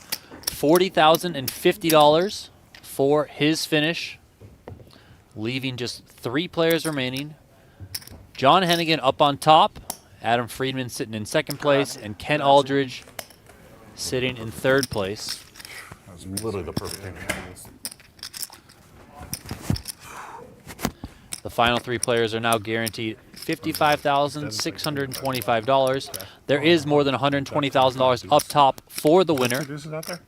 $40,050 for his finish, leaving just 3 players remaining. John Hennigan up on top, Adam Friedman sitting in 2nd place, and Ken Aldridge sitting in 3rd place. That was literally the perfect thing to have. The final 3 players are now guaranteed $55,625. There is more than $120,000 up top for the winner. Deuces out there?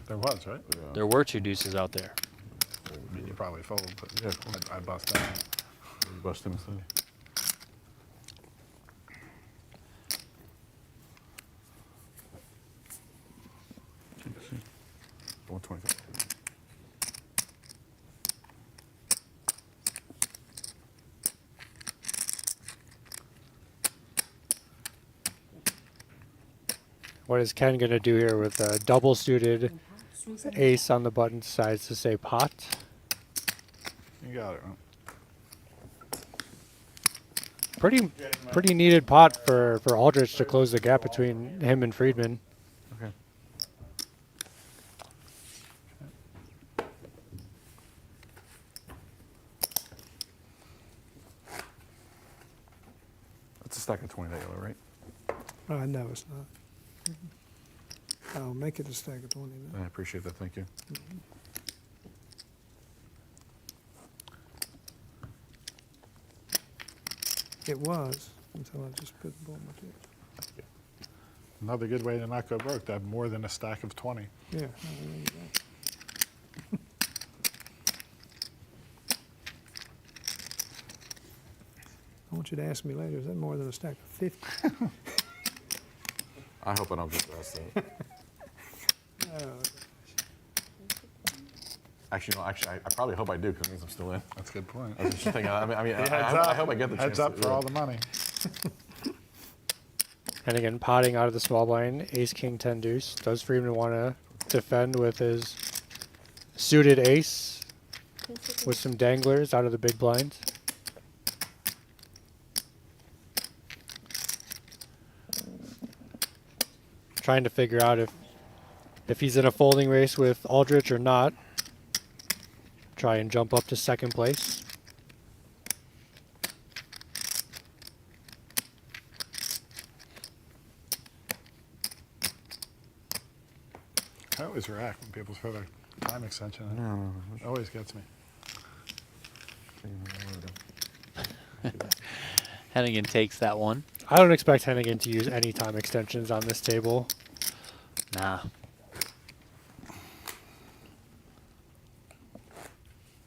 There was, right? There were 2 deuces out there. You probably fold, but Yeah. I bust that. You bust him instead. $125. What is Ken going to do here with a double suited ace on the button, decides to say pot? You got it. Huh? Pretty needed pot for Aldrich to close the gap between him and Friedman. Okay. That's a stack of 20 that yellow, right? No, it's not. I'll make it a stack of 20 then. I appreciate that. Thank you. It was until I just put the ball in my tip. Another good way to not go broke. To have more than a stack of 20. Yeah. There you go. I want you to ask me later, is that more than a stack of 50? I hope I don't get the rest of it. Actually, no. Actually, I probably hope I do because it means I'm still in. That's a good point. I was just thinking. I hope I get the Heads chance. up to, for yeah. all the money. And again, potting out of the small blind, ace, king, 10 deuce. Does Friedman want to defend with his suited ace with some danglers out of the big blinds? Trying to figure out if he's in a folding race with Aldrich or not. Try and jump up to 2nd place. I always react when people throw their time extension in. No. It always gets me. Hennigan takes that one. I don't expect Hennigan to use any time extensions on this table. Nah.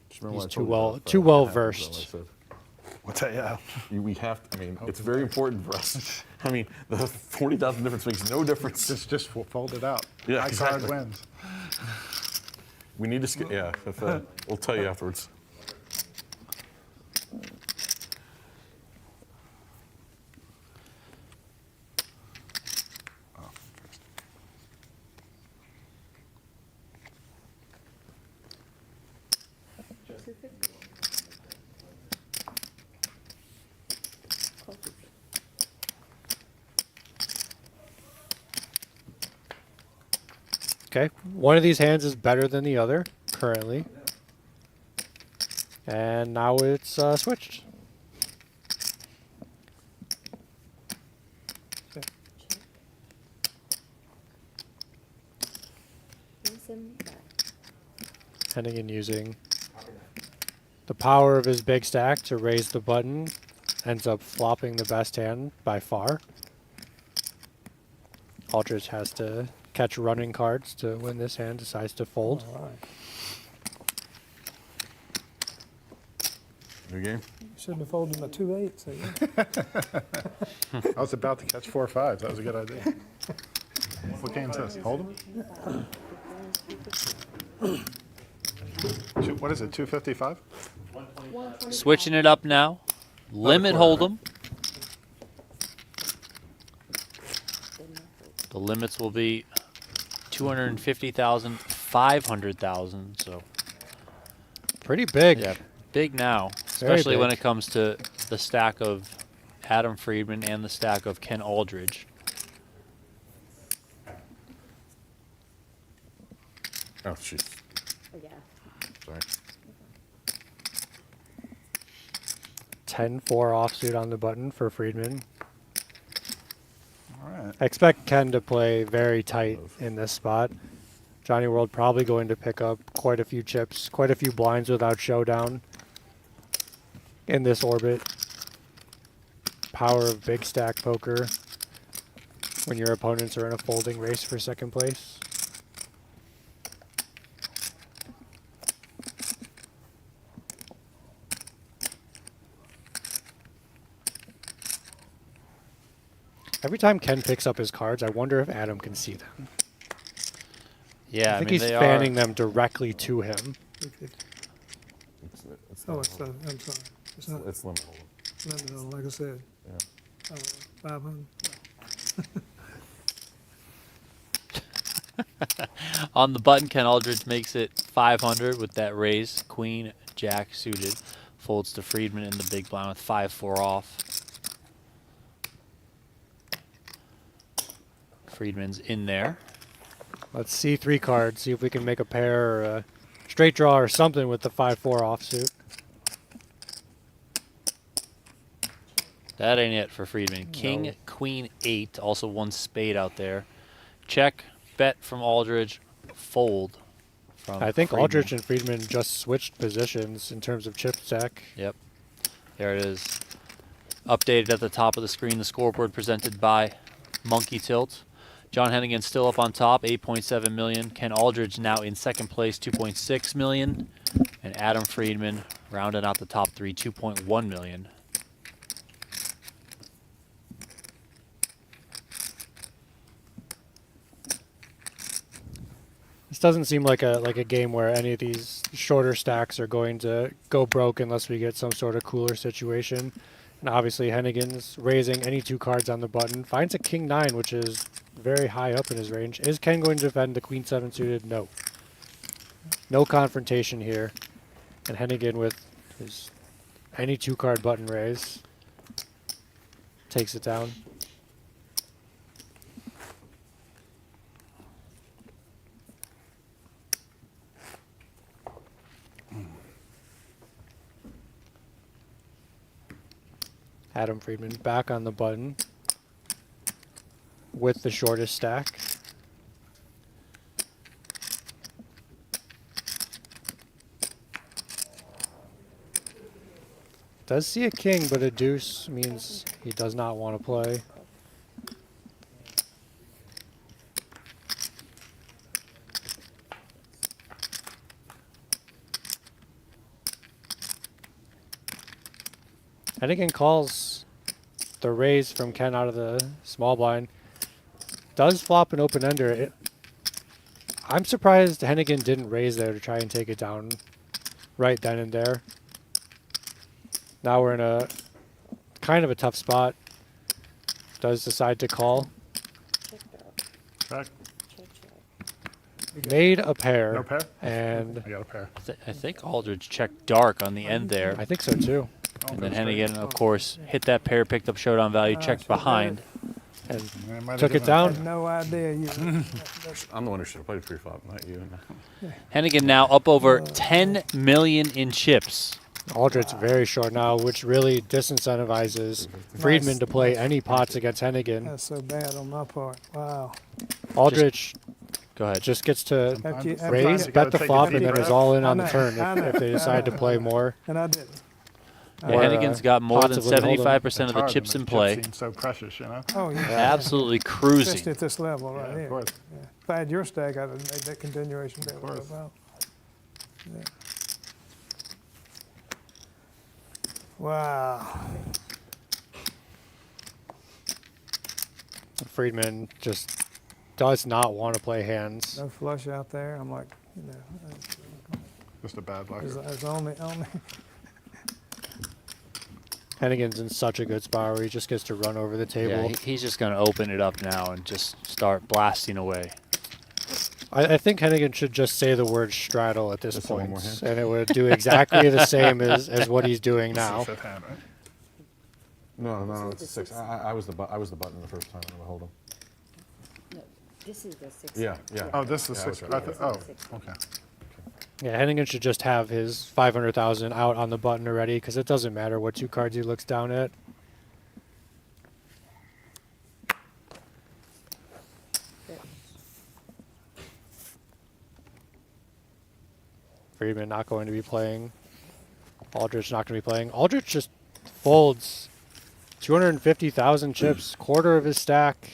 Just remember He's what I told you too about, well what versed. I said. What's that? Yeah. We have. I mean, it's very important for us. I mean, the 40,000 difference makes no difference. Just fold it out. Yeah, My exactly. card wins. We need to. Yeah. If, we'll tell you afterwards. Oh, first. Okay, one of these hands is better than the other currently. And now it's switched. Hennigan using the power of his big stack to raise the button, ends up flopping the best hand by far. Aldridge has to catch running cards to win this hand, decides to fold. All right. New game. Shouldn't have folded my 2-8s. I was about to catch 4 5s. That was a good idea. What game's this? Hold 'em? What is it? 255? Switching it up now. Limit hold'em. The limits will be 250,000, 500,000. So Pretty big. yeah, big now, Very especially when big. it comes to the stack of Adam Friedman and the stack of Ken Aldridge. Oh, jeez. Yeah. Sorry. 10-4 offsuit on the button for Friedman. All right. I expect Ken to play very tight in this spot. Johnny World probably going to pick up quite a few chips, quite a few blinds without showdown in this orbit. Power of big stack poker when your opponents are in a folding race for second place. Every time Ken picks up his cards, I wonder if Adam can see them. Yeah, I think mean, he's they fanning them directly to him. It's Oh, it's, I'm sorry. It's not it's limit. limited, like I said. Yeah. 500. On the button, Ken Aldridge makes it 500 with that raise. Queen, Jack suited. Folds to Friedman in the big blind with 5-4 off. Friedman's in there. Let's see 3 cards, see if we can make a pair or a straight draw or something with the 5-4 offsuit. That ain't it for Friedman. King, Queen, 8. Also 1 spade out there. Check, bet from Aldridge, fold from I think Friedman. Aldridge and Friedman just switched positions in terms of chip stack. Yep. There it is. Updated at the top of the screen, the scoreboard presented by Monkey Tilt. John Hennigan still up on top, 8.7 million. Ken Aldridge now in second place, 2.6 million. And Adam Friedman rounding out the top 3, 2.1 million. This doesn't seem like a game where any of these shorter stacks are going to go broke unless we get some sort of cooler situation. And obviously Hennigan's raising any 2 cards on the button. Finds a King 9, which is very high up in his range. Is Ken going to defend the Queen 7 suited? No. No confrontation here. And Hennigan with his any 2 card button raise takes it down. Adam Friedman back on the button with the shortest stack. Does see a king, but a deuce means he does not want to play. Hennigan calls the raise from Ken out of the small blind. Does flop an open-ender. I'm surprised Hennigan didn't raise there to try and take it down right then and there. Now we're in a kind of a tough spot. Does decide to call. Check. Made a pair. No pair? And I got a pair. I think Aldridge checked dark on the end there. I think so too. And then Hennigan, of course, hit that pair, picked up showdown value, checked behind. And I might have took it given I down. had no idea you. I'm the one who should have played pre-flop, not you. Hennigan now up over 10 million in chips. Aldridge very short now, which really disincentivizes Friedman to play any pots against Hennigan. That's so bad on my part. Wow. Aldridge Go ahead. just gets to After you- after raise, you- bet the take a flop, deep and then is breath. all in on I the know, turn I know, if they decide to play more. And I didn't. Yeah, Or, Hennigan's got more than possibly hold 75% of the Hard, chips and in play. Chips seem so precious, you know. Oh, yeah. Absolutely Especially cruising. at this level right Yeah, here. of course. Yeah. If I had your stack, I'd have made that continuation bet course. go out. Yeah. Wow. Friedman just does not want to play hands. No flush out there. I'm like, you know, Just a bad luck. it's only. Hennigan's in such a good spot where he just gets to run over the Yeah, table. he's just going to open it up now and just start blasting away. I think Hennigan should just say the word straddle at this Just one point, more hand? and it would do exactly the same as what he's doing now. Fifth hand, right? No, it's a 6. I was the button the first time. I'm gonna hold him. No, this is the 6. Yeah. Oh, this is Yeah, I was 6. right. Oh, okay. Yeah, Hennigan should just have his 500,000 out on the button already, because it doesn't matter what 2 cards he looks down at. Friedman not going to be playing. Aldridge not going to be playing. Aldridge just folds 250,000 chips, quarter of his stack.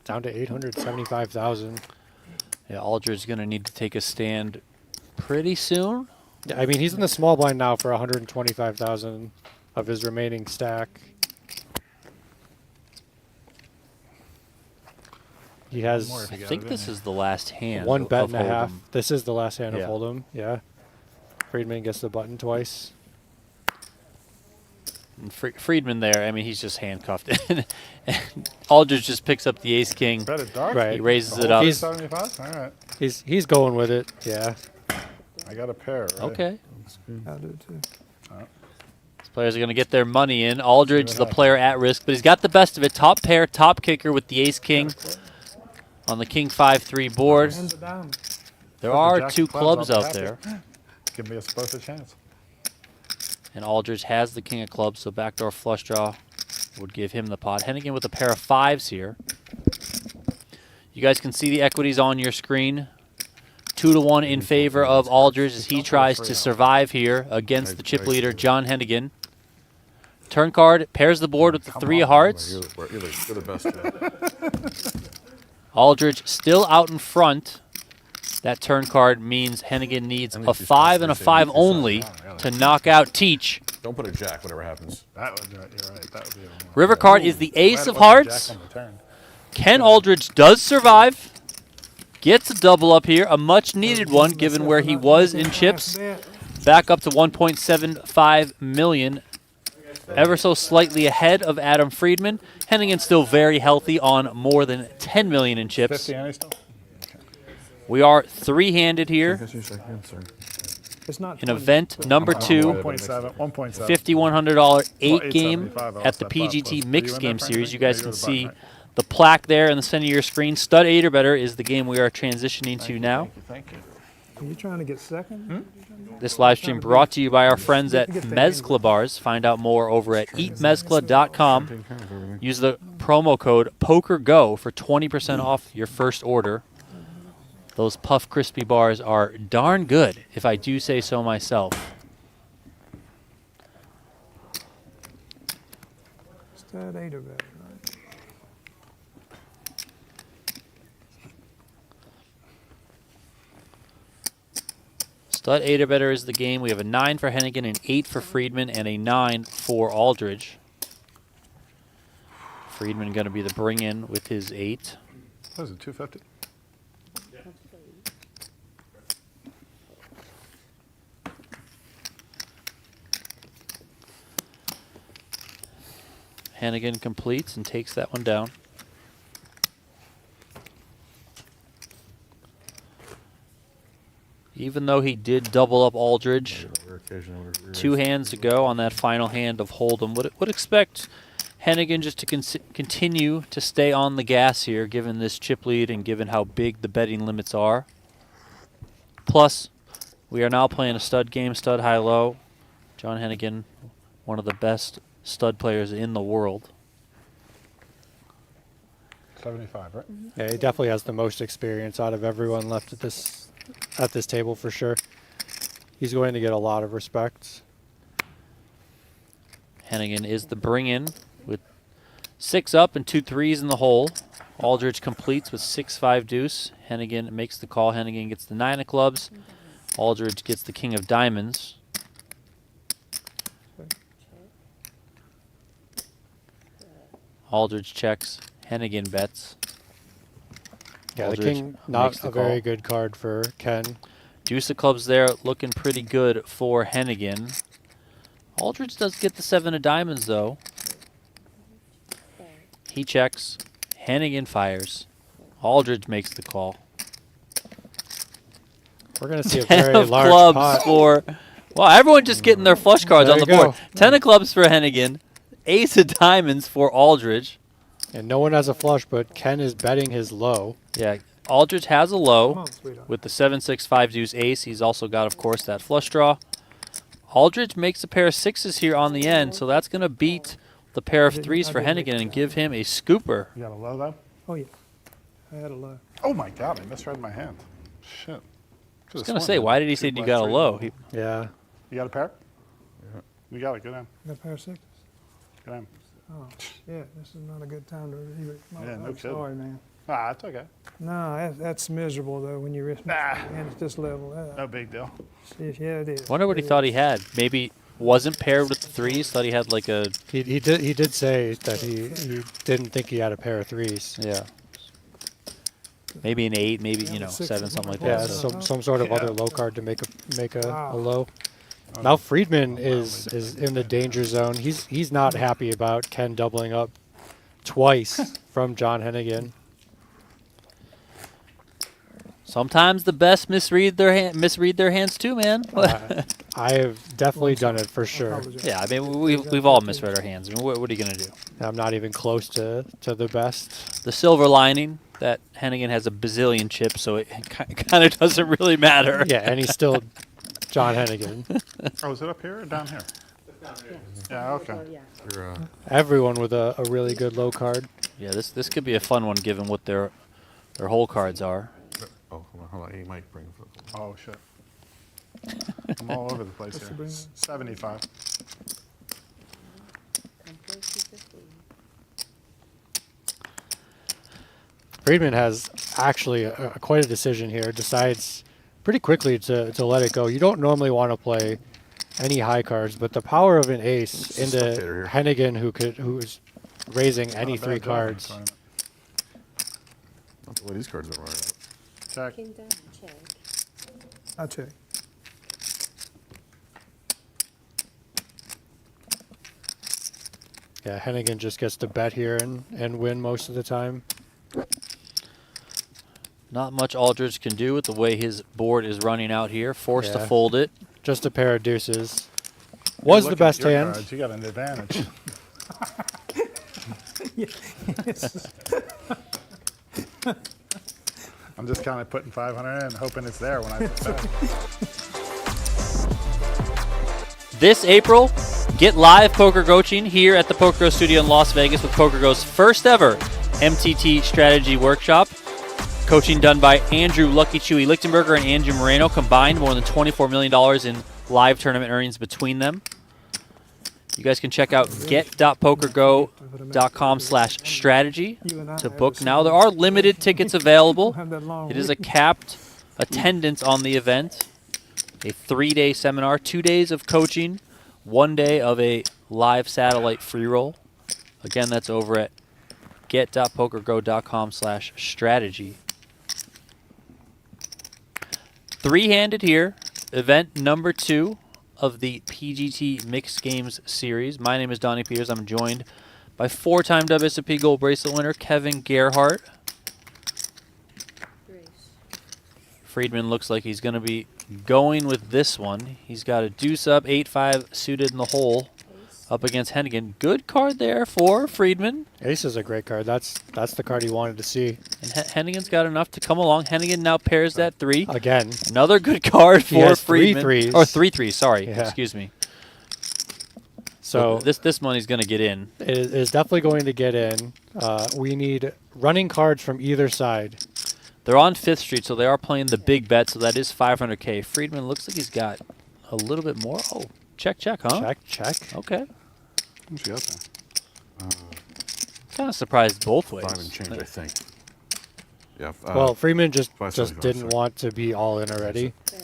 Down to 875,000. Yeah, Aldridge is going to need to take a stand pretty soon. Yeah, I mean, he's in the small blind now for 125,000 of his remaining stack. He has More if you I got think it in this here. is the last hand. one bet of and a half. Hold'em. This is the last hand Yeah. of Hold'em. Yeah. Friedman gets the button twice. And Friedman there, I mean, he's just handcuffed. And Aldridge just picks up the ace king. Bet it dark? Right. He raises The it whole up. 75? All right. He's going with it. Yeah. I got a pair, right? Okay. I'll do it too. These players are going to get their money in. Aldridge, what the happens. player at risk, but he's got the best of it. Top pair, top kicker with the ace king on the king 5-3 board. Hands are down. There Put the are jack 2 of clubs, clubs I'll be out happy. there. Give me us both a chance. And Aldridge has the king of clubs, so backdoor flush draw would give him the pot. Hennigan with a pair of 5s here. You guys can see the equities on your screen. 2-1 in favor of Aldridge as he tries to survive here against the chip leader, John Hennigan. Turn card pairs the board with the 3 of hearts. You're the best. Jim. Aldridge still out in front. That turn card means Hennigan needs a 5 and a 5 only to knock out Teach. Don't put a jack, whatever happens. That would, you're right. That would be a more. River card is the ace Glad of it wasn't hearts. jack on the turn. Ken Aldridge does survive. Gets a double up here, a much needed one given where he was in chips. Back up to 1.75 million. Ever so slightly ahead of Adam Friedman. Hennigan still very healthy on more than 10 million in chips. 50 ante still? We are 3-handed here It's not in 20. event number 2. 1.7. 1.7. $5,100 8 game 875, I'll at the step up. Are PGT you Mixed in Game there, Series. You Franklin? guys You're can the button, see right? the plaque there in the center of your screen. Stud 8 or better is the game we are transitioning to now. Thank you. Are you trying to get second? This live stream brought to you by our friends at Mezcla Bars. Find out more over at eatmezcla.com. Use the promo code PokerGO for 20% off your first order. Those Puff Crispy bars are darn good, if I do say so myself. Stud 8 or better, right? Stud 8 or better is the game. We have a 9 for Hennigan, an 8 for Friedman, and a 9 for Aldridge. Friedman going to be the bring-in with his 8. What is it, 250? Hennigan completes and takes that one down. Even though he did double up Aldridge, 2 hands to go on that final hand of Hold'em. Would expect Hennigan just to continue to stay on the gas here, given this chip lead and given how big the betting limits are. Plus, we are now playing a stud game, stud high-low. John Hennigan, one of the best stud players in the world. 75, right? Yeah, he definitely has the most experience out of everyone left at this table for sure. He's going to get a lot of respect. Hennigan is the bring-in with 6 up and 2 3s in the hole. Aldridge completes with 6-5 deuce. Hennigan makes the call. Hennigan gets the 9 of clubs. Aldridge gets the king of diamonds. Aldridge checks. Hennigan bets. Yeah, the Aldridge king, makes not the a very call. good card for Ken. Deuce of clubs there, looking pretty good for Hennigan. Aldridge does get the 7 of diamonds, though. He checks. Hennigan fires. Aldridge makes the call. We're going to see a 10 very of large clubs pot. for... Well, everyone just getting their flush cards There on the you board. go. 10 of clubs for Hennigan. Ace of diamonds for Aldridge. And no one has a flush, but Ken is betting his low. Yeah, Aldridge has a Come low on, sweetheart. with the 7-6-5 deuce ace. He's also got, of course, that flush draw. Aldridge makes a pair of sixes here on the end, so that's going to beat the pair of threes for Hennigan and give him a scooper. You got a low though? Oh, yeah. I had a low. Oh my God, I misread my hand. Shit. I was going to say, why did he say you got a low? Yeah. You got a pair? Yeah. You got it. Good hand. Got a pair of sixes? Good hand. Oh, yeah, this is not a good time to review it. Yeah, no I'm kidding. sorry, man. Ah, it's okay. No, that's miserable, though, when you risk and at this level. No big deal. Yeah, it is. Wonder what he thought he had. Maybe wasn't paired with the threes. Thought he had like a He did say that he didn't think he had a pair of threes. yeah, maybe an 8, maybe Yeah, you know but 6 7, is something like more Yeah, that. important. So. some sort of Yeah. other low card to make a Wow. low. Now Friedman is in the danger zone. He's not happy about Ken doubling up twice from John Hennigan. Sometimes the best misread their hands too, man. I have definitely done it for sure. Yeah, I mean we've all misread our hands. I mean, what are you gonna do? I'm not even close to the best. The silver lining that Hennigan has a bazillion chips, so it kind of doesn't really matter. Yeah, and he's still John Hennigan. Oh, is it up here or down here? Yeah, okay. Oh, yeah. You're, Everyone with a really good low card. Yeah, this could be a fun one given what their whole cards are. oh, hold on. He might bring it. Oh, shit. I'm all over the place What's the here. bring? 75. Come close to 50. Friedman has actually quite a decision here. Decides pretty quickly to let it go. You don't normally want to play any high cards, but the power of an ace into Spectator here. Hennigan, who's raising any Not a three bad job in the cards. tournament. Not the way these cards are right. Check. King down, check. I'll check. Yeah, Hennigan just gets to bet here and win most of the time. Not much Aldridge can do with the way his board is running out here. Forced to Yeah. fold it. Just a pair of deuces. Was Look the at best your hand. cards. You got an advantage. I'm just kind of putting 500 in, hoping it's there when I put that. This April, get live poker coaching here at the PokerGO studio in Las Vegas with PokerGo's first ever MTT strategy workshop. Coaching done by Andrew Lucky Chewy Lichtenberger and Andrew Moreno, combined more than $24 million in live tournament earnings between them. You guys can check out get.pokergo.com/strategy to book now. There are limited tickets available. It is a capped attendance on the event. A 3-day seminar, 2 days of coaching, 1 day of a live satellite free roll. Again, that's over at get.pokergo.com/strategy. Three-handed here, event number 2 of the PGT Mixed Games series. My name is Donnie Peters. I'm joined by 4-time WSOP Gold Bracelet winner Kevin Gerhart. Grace. Friedman looks like he's going to be going with this one. He's got a deuce up, 8-5 suited in the hole Ace. up against Hennigan. Good card there for Friedman. Ace is a great card. That's the card he wanted to see. And Hennigan's got enough to come along. Hennigan now pairs that 3. Again, Another good card He for has three Friedman. threes. Or 3 threes, sorry. Yeah. Excuse me. so this money's going to get in. it is definitely going to get in. We need running cards from either side. They're on 5th Street, so they are playing the big bet, so that is $500K. Friedman looks like he's got a little bit more. Oh, check, huh? Check, check. Okay. Who's she up there? Kind of surprised both ways. 5 and change, I think. Yeah. Well, Friedman just 575, didn't sorry. want to be all in already. Fair.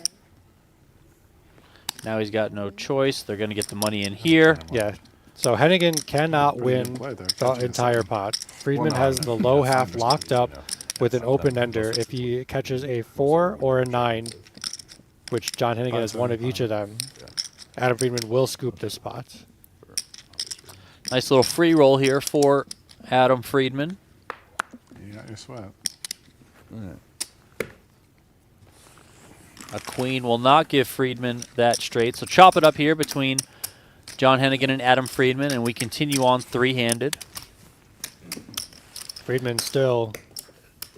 Now he's got no choice. They're going to get the money in here. Yeah. So Hennigan cannot Pretty good win play there. the Catching entire a pot. Friedman no, has no, the no, low no, half no, locked no, up no. with an open ender. If he catches a 4 or a 9, which John Hennigan has one of each of them, Adam Friedman will scoop this spot. Nice little free roll here for Adam Friedman. You got your sweat. A queen will not give Friedman that straight. So chop it up here between John Hennigan and Adam Friedman, and we continue on three-handed. Friedman still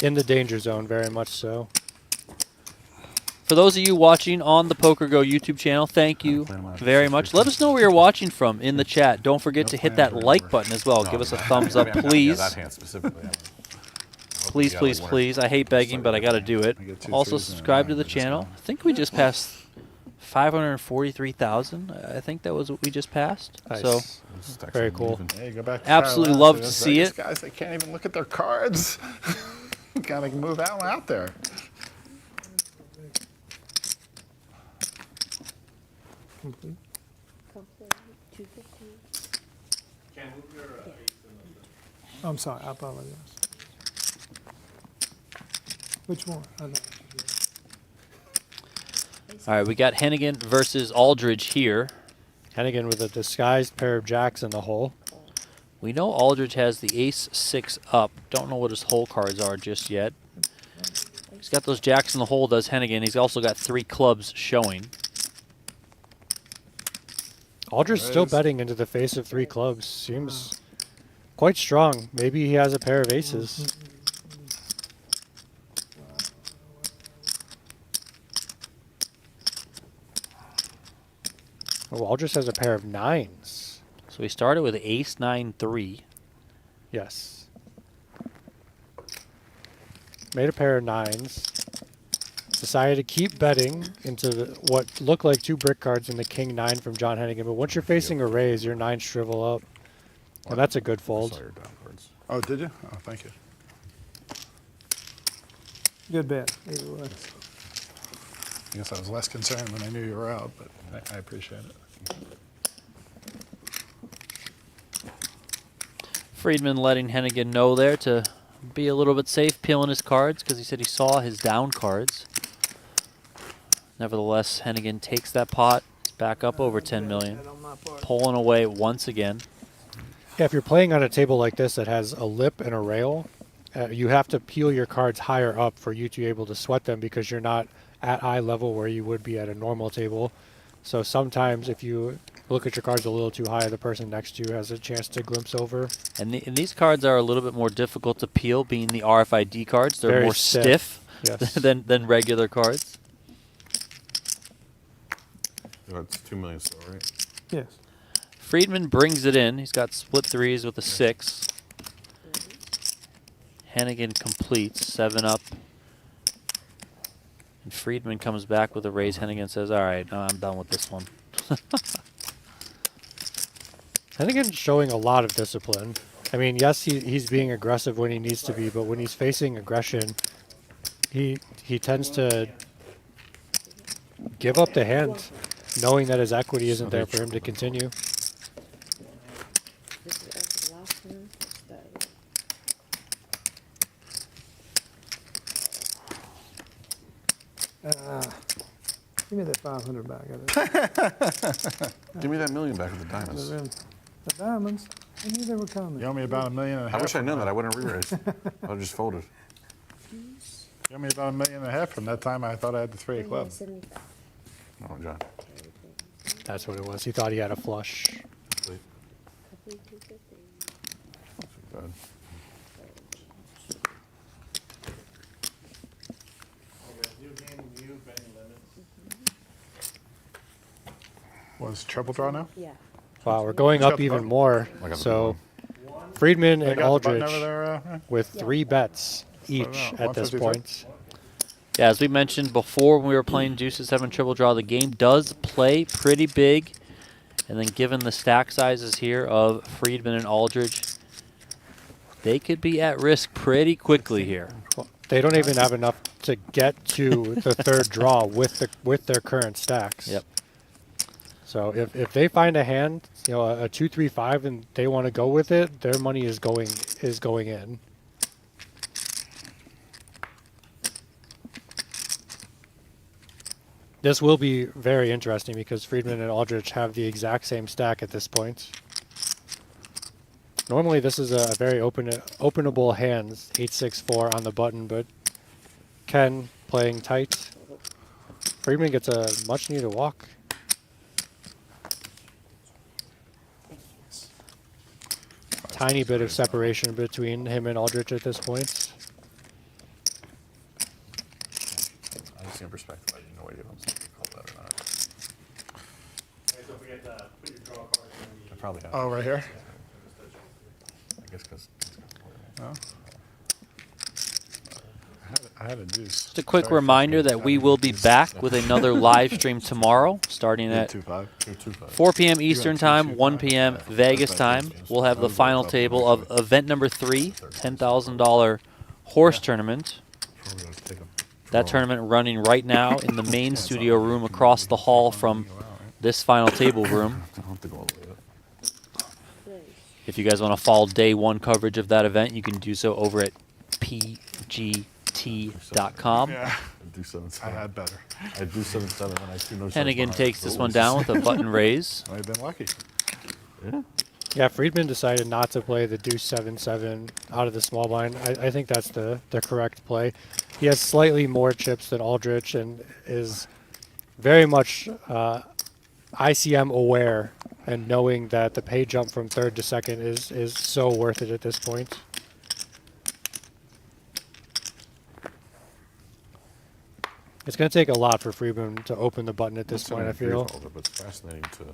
in the danger zone, very much so. For those of you watching on the PokerGo YouTube channel, thank you very much. Let us know where you're watching from in the chat. Don't forget to hit that like button as well. Give us a thumbs up, please. That hand specifically. Please, please, please. I hate begging, but I got to do it. Also, subscribe to the channel. I think we just passed 543,000. I think that was what we just passed. Nice. So Very cool. Hey, go back to absolutely Kyle love Lassiter. to Those see Vegas it. Guys, they can't even look at their cards. Gotta move out there. Complete. Complete. 250. Ken, move your ace in the I'm sorry, I apologize. Which one? I don't. All right, we got Hennigan versus Aldridge here. Hennigan with a disguised pair of jacks in the hole. We know Aldridge has the ace-6 up. Don't know what his hole cards are just yet. He's got those jacks in the hole, does Hennigan. He's also got 3 clubs showing. Aldridge still betting into the face of 3 clubs. Seems quite strong. Maybe he has a pair of aces. Oh, Aldridge has a pair of 9s. So we started with ace-9-3. Yes. Made a pair of 9s. Decided to keep betting into what looked like 2 brick cards in the king-9 from John Hennigan. But once you're facing a raise, your 9s shrivel up. And that's a good fold. Oh, did you? Oh, thank you. Good bet, either way. I guess I was less concerned when I knew you were out, but I appreciate it. Friedman letting Hennigan know there to be a little bit safe, peeling his cards, because he said he saw his down cards. Nevertheless, Hennigan takes that pot. It's back up over 10 million. Pulling away once again. Yeah, if you're playing on a table like this that has a lip and a rail, you have to peel your cards higher up for you to be able to sweat them because you're not at eye level where you would be at a normal table. So sometimes if you look at your cards a little too high, the person next to you has a chance to glimpse over. And these cards are a little bit more difficult to peel, being the RFID cards. They're Very more stiff Yes. than regular cards. That's 2 million still, right? Yes. Friedman brings it in. He's got split 3s with a 6. Hennigan completes 7 up. And Friedman comes back with a raise. Hennigan says, all right, no, I'm done with this one. Hennigan's showing a lot of discipline. I mean, yes, he's being aggressive when he needs to be, but when he's facing aggression, he tends to give up the hand, knowing that his equity isn't there for him to continue. This is also the last one. Give me that 500 back of it. Give me that million back of the diamonds. The diamonds. I knew they were coming. You owe me about $1.5 million. I wish I'd known that. I wouldn't have re-raised. I would have just folded. You owe me about $1.5 million from that time I thought I had the 3 of clubs. Oh, John. That's what it was. He thought he had a flush. Please. Good. Was triple draw now? Yeah. Wow, we're going Who's got up the even button? more. I got the So Friedman They and got the button Aldridge over there. with 3 bets each at this 153? point. Yeah, as we mentioned before when we were playing Deuces 7 Triple Draw, the game does play pretty big. And then given the stack sizes here of Friedman and Aldridge, they could be at risk pretty quickly here. Well, they don't even have enough to get to the 3rd draw with their current stacks. Yep. So if they find a hand, you know, a 2-3-5, and they want to go with it, their money is going in. This will be very interesting because Friedman and Aldridge have the exact same stack at this point. Normally this is a very openable hand, 8-6-4 on the button, but Ken playing tight. Friedman gets a much needed walk. Tiny bit of separation between him and Aldridge at this point. I see in perspective. I have no idea if I'm supposed to call that or not. Hey, don't forget to put your draw card in the. I probably have. Oh, right here? I guess because. No. I had a deuce. Just a quick reminder that we will be back with another live stream tomorrow, starting at 2-5. 4 p.m. Eastern Time, 1 p.m. Vegas time. We'll have the final table of event number 3, $10,000 horse tournament. That tournament running right now in the main studio room across the hall from this final table room. If you guys want to follow day 1 coverage of that event, you can do so over at PGT.com. Yeah. I had better. I do 7-7 and I do no. Hennigan takes this one down with a button raise. I've been lucky. Yeah. Yeah, Friedman decided not to play the deuce 7-7 out of the small blind. I think that's the correct play. He has slightly more chips than Aldridge and is very much ICM aware and knowing that the pay jump from third to second is so worth it at this point. It's going to take a lot for Friedman to open the button at this point, I feel. But it's fascinating to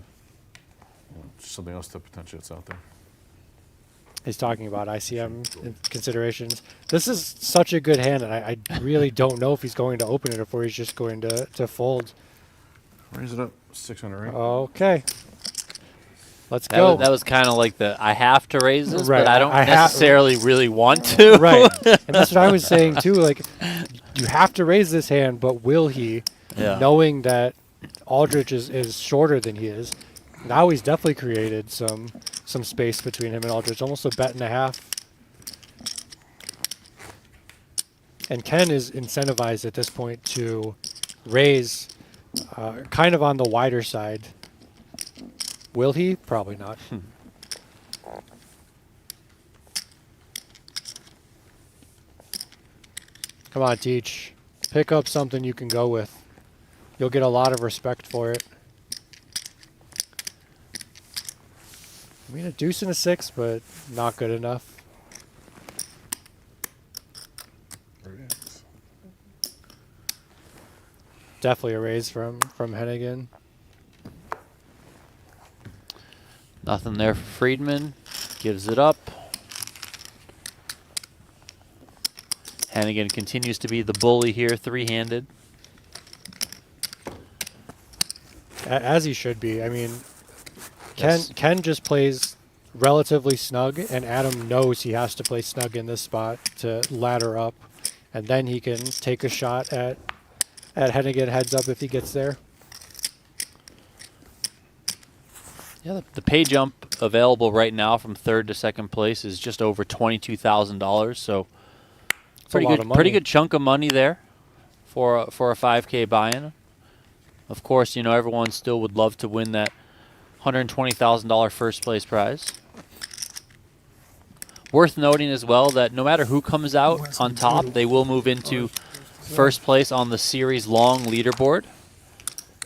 something else that potentially that's out there. He's talking about ICM considerations. This is such a good hand, and I really don't know if he's going to open it or if he's just going to fold. Raise it up, 600, right? Okay. Let's go. That was kind of like the, I have to raise this, Right, but I don't I necessarily really want to. Right. And that's what I was saying, too. Like, you have to raise this hand, but will he, Yeah. knowing that Aldridge is shorter than he is? Now he's definitely created some space between him and Aldridge, almost a bet and a half. And Ken is incentivized at this point to raise kind of on the wider side. Will he? Probably not. Come on, Teach. Pick up something you can go with. You'll get a lot of respect for it. I mean, a deuce and a 6, but not good enough. Definitely a raise from Hennigan. Nothing there for Friedman. Gives it up. Hennigan continues to be the bully here, 3-handed. As he should be. I mean, Yes. Ken just plays relatively snug, and Adam knows he has to play snug in this spot to ladder up, and then he can take a shot at Hennigan heads up if he gets there. Yeah, the pay jump available right now from third to second place is just over $22,000. So pretty lot good, of money. pretty good chunk of money there for a 5K buy-in. Of course, you know everyone still would love to win that $120,000 first place prize. Worth noting as well that no matter who comes out on top, they will move into first place on the series long leaderboard.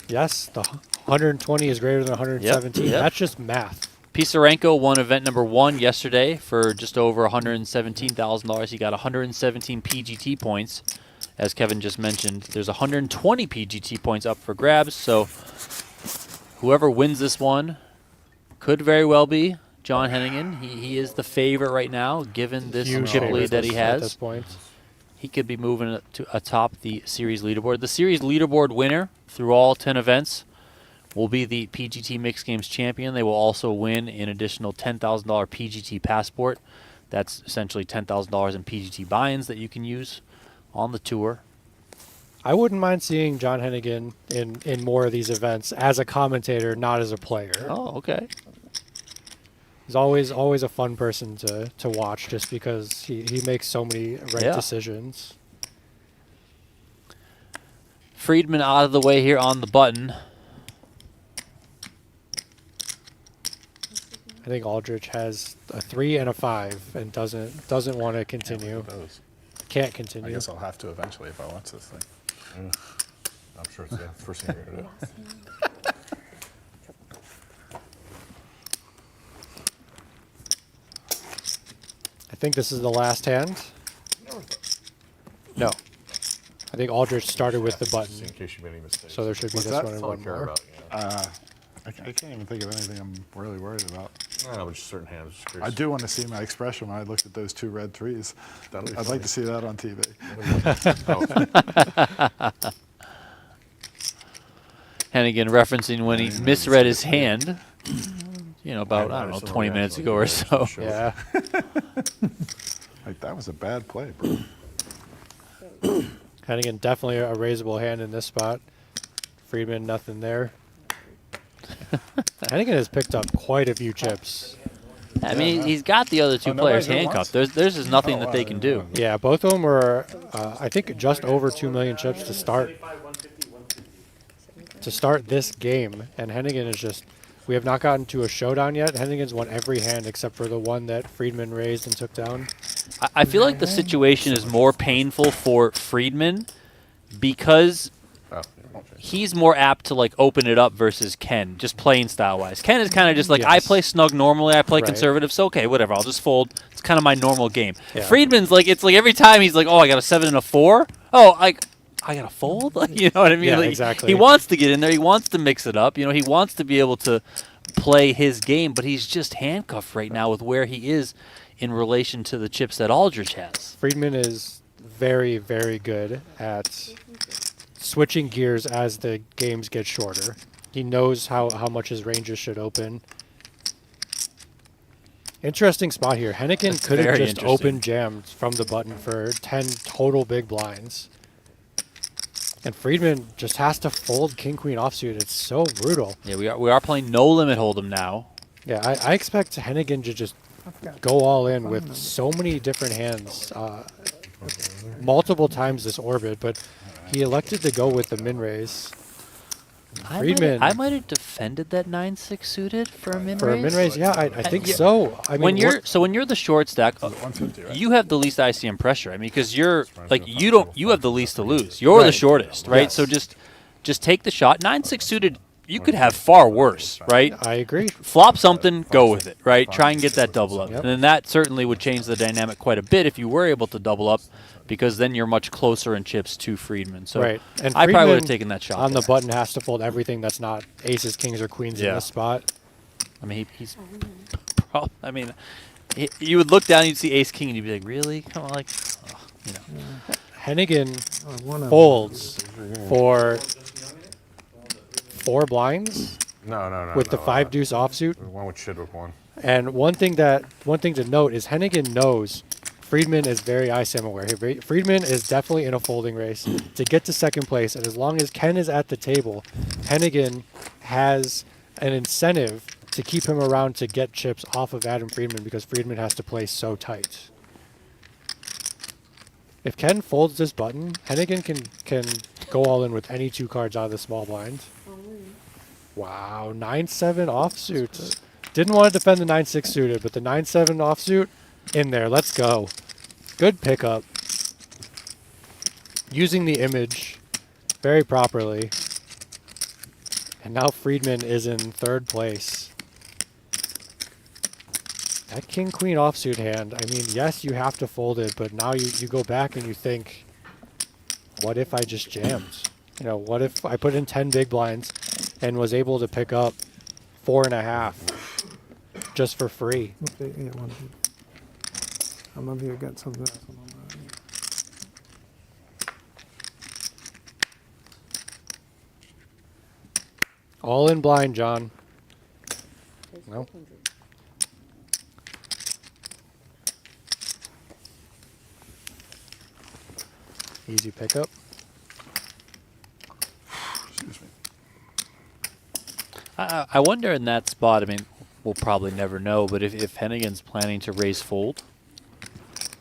Yes, the 120 is greater than 117. Yep. That's just math. Pisarenko won event number 1 yesterday for just over $117,000. He got 117 PGT points. As Kevin just mentioned, there's 120 PGT points up for grabs, so whoever wins this one could very well be John Hennigan. He is the favorite right now, given this Huge chip lead that he at this has. point. He could be moving to atop the series leaderboard. The series leaderboard winner through all 10 events will be the PGT Mixed Games champion. They will also win an additional $10,000 PGT passport. That's essentially $10,000 in PGT buy-ins that you can use on the tour. I wouldn't mind seeing John Hennigan in more of these events as a commentator, not as a player. Oh, okay. He's always a fun person to watch just because he makes so many right decisions. Friedman out of the way here on the button. I think Aldridge has a 3 and a 5 and doesn't want to continue. Those. Can't I continue. guess I'll have to eventually if I watch this thing. I'm sure it's the first thing you're going to do. Last hand. I think this is the last hand. No. I think Aldridge started with the button, Just in case you made any mistakes. so there should be What's this that? one and That's all I one care more. about. Yeah. I can't even think of anything I'm really worried about. No, but just certain hands. Just I curious. do want to see my expression when I looked at those 2 red 3s. That'll be I'd like to see that on TV. Oh, Hennigan referencing when he misread his hand, you know, about, I don't know, 20 minutes ago or so. Yeah. Like, that was a bad play, bro. Hennigan definitely a raisable hand in this spot. Friedman, nothing there. Hennigan has picked up quite a few chips. I mean, he's got the other two nobody players hit handcuffed. once? There's just nothing Oh, that wow, they can do. Yeah, both of them were, I think, just over 2 million chips to start 150. to start this game. And Hennigan is just, we have not gotten to a showdown yet. Hennigan's won every hand except for the one that Friedman raised and took down. I feel like the situation is more painful for Friedman because oh, he's more apt to like open it up versus Ken, just playing style wise. Ken is kind of just like, I Yes. play snug normally, I play Right. conservative, so okay, whatever, I'll just fold. It's kind of my normal game. Yeah. Friedman's like, it's like every time he's like, oh, I got a 7 and a 4. Oh, I got to fold. Like, you know what I mean? Yeah, Like, exactly. He wants to get in there. He wants to mix it up. You know, he wants to be able to play his game, but he's just handcuffed right now with where he is in relation to the chips that Aldridge has. Friedman is very, very good at switching gears as the games get shorter. He knows how much his ranges should open. Interesting spot here. Hennigan That's could have very just interesting. open jammed from the button for 10 total big blinds. And Friedman just has to fold king queen offsuit. It's so brutal. Yeah, we are playing no limit hold'em now. Yeah, I expect Hennigan to just go all in with so many different hands multiple times this orbit, but he elected to go with the min raise. Friedman. I might have defended that 9-6 suited for a min For a min raise, yeah, I think yeah. so. I mean, when you're the short stack, 150, right? you have the least ICM pressure. I mean, because you're like you have the least to lose. You're the Right. shortest, right? Yes. So just take the shot. 9-6 suited, you could have far worse, right? I agree. Flop something, go with it, right? Try and get that double up. Yep. And then that certainly would change the dynamic quite a bit if you were able to double up, because then you're much closer in chips to Friedman. So Right. And I probably would have Friedman taken that shot. on the there. button has to fold everything that's not aces, kings, or queens in Yeah. this spot. I mean, he's. I mean, you would look down, and you'd see ace king, and you'd be like, really? Come on, like, oh, you know. Hennigan folds for 4 blinds no. with the 5 deuce offsuit. One with Chidwick one. And one thing to note is Hennigan knows Friedman is very ISIM aware. Friedman is definitely in a folding race to get to second place, and as long as Ken is at the table, Hennigan has an incentive to keep him around to get chips off of Adam Friedman because Friedman has to play so tight. If Ken folds this button, Hennigan can go all in with any 2 cards out of the small blind. Wow, 9-7 offsuit. Didn't want to defend the 9-6 suited, but the 9-7 offsuit, in there. Let's go. Good pickup. Using the image very properly. And now Friedman is in 3rd place. That king-queen offsuit hand, I mean, yes, you have to fold it, but now you go back and you think, what if I just jammed? You know, what if I put in 10 big blinds and was able to pick up 4.5 just for free? I'm up here, got something else on my mind. All in blind, John. No. Easy pickup. Excuse me. I wonder in that spot, I mean, we'll probably never know, but if Hennigan's planning to raise fold,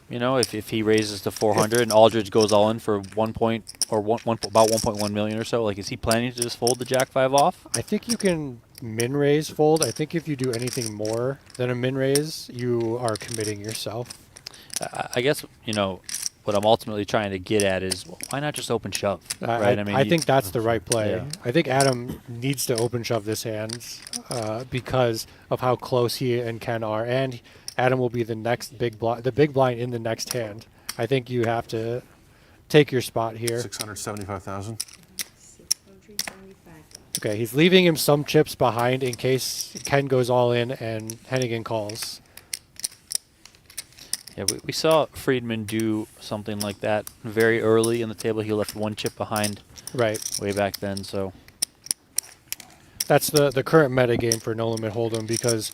you know, if he raises to 400 and Aldridge goes all in for about 1.1 million or so, like, is he planning to just fold the Jack 5 off? I think you can min raise fold. I think if you do anything more than a min raise, you are committing yourself. I guess, you know, what I'm ultimately trying to get at is, well, why not just open shove, right? I think that's the right play. Yeah. I think Adam needs to open shove this hand because of how close he and Ken are, and Adam will be the next big blind, the big blind in the next hand. I think you have to take your spot here. 675,000. 675. Okay, he's leaving him some chips behind in case Ken goes all in and Hennigan calls. Yeah, we saw Friedman do something like that very early in the table. He left one chip behind Right. way back then, so. That's the current meta game for No Limit Hold'em because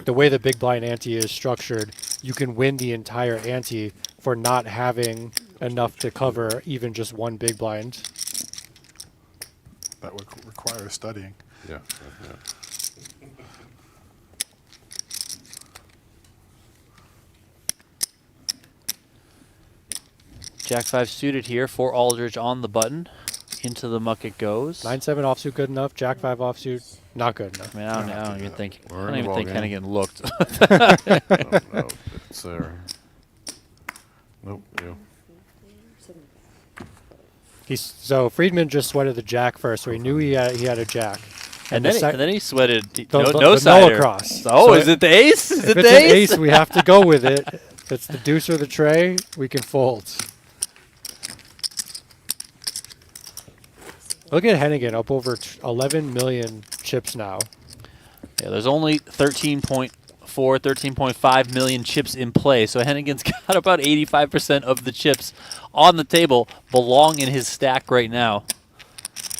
the way the big blind ante is structured, you can win the entire ante for not having enough to cover even just one big blind. That would require studying. Yeah. Jack 5 suited here for Aldridge on the button. Into the muck it goes. 9-7 offsuit good enough. Jack 5 offsuit not good enough. I mean, I don't even think We're in the Hennigan looked. No, it's there. Nope. Yeah. So Friedman just sweated the jack first, so he knew he had a jack. and, the then he sweated the no no sider. across. So, So is it the ace? Is if it it's the an ace? ace, we have to go with it. If it's the deuce or the tray, we can fold. Look at Hennigan up over 11 million chips now. Yeah, there's only 13.4, 13.5 million chips in play. So Hennigan's got about 85% of the chips on the table belong in his stack right now.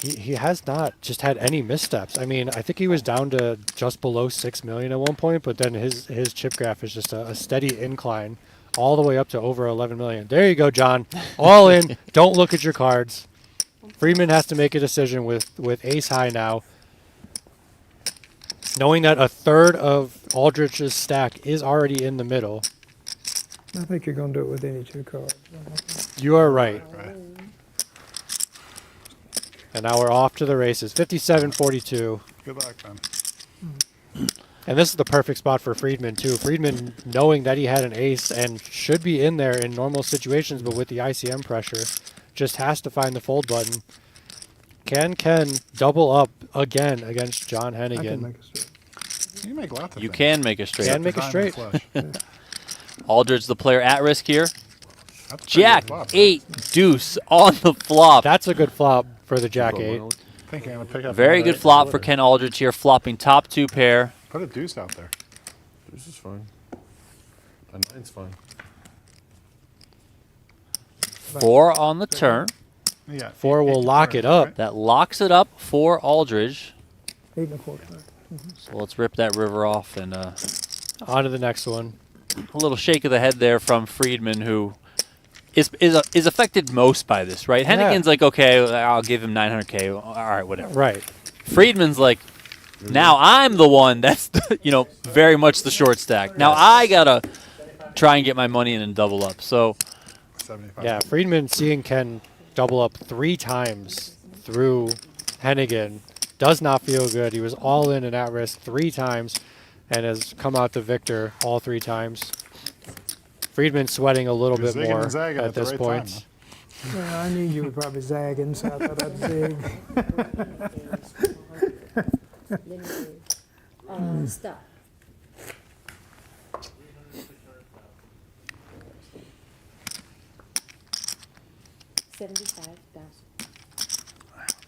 He has not just had any missteps. I mean, I think he was down to just below 6 million at one point, but then his chip graph is just a steady incline all the way up to over 11 million. There you go, John. All in. Don't look at your cards. Friedman has to make a decision with ace high now. Knowing that a third of Aldrich's stack is already in the middle. I think you're going to do it with any two cards. You are right. Right. And now we're off to the races. 57-42. Good luck, man. And this is the perfect spot for Friedman, too. Friedman, knowing that he had an ace and should be in there in normal situations, but with the ICM pressure, just has to find the fold button. Can Ken double up again against John I can Hennigan? make a straight. You make lots of You things. can make a straight. Can make a Diamond straight. flush. Aldridge, the player at risk here. That's a pretty Jack, good flop, right? 8, deuce on the flop. That's a good flop for the Jack Oh, 8. well, Thinking I'm gonna pick up Very another good flop eight. for Ken Aldridge here, flopping top 2 pair. Put a deuce out there. This is fine. A 9's fine. 4 on the turn. Yeah. 4 will lock it up. That locks it up for Aldridge. 8 and a quarter. So let's rip that river off and On to the next one. a little shake of the head there from Friedman, who is affected most by this, right? Yeah. Hennigan's like, okay, I'll give him 900K. All right, whatever. Right. Friedman's like, now I'm the one that's, very much the short stack. Now I got to try and get my money in and double up. So 75. Yeah, Friedman seeing Ken double up 3 times through Hennigan does not feel good. He was all in and at risk 3 times and has come out the victor all 3 times. Friedman sweating a little You're bit zigging more and zagging at this the right point. time, Well, I knew you would probably zagging, so I thought I'd zig. Stop. $75,000.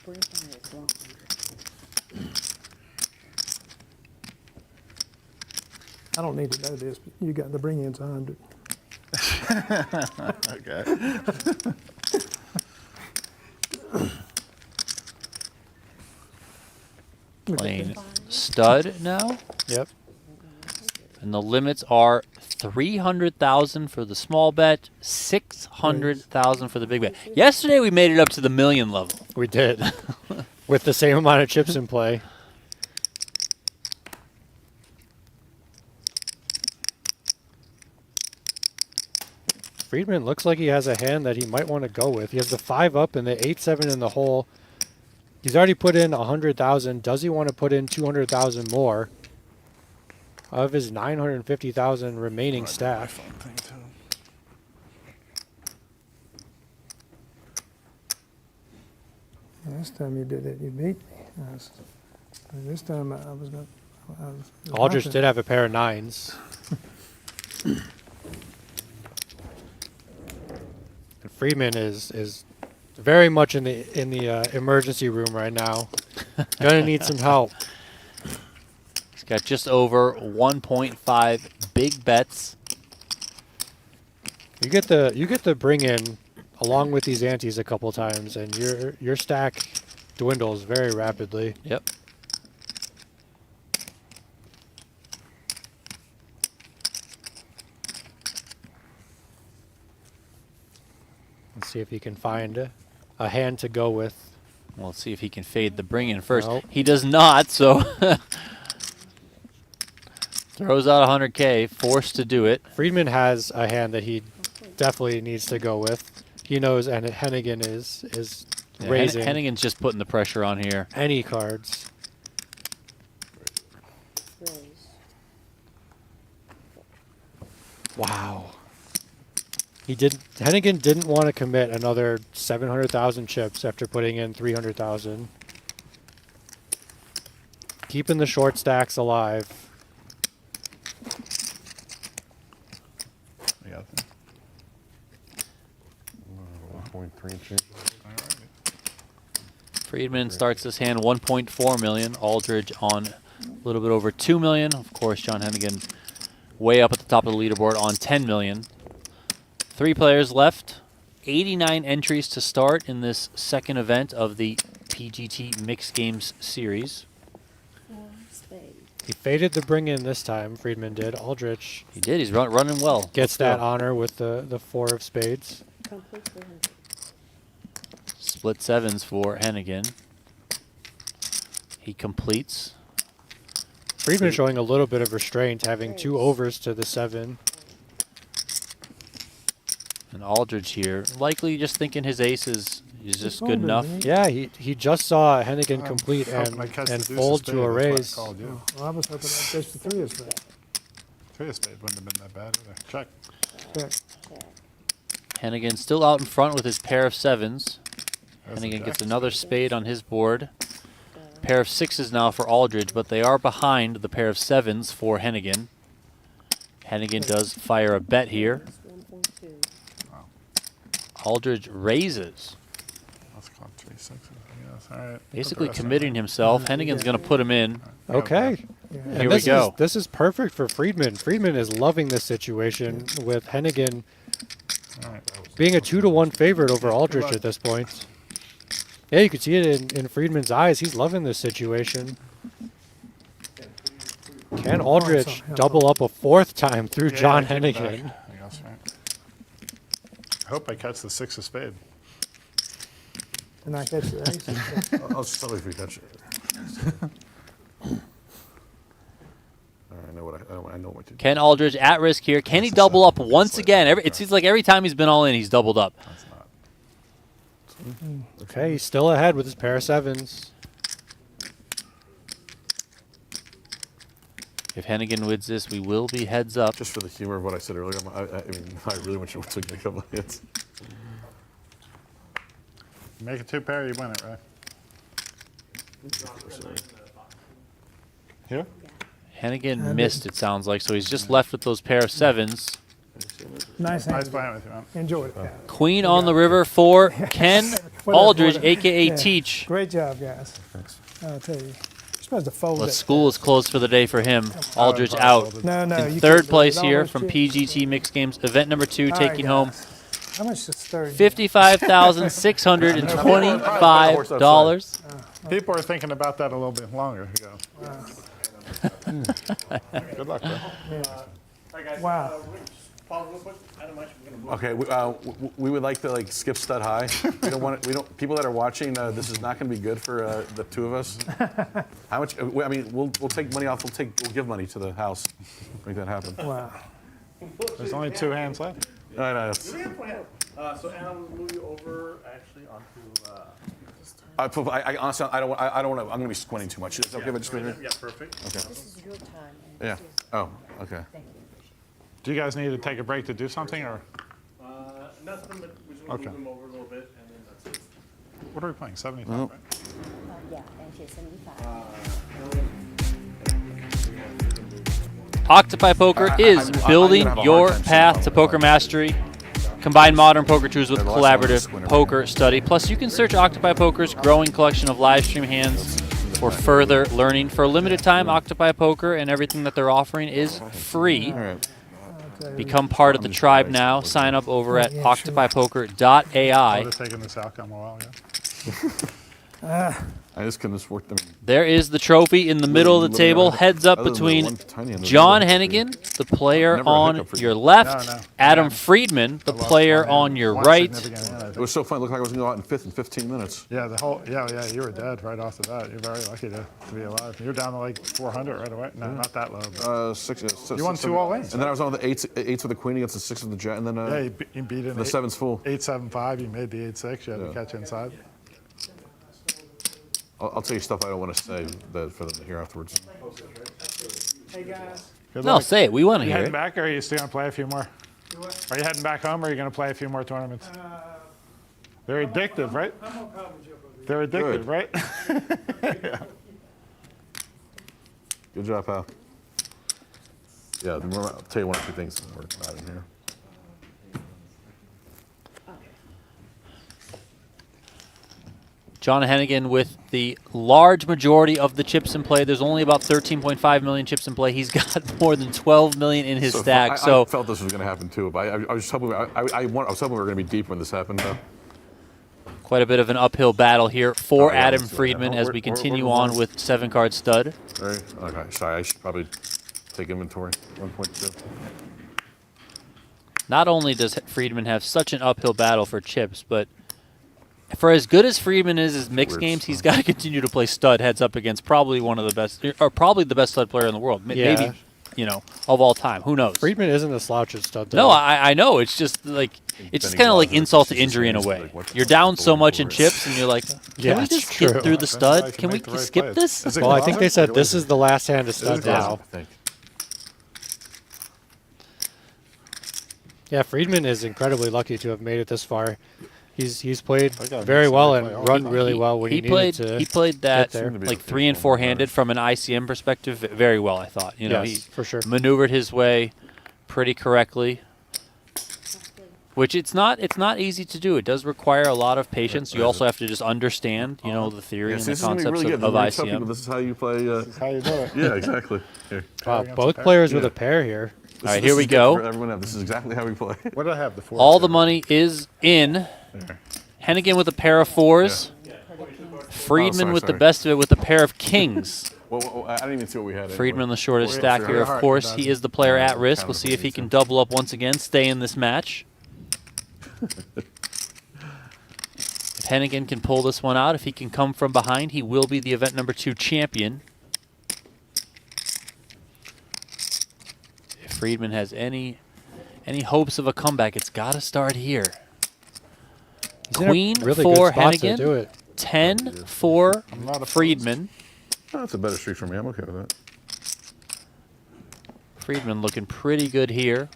Bring fire as well. I don't need to know this, but you got the bring-ins 100. Okay. playing stud now. Yep. And the limits are 300,000 for the small bet, 600,000 for the big bet. Yesterday we made it up to the million level. We did. With the same amount of chips in play. Friedman looks like he has a hand that he might want to go with. He has the 5 up and the 8-7 in the hole. He's already put in 100,000. Does he want to put in 200,000 more of his 950,000 remaining stack? Last time you did it, you beat me. This time I was going. Aldridge did have a pair of 9s. And Friedman is very much in the emergency room right now. Gonna need some help. He's got just over 1.5 big bets. You get the bring in along with these antes a couple times, and your stack dwindles very rapidly. Yep. Let's see if he can find a hand to go with. Well, let's see if he can fade the bring in first. Nope. He does not, so throws out 100K, forced to do it. Friedman has a hand that he definitely needs to go with. He knows, and Hennigan is Yeah, raising Hennigan's just putting the pressure on here. any cards. Raise. Wow. Hennigan didn't want to commit another 700,000 chips after putting in 300,000. Keeping the short stacks alive. Yeah. 1.3 and change. Friedman starts this hand 1.4 million. Aldridge on a little bit over 2 million. Of course, John Hennigan way up at the top of the leaderboard on 10 million. 3 players left. 89 entries to start in this second event of the PGT Mixed Games series. Spade. He faded the bring in this time, Friedman did. Aldrich He did. He's running well. gets that honor with the 4 of spades. Complete 400. Split sevens for Hennigan. He completes. Friedman showing a little bit of restraint, having 2 overs to the 7. And Aldridge here, likely just thinking his ace is just good enough. Yeah, he just saw Hennigan complete hoping I catch and the deuce of fold spade, to a that's why I raise. called you. Well, I was hoping I'd catch the 3 of spades. 3 of spade wouldn't have been that bad either. Check. Check. Hennigan still out in front with his pair of sevens. There's the Hennigan jack. gets another spade on his board. Pair of sixes now for Aldridge, but they are behind the pair of sevens for Hennigan. Hennigan does fire a bet here. 1.2. Aldridge raises, Let's call it 3 6. Yes, all right. basically Put the rest committing himself. Hennigan's going to put him in. Okay. Yeah. And Here we go. This is perfect for Friedman. Friedman is loving this situation with Hennigan All right. being a 2-to-1 favorite over Aldrich at this point. Yeah, you can see it in Friedman's eyes. He's loving this situation. Can Aldrich double up a 4th time through Yeah, John keep it back. Hennigan? I guess, right. I hope I catch the 6 of spade. And I catch the ace. I'll just tell you if we catch it. I know what I know what to do. Ken Aldridge at risk here. Can he double up once again? It seems like every time he's been all in, he's doubled up. That's not. Okay, he's still ahead with his pair of sevens. If Hennigan wins this, we will be heads up. Just for the humor of what I said earlier, I mean, I really want you to get a couple of hits. You make a 2-pair, you win it, right? Here? Hennigan missed, it sounds like, so he's just left with those pair of sevens. Nice Nice hand. playing with you, man. Enjoyed it. Queen on the river for Ken Aldridge, a.k.a. Yeah. Teach. Great job, guys. I'll tell you. You're supposed to fold Well, it. school is closed for the day for him. Aldridge out. No, no. In you third can't do place it. here Almost from chipped. PGT Mixed Games Event number 2, All right, taking home guys. How much is third? $55,625. People are thinking about that a little bit longer ago. Good luck, bro. Wow. Pause real quick. I don't mind. We're gonna move. Okay, we would like to skip stud high. We don't want it, people that are watching. This is not going to be good for the 2 of us. How much? I mean, we'll take money off. We'll give money to the house. Make that happen. Wow. There's only 2 hands left. No, no, that's, So Adam, we'll move you over actually onto I honestly, I don't want. I'm going to be squinting too much. Is it okay if I just Yeah, perfect. Okay. This is your time. and Yeah. this is- Oh, okay. Thank you. Do you guys need to take a break to do something, or Nothing, but we just want to Okay. move them over a little bit, and then that's it. what are we playing? 75, Well, right? Yeah, and she's 75. Octopi Poker is I'm building gonna have a hard your time path seeing to how poker mastery. Combine modern poker tools with Yeah, the last one was collaborative Squinter. poker study. Plus, you can search Octopi Poker's growing collection of live stream hands for further learning. For a limited time, Octopi Poker and everything that they're offering is free. All right. Become part of the tribe now. Sign up over at octopipoker.ai. I would have taken this outcome a while ago. I just couldn't just work them. There is the trophy in the middle of the table. Heads up between John Hennigan, the player Never a on hiccup for you. your left, No, no. Adam Friedman, the player on your One right. significant hand, I It think. was so fun. It looked like I was going to go out in fifth in 15 minutes. Yeah, yeah, you were dead right off the bat. You're very lucky to be alive. You're down to like 400 right away. No, not that low. But You won 2 all-ins, And then I was on the eights with the queen against the six of the jet, and then yeah, you beat it. the seven's full. 8-7-5. You made the 8-6. You had to Yeah. catch inside. I'll tell you stuff I don't want to say that for them to hear afterwards. Hey, guys. Good No, luck. say it. We want to You hear heading it. back, or are you still gonna play a few more? Do what? Are you heading back home, or are you gonna play a few more tournaments? They're addictive, right? I'm gonna probably jump over here. They're addictive, Good. right? Good job, pal. Yeah, remember, I'll tell you one or two things that work out in here. John Hennigan with the large majority of the chips in play. There's only about 13.5 million chips in play. He's got more than 12 million in his stack. I So felt this was going to happen too, but I was hoping I was hoping we were going to be deep when this happened. quite a bit of an uphill battle here for Oh, yeah, Adam let's do that. Friedman as we Where- continue where- on with 7-card stud. Right? Okay, sorry. I should probably take inventory. 1.2. Not only does Friedman have such an uphill battle for chips, but for as good as Friedman is as mixed Weird games, he's stuff. got to continue to play stud heads up against probably one of the best, or probably the best stud player in the world. Yeah. Maybe, of all time. Who knows? Friedman isn't a slouch at stud. No, though. I know. It's just like it's just Benny kind of like Glaser, insult to it's just injury in a like, way. what the You're fuck down is the so one much for in it? chips, and you're like, can Yeah, we it's just true. get through the That's stud? why I Can we make the right skip plays. this? Is it Well, I think Glaser? they said this is the last hand to stud Glaser, now. I think. Yeah, Friedman is incredibly lucky to have made it this far. He's played I gotta very mix well it. and Play run all really the well when He he played. needed to. He played that there. like 3 and 4 handed from an ICM perspective very well. I thought. Yes, He for sure. maneuvered his way pretty correctly. Which it's not easy to do. It does require a lot of patience. You also have to just understand, the theory Yeah, and see, the this is gonna be concepts really of good. When you tell people ICM. this is how you play. This is how you do it. Yeah, exactly. Here. Wow, against both a pair. players with Yeah. a pair here. All right, This here we is good go. for everyone else. This is exactly how we play. What did I have? The 4. All the money is in. Hennigan with a pair of 4s. Friedman Oh, with the sorry. best of it with a pair of kings. Well, I didn't even see what we had. Friedman the shortest Wait, stack so here, of Gerhart course. does He it. is the player Yeah, at risk. kind We'll of see if he amazing. can double up once again, stay in this match. If Hennigan can pull this one out, if he can come from behind, he will be the event number 2 champion. If Friedman has any hopes of a comeback, it's got to start here. He's in a Queen really for good spot to Hennigan. do it. 10 for not opposed. Friedman. Oh, that's a better streak for me. I'm okay with that. Friedman looking pretty good here.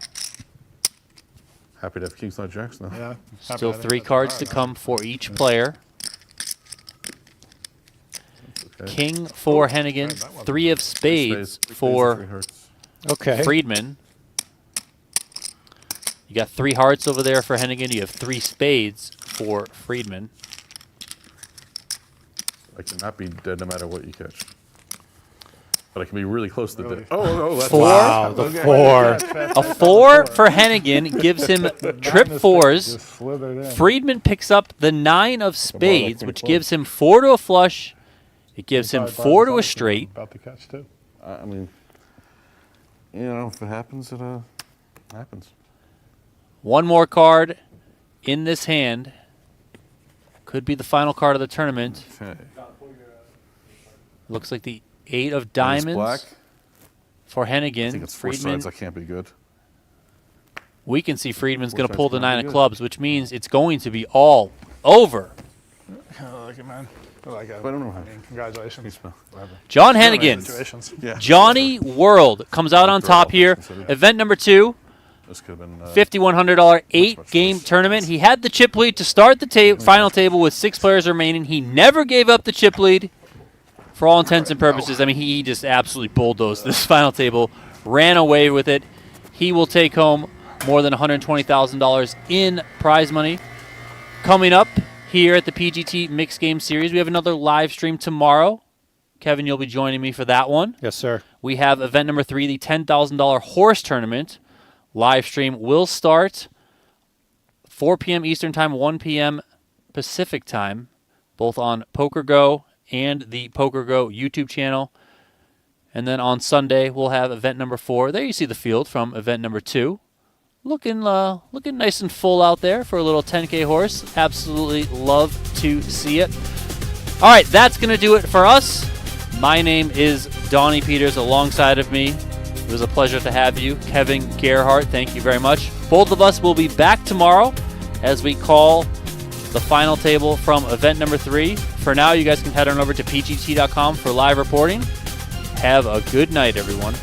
Happy to have kings, not jacks now. Yeah. Still Happy I 3 didn't cards have to the come for each player. Okay. King for Hennigan. that wasn't 3 of spades for hearts. Okay. Friedman. You got 3 hearts over there for Hennigan. You have 3 spades for Friedman. I cannot be dead no matter what you catch. But I can be really close to the Really? dead. Oh, that's 4. Wow, the Okay. 4. A 4 for Hennigan gives him trip 4s. Just slithered in. Friedman picks up the 9 of spades, pretty which close. gives him 4 to a flush. It gives him 4 to a straight. About to catch too. I mean, if it happens, it happens. One more card in this hand. Could be the final card of the tournament. Okay. Looks like the 8 of And it's diamonds black. for I Hennigan. think it's 4 Friedman. sides. That can't be good. We can see Friedman's 4 going to sides pull the cannot be 9 of good. clubs, which means it's going to be all over. Look at man. Like But I don't know how. congratulations. John Hennigan, Situations. Yeah. Johnny World comes out on top here. Event number 2, This could have been. $5,100 much 8-game worse. tournament. He had the chip lead to start the final table with 6 players remaining. He never gave up the chip lead for all intents and purposes. I mean, he just absolutely bulldozed this final table, ran away with it. He will take home more than $120,000 in prize money. Coming up here at the PGT Mixed Game Series, we have another live stream tomorrow. Kevin, you'll be joining me for that one. Yes, sir. We have event number 3, the $10,000 horse tournament. Live stream will start 4 p.m. Eastern Time, 1 p.m. Pacific Time, both on PokerGo and the PokerGo YouTube channel. And then on Sunday, we'll have event number 4. There you see the field from event number 2. Looking nice and full out there for a little 10K horse. Absolutely love to see it. All right, that's going to do it for us. My name is Donnie Peters alongside of me. It was a pleasure to have you. Kevin Gerhart, thank you very much. Both of us will be back tomorrow as we call the final table from event number 3. For now, you guys can head on over to pgt.com for live reporting. Have a good night, everyone.